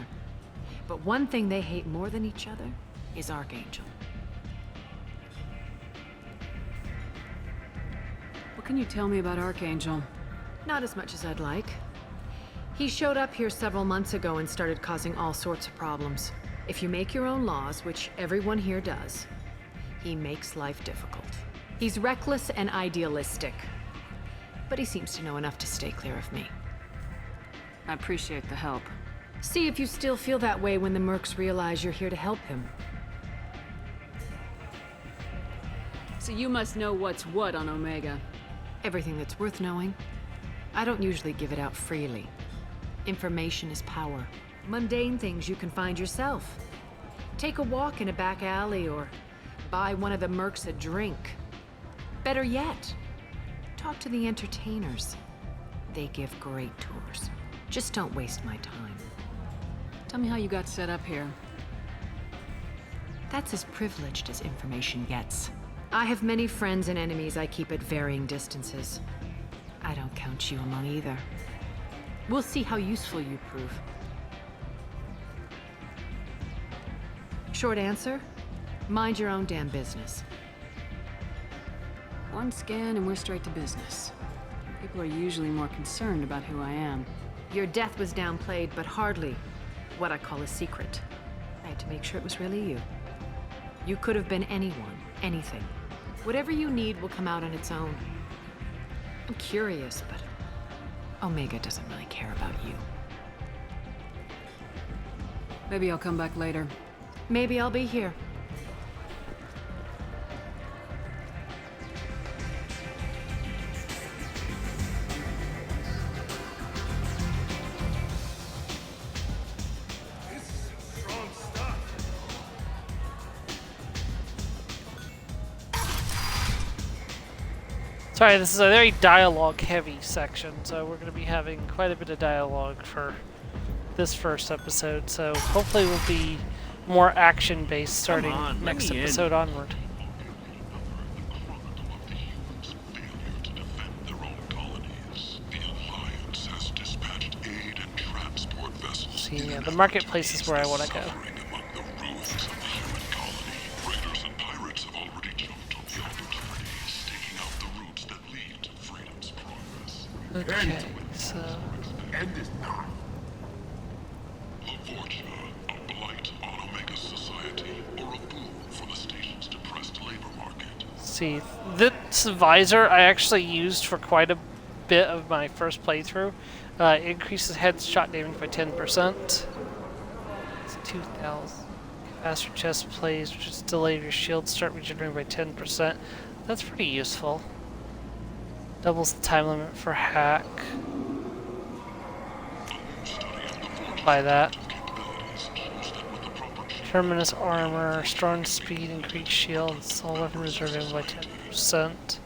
But one thing they hate more than each other is Archangel. What can you tell me about Archangel? Not as much as I'd like. He showed up here several months ago and started causing all sorts of problems. If you make your own laws, which everyone here does, he makes life difficult. He's reckless and idealistic. But he seems to know enough to stay clear of me. I appreciate the help. See if you still feel that way when the mercs realize you're here to help him. So you must know what's what on Omega. Everything that's worth knowing. I don't usually give it out freely. Information is power. Mundane things you can find yourself. Take a walk in a back alley or buy one of the mercs a drink. Better yet, talk to the entertainers. They give great tours. Just don't waste my time. Tell me how you got set up here. That's as privileged as information gets. I have many friends and enemies I keep at varying distances. I don't count you among either. We'll see how useful you prove. Short answer? Mind your own damn business. One scan and we're straight to business. People are usually more concerned about who I am. Your death was downplayed, but hardly what I call a secret. I had to make sure it was really you. You could have been anyone, anything. Whatever you need will come out on its own. I'm curious, but Omega doesn't really care about you. Maybe I'll come back later. Maybe I'll be here. Sorry, this is a very dialogue-heavy section, so we're going to be having quite a bit of dialogue for this first episode, so hopefully we'll be more action-based starting next episode onward. See, yeah, the marketplace is where I want to go. Okay, so... End this now. Lavortia, a blight on Omega's society, or a boon for the station's depressed labor market. See, this visor I actually used for quite a bit of my first playthrough. It increases headshot damage by 10%. It's 2,000. Faster chest plays, which is delay your shield start regenerating by 10%. That's pretty useful. Doubles the time limit for hack. Buy that. Terminus armor, strong speed, increased shield, all weapon reserve by 10%.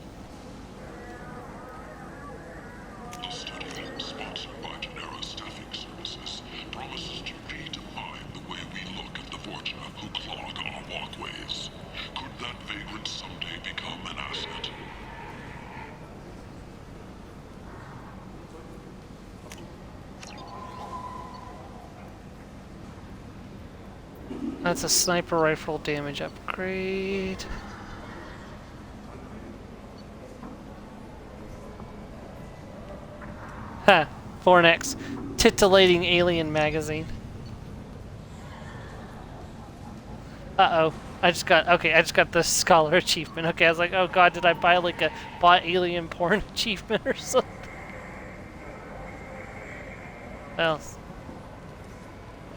That's a sniper rifle damage upgrade. Ha! 4X. Titillating alien magazine. Uh-oh. I just got the scholar achievement. Okay, I was like, oh god, did I buy like a bought alien porn achievement or something? Well.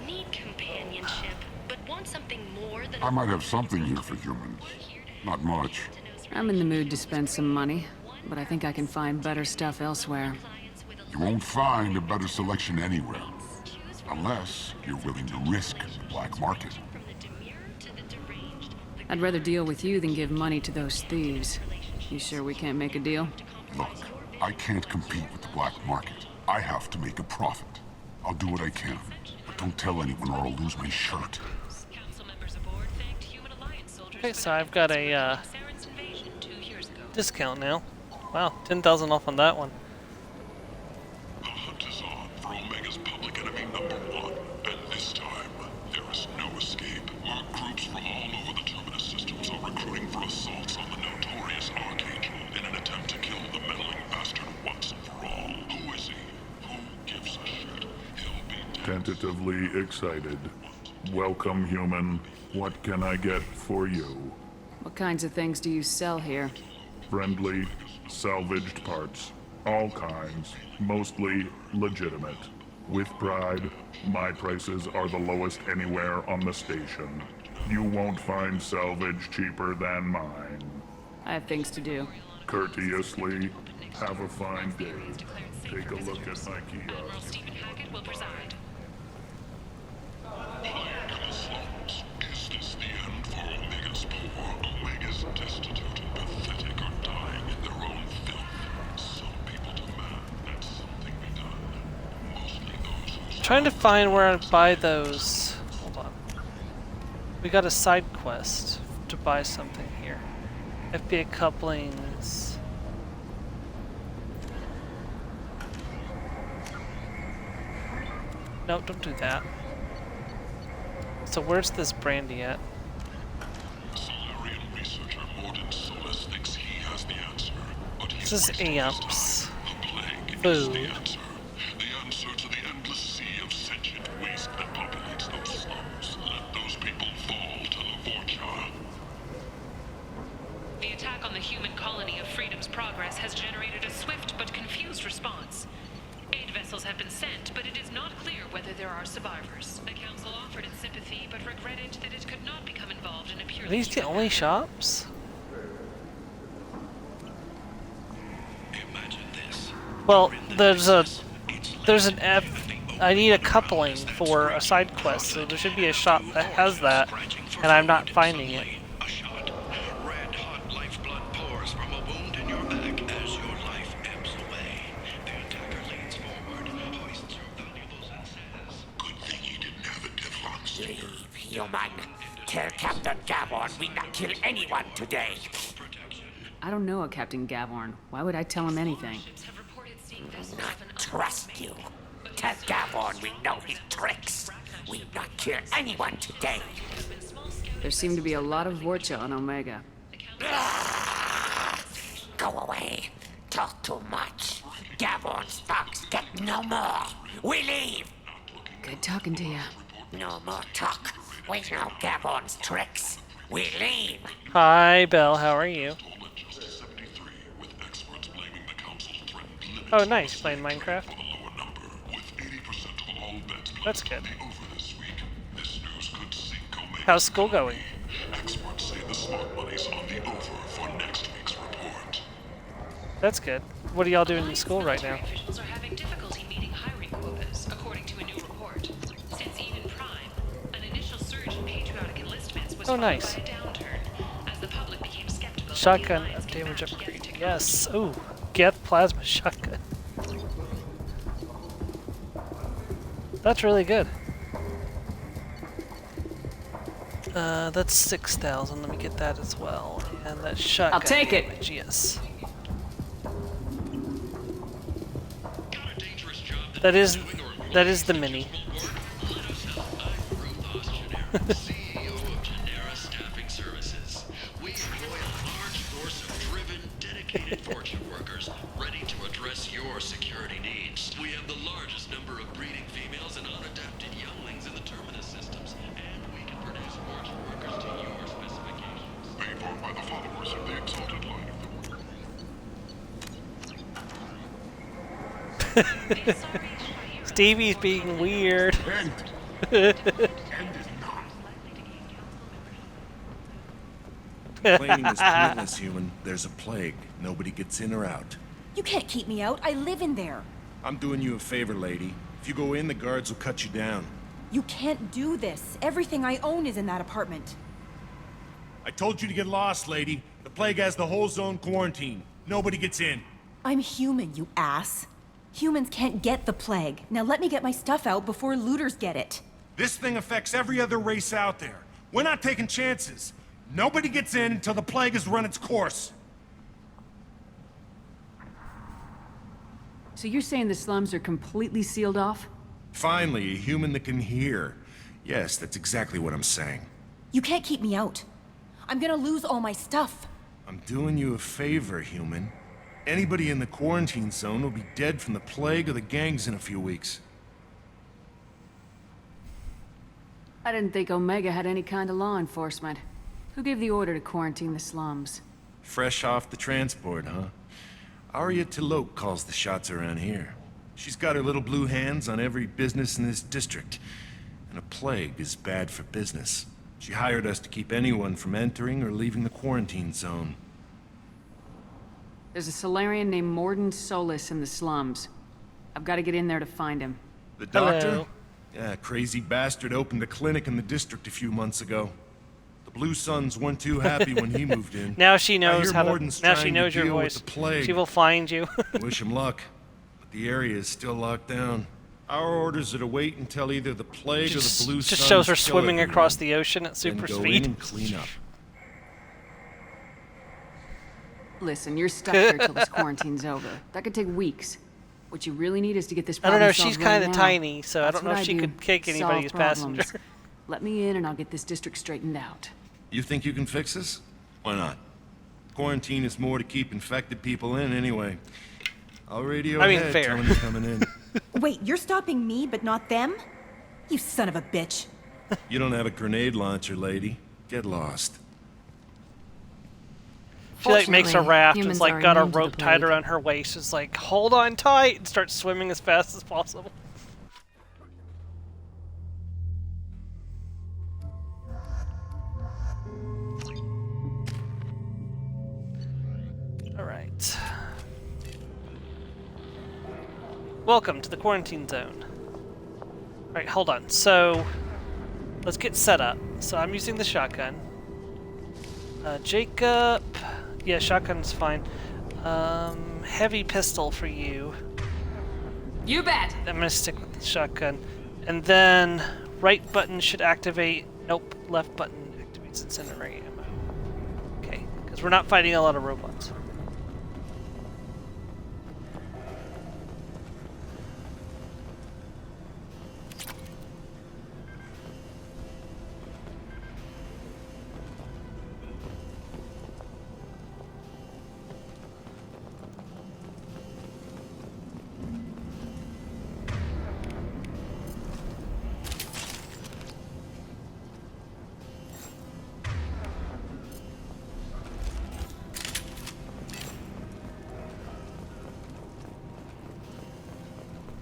Need companionship, but want something more than I might have something here for humans. Not much. I'm in the mood to spend some money, but I think I can find better stuff elsewhere. You won't find a better selection anywhere. Unless you're willing to risk the black market. I'd rather deal with you than give money to those thieves. You sure we can't make a deal? Look, I can't compete with the black market. I have to make a profit. I'll do what I can, but don't tell anyone or I'll lose my shirt. Okay, so I've got a discount now. Wow, 10,000 off on that one. The hunt is on for Omega's public enemy #1, and this time, there is no escape. Our groups from all over the Terminus systems are recruiting for assaults on the notorious Archangel in an attempt to kill the meddling bastard once and for all. Who is he? Who gives a shit? Tentatively excited. Welcome, human. What can I get for you? What kinds of things do you sell here? Friendly, salvaged parts. All kinds. Mostly legitimate. With pride, my prices are the lowest anywhere on the station. You won't find salvage cheaper than mine. I have things to do. Courteously, have a fine day. Take a look at my kiosk. Will preside. Is this the end for Omega's poor? Omega's destitute and pathetic are dying in their own filth. Some people demand that something be done. Mostly those who... Trying to find where I'd buy those. Hold on. We got a side quest to buy something here. FBA couplings. No, don't do that. So where's this brandy at? Solarian researcher Mordin Solus thinks he has the answer, but This is amps. Food. The answer to the endless sea of sentient waste that populates those slums. Let those people fall to the Vorcha. The attack on the human colony of Freedom's Progress has generated a swift but confused response. Aid vessels have been sent, but it is not clear whether there are survivors. The council offered its sympathy, but regretted that it could not become involved in a purely... Are these the only shops? Well, there's an F. I need a coupling for a side quest, so there should be a shop that has that, and I'm not finding it. Human, tell Captain Gavorn we not kill anyone today. I don't know a Captain Gavorn. Why would I tell him anything? Not trust you. Tell Gavorn we know his tricks. We not kill anyone today. There seem to be a lot of Vorcha on Omega. Go away. Talk too much. Gavorn's fox get no more. We leave. Good talking to you. No more talk. We know Gavorn's tricks. We leave. Hi, Belle. How are you? Oh, nice. Playing Minecraft. That's good. How's school going? Experts say the smart money's on the over for next week's report. That's good. What are y'all doing in school right now? Officials are having difficulty meeting hiring quotas, according to a new report. Since Eden Prime, an initial surge in patriotic enlistments was followed by a downturn as the public became skeptical. Shotgun damage upgrade. Yes. Ooh, Geth plasma shotgun. That's really good. That's 6,000. Let me get that as well. And that shotgun. I'll take damage, Yes. That is the mini. CEO of Genera Staffing Services. We employ a large force of driven, dedicated fortune workers ready to address your security needs. We have the largest number of breeding females and unadapted younglings in the terminus systems, and we can produce fortune workers to your specifications. Paid for by the followers of the exalted line of the Stevie's being weird. Complaining is pointless, human. There's a plague. Nobody gets in or out. You can't keep me out. I live in there. I'm doing you a favor, lady. If you go in, the guards will cut you down. You can't do this. Everything I own is in that apartment. I told you to get lost, lady. The plague has the whole zone quarantined. Nobody gets in. I'm human, you ass. Humans can't get the plague. Now let me get my stuff out before looters get it. This thing affects every other race out there. We're not taking chances. Nobody gets in until the plague has run its course. So you're saying the slums are completely sealed off? Finally, a human that can hear. Yes, that's exactly what I'm saying. You can't keep me out. I'm gonna lose all my stuff. I'm doing you a favor, human. Anybody in the quarantine zone will be dead from the plague or the gangs in a few weeks. I didn't think Omega had any kind of law enforcement. Who gave the order to quarantine the slums? Fresh off the transport, huh? Arya Tilok calls the shots around here. She's got her little blue hands on every business in this district. And a plague is bad for business. She hired us to keep anyone from entering or leaving the quarantine zone. There's a Solarian named Morden Solis in the slums. I've got to get in there to find him. The doctor? Hello. Yeah, crazy bastard opened a clinic in the district a few months ago. The Blue Suns weren't too happy when he moved in. Now she knows how to. Morden's Now she trying knows to your deal with voice. the plague. She will find you. Wish him luck. But the area is still locked down. Our orders are to wait until either the plague or the Blue Suns just shows her kill swimming everyone, across the ocean at super then go speed. in and clean up. Listen, you're stuck here till this quarantine's over. That could take weeks. What you really need is to get this I problem don't know. solved She's right kind of now. tiny, so I That's don't know what if she do. could kick anybody Solve as problems. passenger. Let me in and I'll get this district straightened out. You think you can fix this? Why not? Quarantine is more to keep infected people in anyway. I'll radio ahead fair. telling you coming in. Wait, you're stopping me, but not them? You son of a bitch. You don't have a grenade launcher, lady. Get lost. She like makes a Fortunately, raft. It's humans like are got a immune to the rope tied plague. around her waist. It's like hold on tight and starts swimming as fast as possible. All right. Welcome to the quarantine zone. All right, hold on. So let's get set up. So I'm using the shotgun. Jacob, yeah, shotgun's fine. Heavy pistol for you. You bet. I'm gonna stick with the shotgun, and then right button should activate. Nope, left button activates incendiary ammo. Okay, because we're not fighting a lot of robots.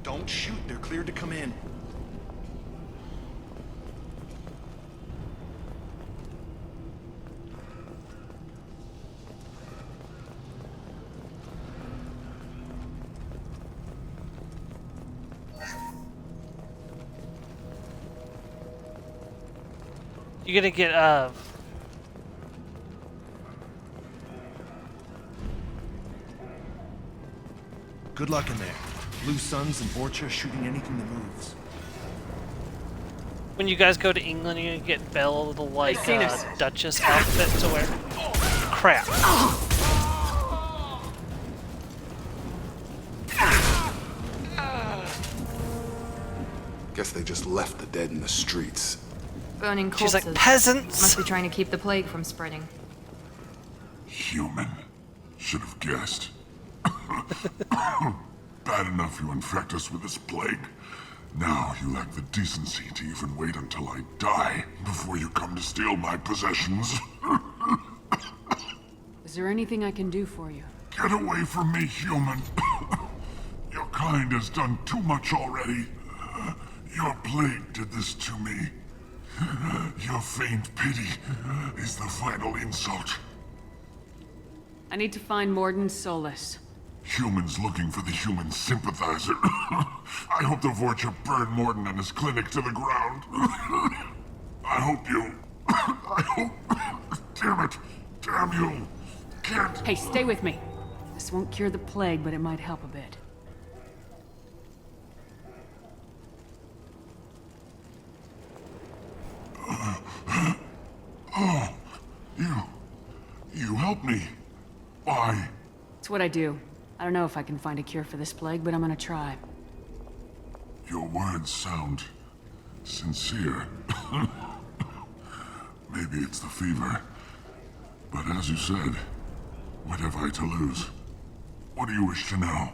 Don't shoot. They're cleared to come in. You're gonna get Good luck in there. Blue Suns and Borcha shooting anything that moves. when you guys go to England, you're gonna get Belle a little like Duchess outfit to wear. Crap. Guess they just left the dead in the streets. Burning She's corpses. like, peasants! Must be trying to keep the plague from spreading. Human. Should have guessed. Bad enough you infect us with this plague. Now you lack the decency to even wait until I die before you come to steal my possessions. Is there anything I can do for you? Get away from me, human. Your kind has done too much already. Your plague did this to me. Your feigned pity is the final insult. I need to find Morden Solis. Humans looking for the human sympathizer. I hope the Vorcha burned Morden and his clinic to the ground. I hope you... I hope... Damn it! Damn you! Can't... Hey, stay with me. This won't cure the plague, but it might help a bit. Oh, you helped me. Why? It's what I do. I don't know if I can find a cure for this plague, but I'm gonna try. Your words sound sincere. Maybe it's the fever. But as you said, what have I to lose? What do you wish to know?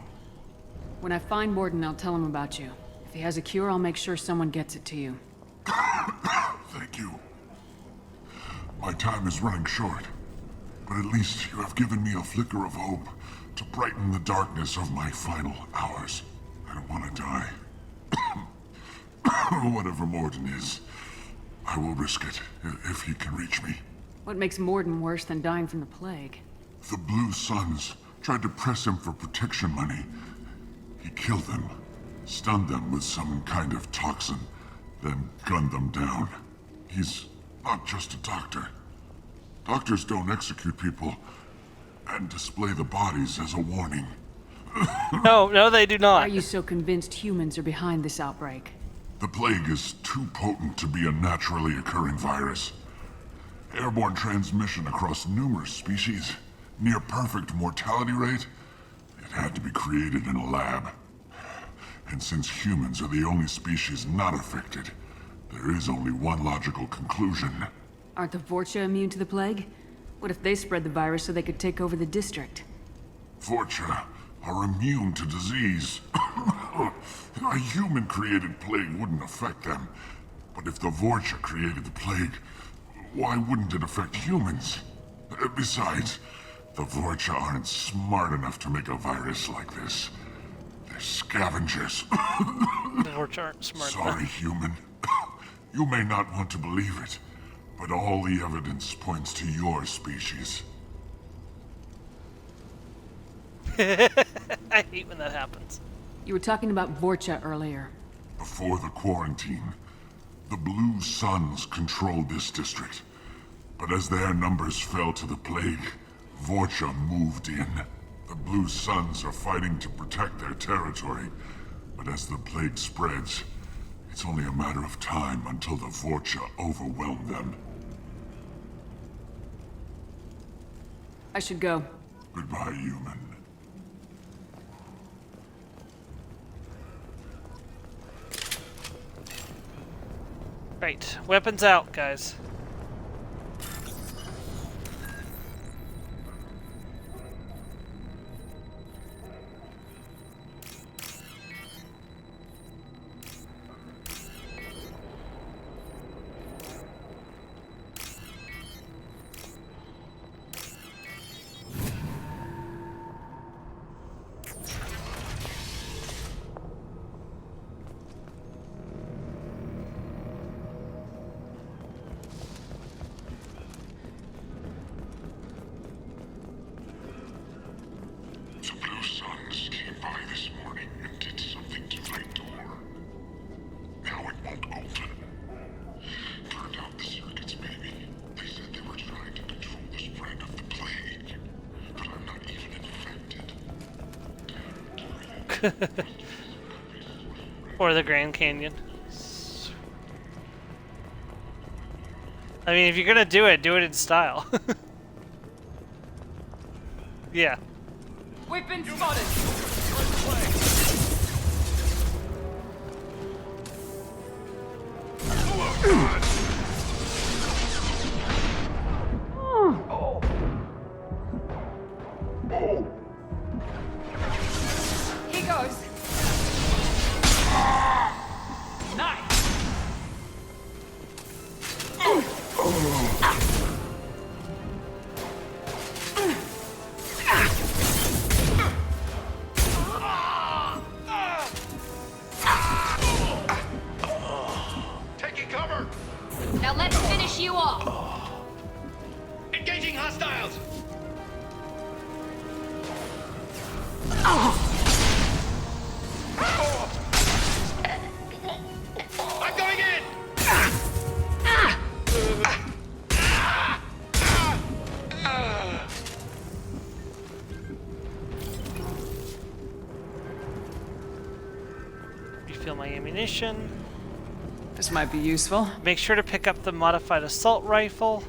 When I find Morden, I'll tell him about you. If he has a cure, I'll make sure someone gets it to you. Thank you. My time is running short, but at least you have given me a flicker of hope to brighten the darkness of my final hours. I don't want to die. Whatever Morden is, I will risk it if he can reach me. What makes Morden worse than dying from the plague? The Blue Suns tried to press him for protection money. He killed them, stunned them with some kind of toxin, then gunned them down. He's not just a doctor. Doctors don't execute people and display the bodies as a warning. No, they do not. Why are you so convinced humans are behind this outbreak? The plague is too potent to be a naturally occurring virus. Airborne transmission across numerous species, near perfect mortality rate. It had to be created in a lab. And since humans are the only species not affected, there is only one logical conclusion. Aren't the Vorcha immune to the plague? What if they spread the virus so they could take over the district? Vorcha are immune to disease. A human-created plague wouldn't affect them. But if the Vorcha created the plague, why wouldn't it affect humans? Besides, the Vorcha aren't smart enough to make a virus like this. They're scavengers. The Vorcha aren't smart enough. Sorry, human. You may not want to believe it, but all the evidence points to your species. I hate when that happens. You were talking about Vorcha earlier. Before the quarantine, the Blue Suns controlled this district. But as their numbers fell to the plague, Vorcha moved in. The Blue Suns are fighting to protect their territory. But as the plague spreads, it's only a matter of time until the Vorcha overwhelm them. I should go. Goodbye, human. Right, weapons out, guys. Or the Grand Canyon. I mean, if you're gonna do it in style. Yeah. We've been spotted! He goes. Nice. Taking cover! Now let's finish you off. Engaging hostiles! I'm going in! Refill my ammunition. This might be useful. Make sure to pick up the modified assault rifle.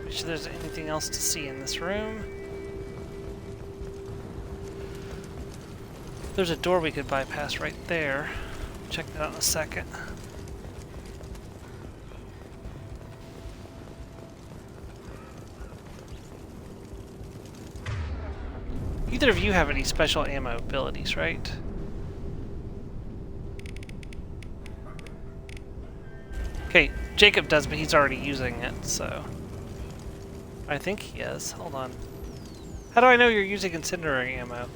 Make sure there's anything else to see in this room. There's a door we could bypass right there. Check that out in a second. Neither of you have any special ammo abilities, right? Okay, Jacob does, but he's already using it, so... I think he is. Hold on. How do I know you're using incendiary ammo?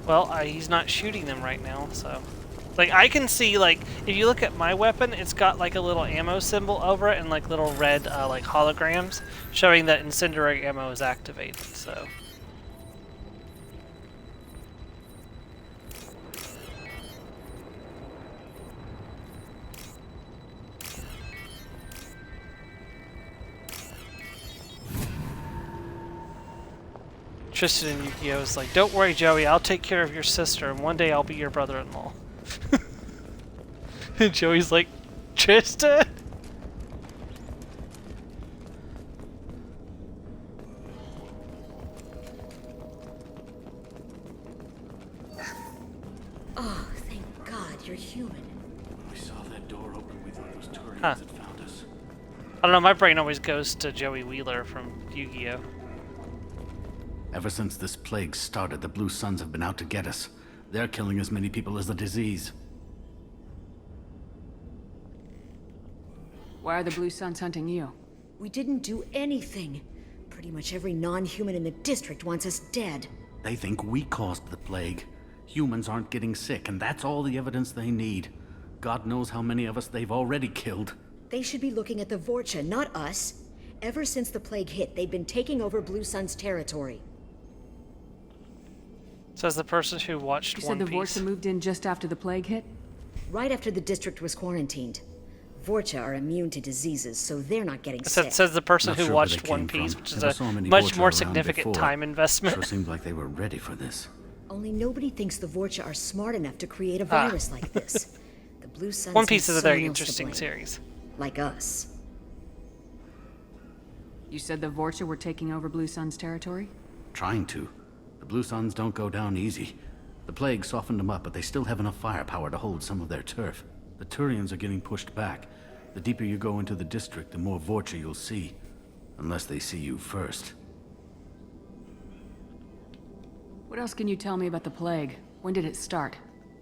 Well, he's not shooting them right now, so... Like, I can see, like, if you look at my weapon, it's got, like, a little ammo symbol over it and, like, little red, like, holograms showing that incendiary ammo is activated, so... Tristan and Yu-Gi-Oh! Is like, don't worry, Joey, I'll take care of your sister, and one day I'll be your brother-in-law. And Joey's like, Tristan? Oh, thank God you're human. When we saw that door open, we thought those Turians Huh. had found us. I don't know, my brain always goes to Joey Wheeler from Yu-Gi-Oh! Ever since this plague started, the Blue Suns have been out to get us. They're killing as many people as the disease. Why are the Blue Suns hunting you? We didn't do anything. Pretty much every non-human in the district wants us dead. They think we caused the plague. Humans aren't getting sick, and that's all the evidence they need. God knows how many of us they've already killed. They should be looking at the Vorcha, not us. Ever since the plague hit, they've been taking over Blue Sun's territory. Says the person who watched You One said the Piece. Vorcha moved in just after the plague hit? Right after the district was quarantined. Vorcha are immune to diseases, so they're not getting sick. Says the person Not who sure where watched they One came Piece, from. which is Never a saw many much Vorcha more around significant before. time investment. Sure seemed like they were ready for this. Only nobody thinks the Vorcha are smart enough to create a virus like this. The Blue Suns One Piece need is a very someone else to interesting blame. series. Like us. You said the Vorcha were taking over Blue Sun's territory? Trying to. The Blue Suns don't go down easy. The plague softened them up, but they still have enough firepower to hold some of their turf. The Turians are getting pushed back. The deeper you go into the district, the more Vorcha you'll see. Unless they see you first. What else can you tell me about the plague? When did it start?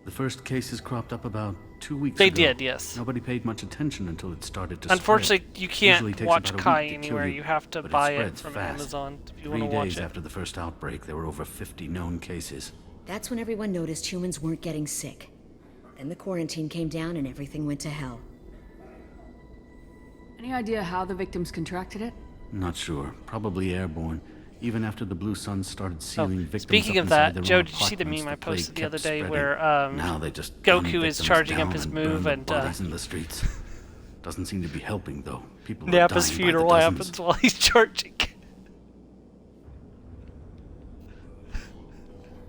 The first cases cropped up about 2 weeks They ago. did, yes. Nobody paid much attention until it started to Unfortunately, spread. you can't Usually takes watch about a Kai week to kill anywhere. You have to but buy it spreads from fast. Amazon if you 3 want to watch days it. after the first outbreak, there were over 50 known cases. That's when everyone noticed humans weren't getting sick. Then the quarantine came down and everything went to hell. Any idea how the victims contracted it? Not sure. Probably airborne. Even after the Blue Suns started sealing victims Speaking up of inside that, their Joe, own did you see the apartments, meme I plague posted the kept other day spreading. where Now they just gun Goku is victims charging up down his and burn move the and bodies in the streets. Doesn't seem to be helping though. People are Nappa's dying by the funeral dozens. happens while he's charging.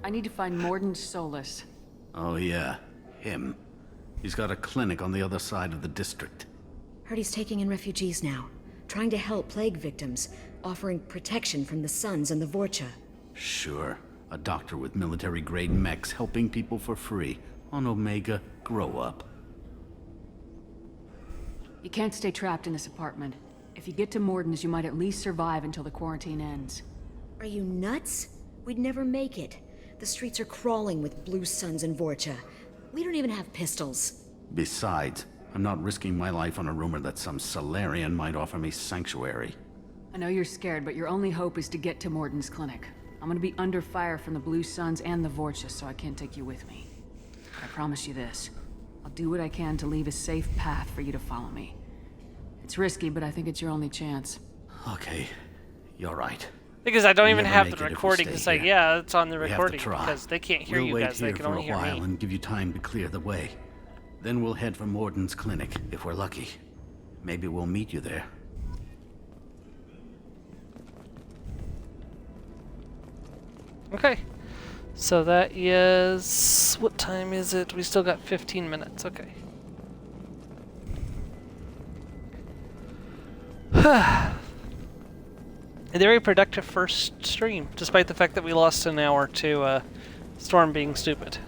I need to find Morden Solus. Oh yeah, him. He's got a clinic on the other side of the district. Heard he's taking in refugees now, trying to help plague victims, offering protection from the Suns and the Vorcha. Sure. A doctor with military-grade mechs helping people for free. On Omega, grow up. You can't stay trapped in this apartment. If you get to Morden's, you might at least survive until the quarantine ends. Are you nuts? We'd never make it. The streets are crawling with Blue Suns and Vorcha. We don't even have pistols. Besides, I'm not risking my life on a rumor that some Solarian might offer me sanctuary. I know you're scared, but your only hope is to get to Morden's clinic. I'm gonna be under fire from the Blue Suns and the Vorcha, so I can't take you with me. But I promise you this. I'll do what I can to leave a safe path for you to follow me. It's risky, but I think it's your only chance. Okay, you're right. Because I don't We'll even never have make the it if we recording stay to say, here. yeah, it's on the We have to recording, try. because they can't hear We'll you wait guys, they here can for only a hear while me. and give you time to clear the way. Then we'll head for Morden's clinic, if we're lucky. Maybe we'll meet you there. Okay. So that is... what time is it? We still got 15 minutes. Okay. A very productive first stream, despite the fact that we lost an hour to Storm being stupid.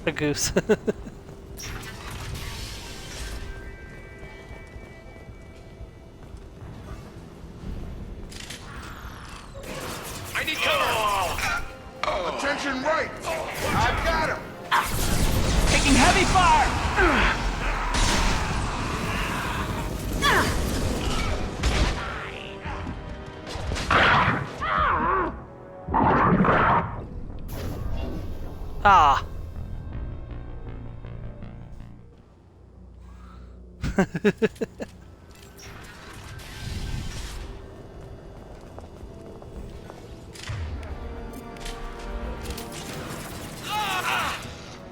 A goose. cover! Attention right! I've got him! Taking heavy fire! Ah.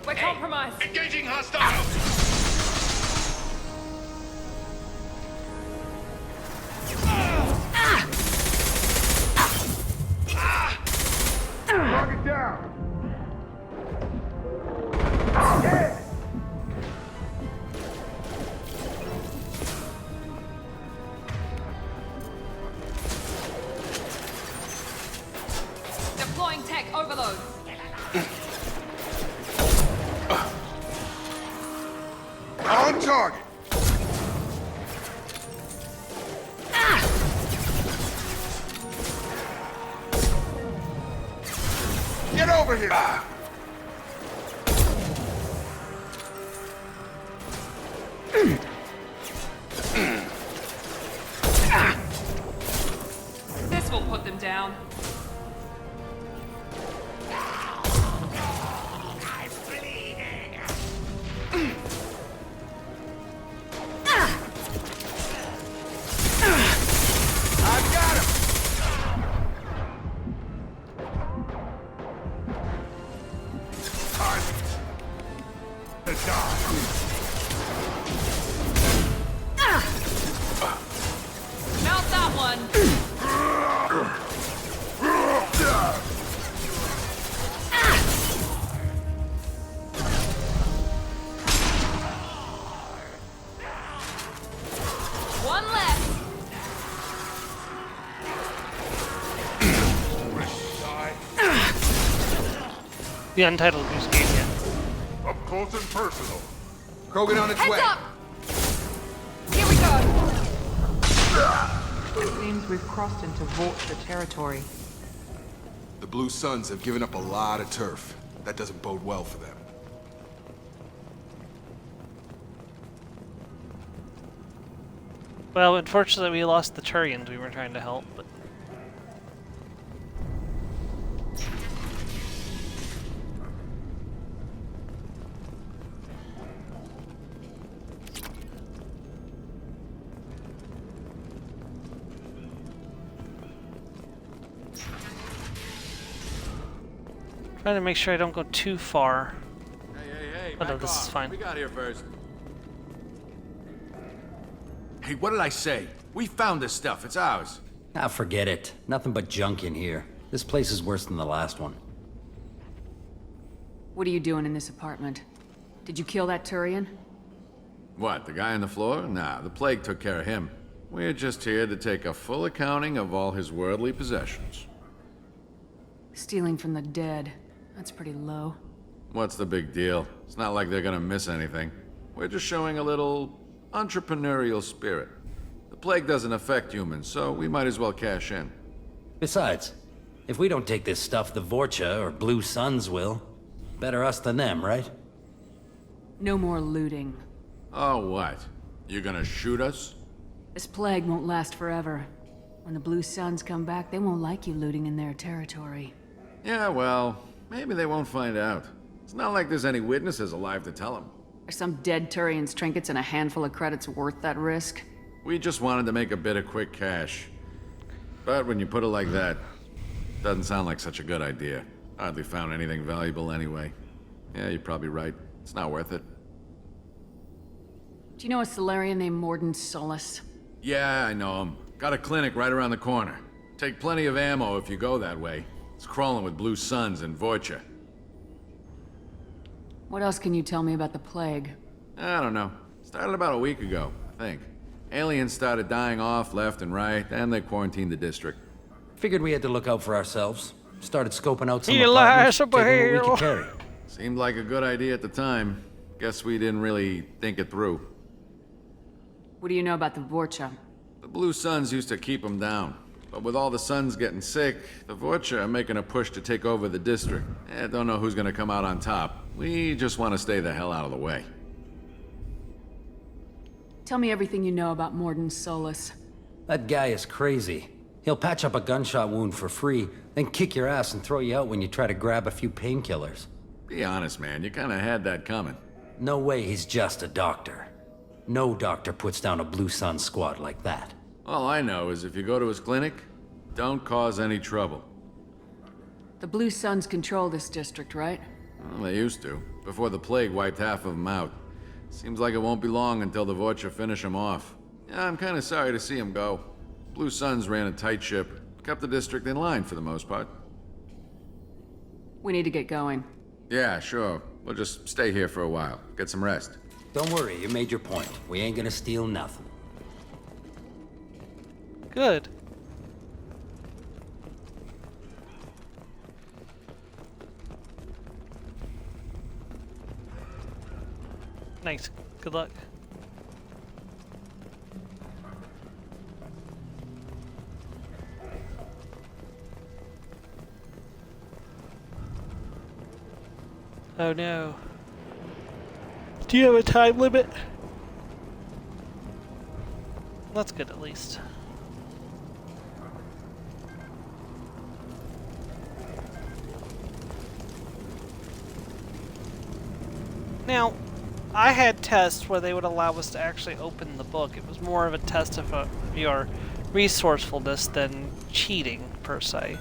We're compromised. Engaging hostiles! Target down! Deploying tech overload. On target! Get over here! This will put them down. I've got him! Time to die. Mount that one. One left. The Untitled Goose Game yet. Up close and personal. Krogan on its Heads way. up. Here we go. It seems we've crossed into Vulture territory. The Blue Suns have given up a lot of turf. That doesn't bode well for them. Well, unfortunately, we lost the Turians we were trying to help, but. Trying to make sure I don't go too far. Hey, Oh no, this is fine. We got here first. Hey, what did I say? We found this stuff. It's ours. Ah, forget it. Nothing but junk in here. This place is worse than the last one. What are you doing in this apartment? Did you kill that Turian? What, the guy on the floor? Nah, the plague took care of him. We're just here to take a full accounting of all his worldly possessions. Stealing from the dead. That's pretty low. What's the big deal? It's not like they're gonna miss anything. We're just showing a little entrepreneurial spirit. The plague doesn't affect humans, so we might as well cash in. Besides, if we don't take this stuff, the Vorcha or Blue Suns will. Better us than them, right? No more looting. Oh, what? You gonna shoot us? This plague won't last forever. When the Blue Suns come back, they won't like you looting in their territory. Yeah, well, maybe they won't find out. It's not like there's any witnesses alive to tell them. Are some dead Turians' trinkets and a handful of credits worth that risk? We just wanted to make a bit of quick cash. But when you put it like that, doesn't sound like such a good idea. Hardly found anything valuable anyway. Yeah, you're probably right. It's not worth it. Do you know a Solarian named Morden Solis? Yeah, I know him. Got a clinic right around the corner. Take plenty of ammo if you go that way. It's crawling with Blue Suns and Vorcha. What else can you tell me about the plague? I don't know. Started about a week ago, I think. Aliens started dying off left and right, and they quarantined the district. Figured we had to look out for ourselves. Started scoping out some Eli apartments, taking what we Superhero. could carry. Seemed like a good idea at the time. Guess we didn't really think it through. What do you know about the Vorcha? The Blue Suns used to keep them down. But with all the Suns getting sick, the Vorcha are making a push to take over the district. Don't know who's gonna come out on top. We just want to stay the hell out of the way. Tell me everything you know about Morden Solus. That guy is crazy. He'll patch up a gunshot wound for free, then kick your ass and throw you out when you try to grab a few painkillers. Be honest, man. You kinda had that coming. No way he's just a doctor. No doctor puts down a Blue Sun squad like that. All I know is if you go to his clinic, don't cause any trouble. The Blue Suns control this district, right? Well, they used to, before the plague wiped half of them out. Seems like it won't be long until the Vorcha finish him off. Yeah, I'm kinda sorry to see him go. Blue Suns ran a tight ship, kept the district in line for the most part. We need to get going. Yeah, sure. We'll just stay here for a while. Get some rest. Don't worry, you made your point. We ain't gonna steal nothing. Good. Nice. Good luck. Oh no. Do you have a time limit? That's good at least. Now, I had tests where they would allow us to actually open the book. It was more of a test of your resourcefulness than cheating, per se.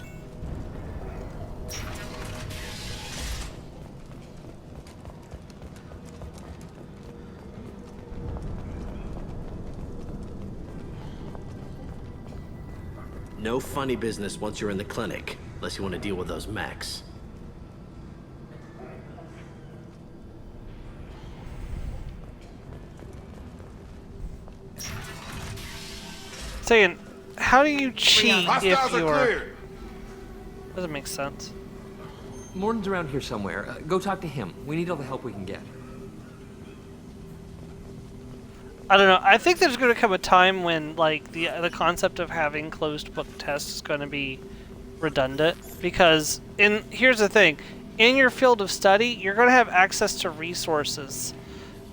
No funny business once you're in the clinic, unless you want to deal with those mechs. Saying, how do you cheat Hostiles if are you're... cleared. Doesn't make sense. Morden's around here somewhere. Go talk to him. We need all the help we can get. I don't know. I think there's going to come a time when, like, the concept of having closed book tests is going to be redundant. Because, here's the thing. In your field of study, you're going to have access to resources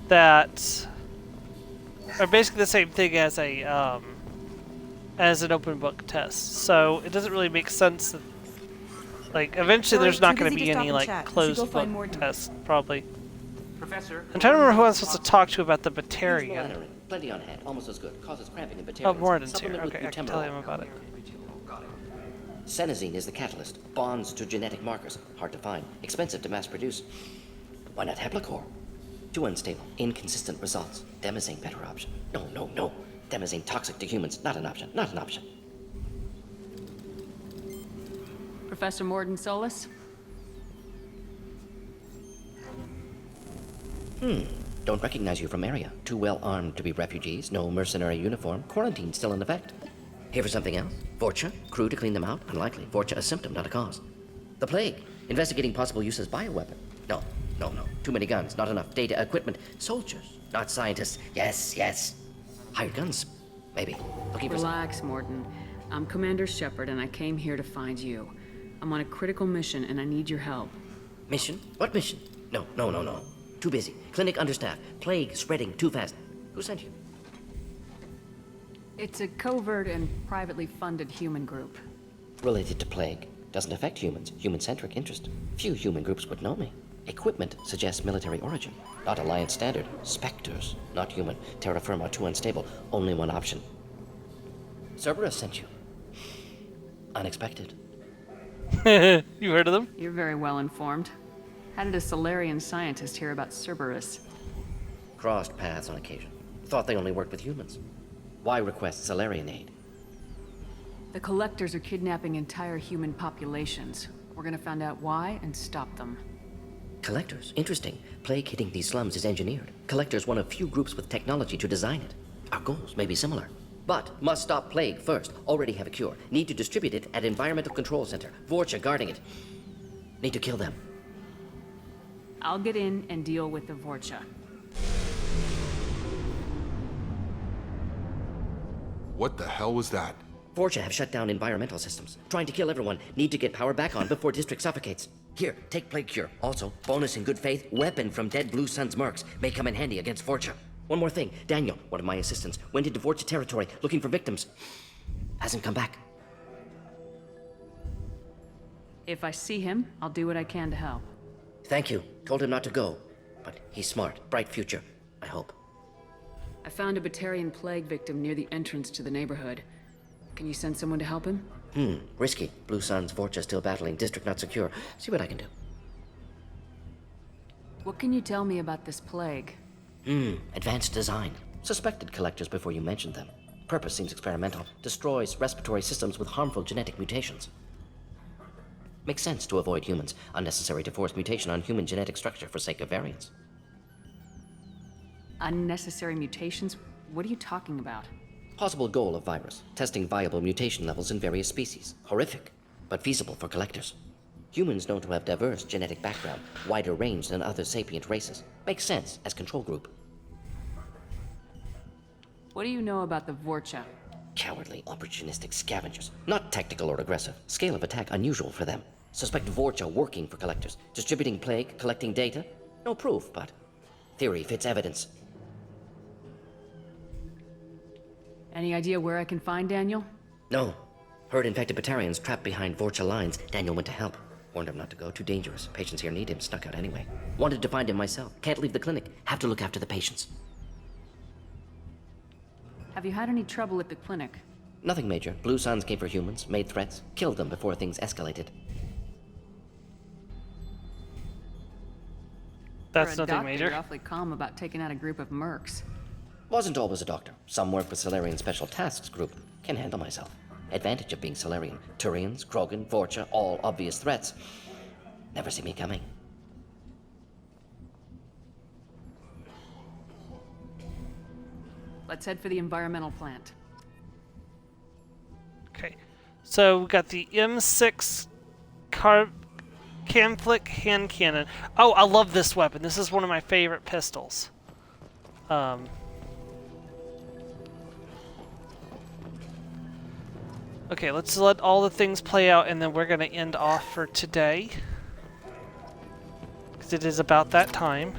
that are basically the same thing as an open book test. So it doesn't really make sense that, like, eventually there's not going to be any, like, closed book tests, probably. Professor, I'm trying to remember who I'm supposed to talk to about the Batarian. Plenty on hand, almost as good. Causes cramping in Oh, Batarians. Morden's here. Supplement with Okay, I can tell him about it. Senesine is the catalyst. Bonds to genetic markers. Hard to find. Expensive to mass produce. Why not Heplicor? Too unstable. Inconsistent results. Demazine better option. No. Demazine toxic to humans. Not an option. Not an option. Professor Morden Solus? Don't recognize you from area. Too well armed to be refugees. No mercenary uniform. Quarantine still in effect. Here for something else? Vorcha? Crew to clean them out? Unlikely. Vorcha a symptom, not a cause. The plague. Investigating possible use as bioweapon. No. Too many guns. Not enough data, equipment. Soldiers, not scientists. Yes. Hired guns. Maybe. Looking for Relax, Morden. I'm Commander Shepard, and I came here to find you. I'm on a critical mission, and I need your help. Mission? What mission? No. Too busy. Clinic understaffed. Plague spreading too fast. Who sent you? It's a covert and privately funded human group. Related to plague. Doesn't affect humans. Human-centric interest. Few human groups would know me. Equipment suggests military origin. Not Alliance standard. Spectres. Not human. Terra firma too unstable. Only one option. Cerberus sent you. Unexpected. You heard of them? You're very well informed. How did a Solarian scientist hear about Cerberus? Crossed paths on occasion. Thought they only worked with humans. Why request Solarian aid? The Collectors are kidnapping entire human populations. We're gonna find out why and stop them. Collectors? Interesting. Plague hitting these slums is engineered. Collectors one of few groups with technology to design it. Our goals may be similar. But must stop plague first. Already have a cure. Need to distribute it at Environmental Control Center. Vorcha guarding it. Need to kill them. I'll get in and deal with the Vorcha. What the hell was that? Vorcha have shut down environmental systems. Trying to kill everyone. Need to get power back on before District suffocates. Here, take Plague Cure. Also, bonus in good faith, weapon from dead Blue Sun's mercs. May come in handy against Vorcha. One more thing. Daniel, one of my assistants, went into Vorcha territory looking for victims. Hasn't come back. If I see him, I'll do what I can to help. Thank you. Told him not to go. But he's smart. Bright future, I hope. I found a Batarian plague victim near the entrance to the neighborhood. Can you send someone to help him? Risky. Blue Sun's Vorcha still battling. District not secure. See what I can do. What can you tell me about this plague? Advanced design. Suspected collectors before you mentioned them. Purpose seems experimental. Destroys respiratory systems with harmful genetic mutations. Makes sense to avoid humans. Unnecessary to force mutation on human genetic structure for sake of variance. Unnecessary mutations? What are you talking about? Possible goal of virus. Testing viable mutation levels in various species. Horrific, but feasible for collectors. Humans known to have diverse genetic background, wider range than other sapient races. Makes sense as control group. What do you know about the Vorcha? Cowardly, opportunistic scavengers. Not tactical or aggressive. Scale of attack unusual for them. Suspect Vorcha working for collectors. Distributing plague, collecting data. No proof, but theory fits evidence. Any idea where I can find Daniel? No. Heard infected Batarians trapped behind Vorcha lines. Daniel went to help. Warned him not to go. Too dangerous. Patients here need him. Snuck out anyway. Wanted to find him myself. Can't leave the clinic. Have to look after the patients. Have you had any trouble at the clinic? Nothing major. Blue Suns came for humans, made threats, killed them before things escalated. That's For a nothing doctor, major. You're awfully calm about taking out a group of mercs. Wasn't always a doctor. Some work with Solarian Special Tasks Group. Can handle myself. Advantage of being Solarian. Turians, Krogan, Vorcha, all obvious threats. Never see me coming. Let's head for the environmental plant. Okay, so we got the M6 Camflick hand cannon. Oh, I love this weapon. This is one of my favorite pistols. Okay, let's let all the things play out, and then we're going to end off for today. Because it is about that time.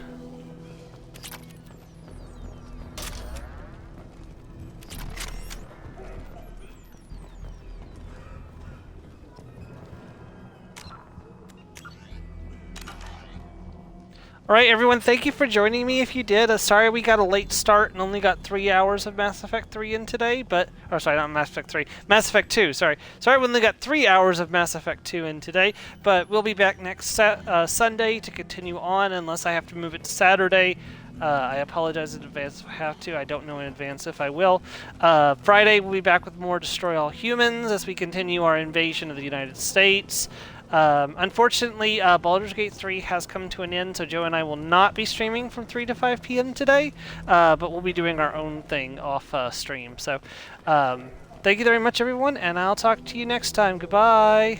Alright everyone, thank you for joining me if you did. Sorry we got a late start and only got 3 hours of Mass Effect 3 in today, but... Or sorry, not Mass Effect 3. Mass Effect 2, sorry. Sorry we only got 3 hours of Mass Effect 2 in today, but we'll be back next Sunday to continue on unless I have to move it to Saturday. I apologize in advance if I have to. I don't know in advance if I will. Friday we'll be back with more Destroy All Humans as we continue our invasion of the United States. Unfortunately, Baldur's Gate 3 has come to an end, so Joe and I will not be streaming from 3 to 5 p.m. today, but we'll be doing our own thing off stream. So, thank you very much, everyone, and I'll talk to you next time. Goodbye!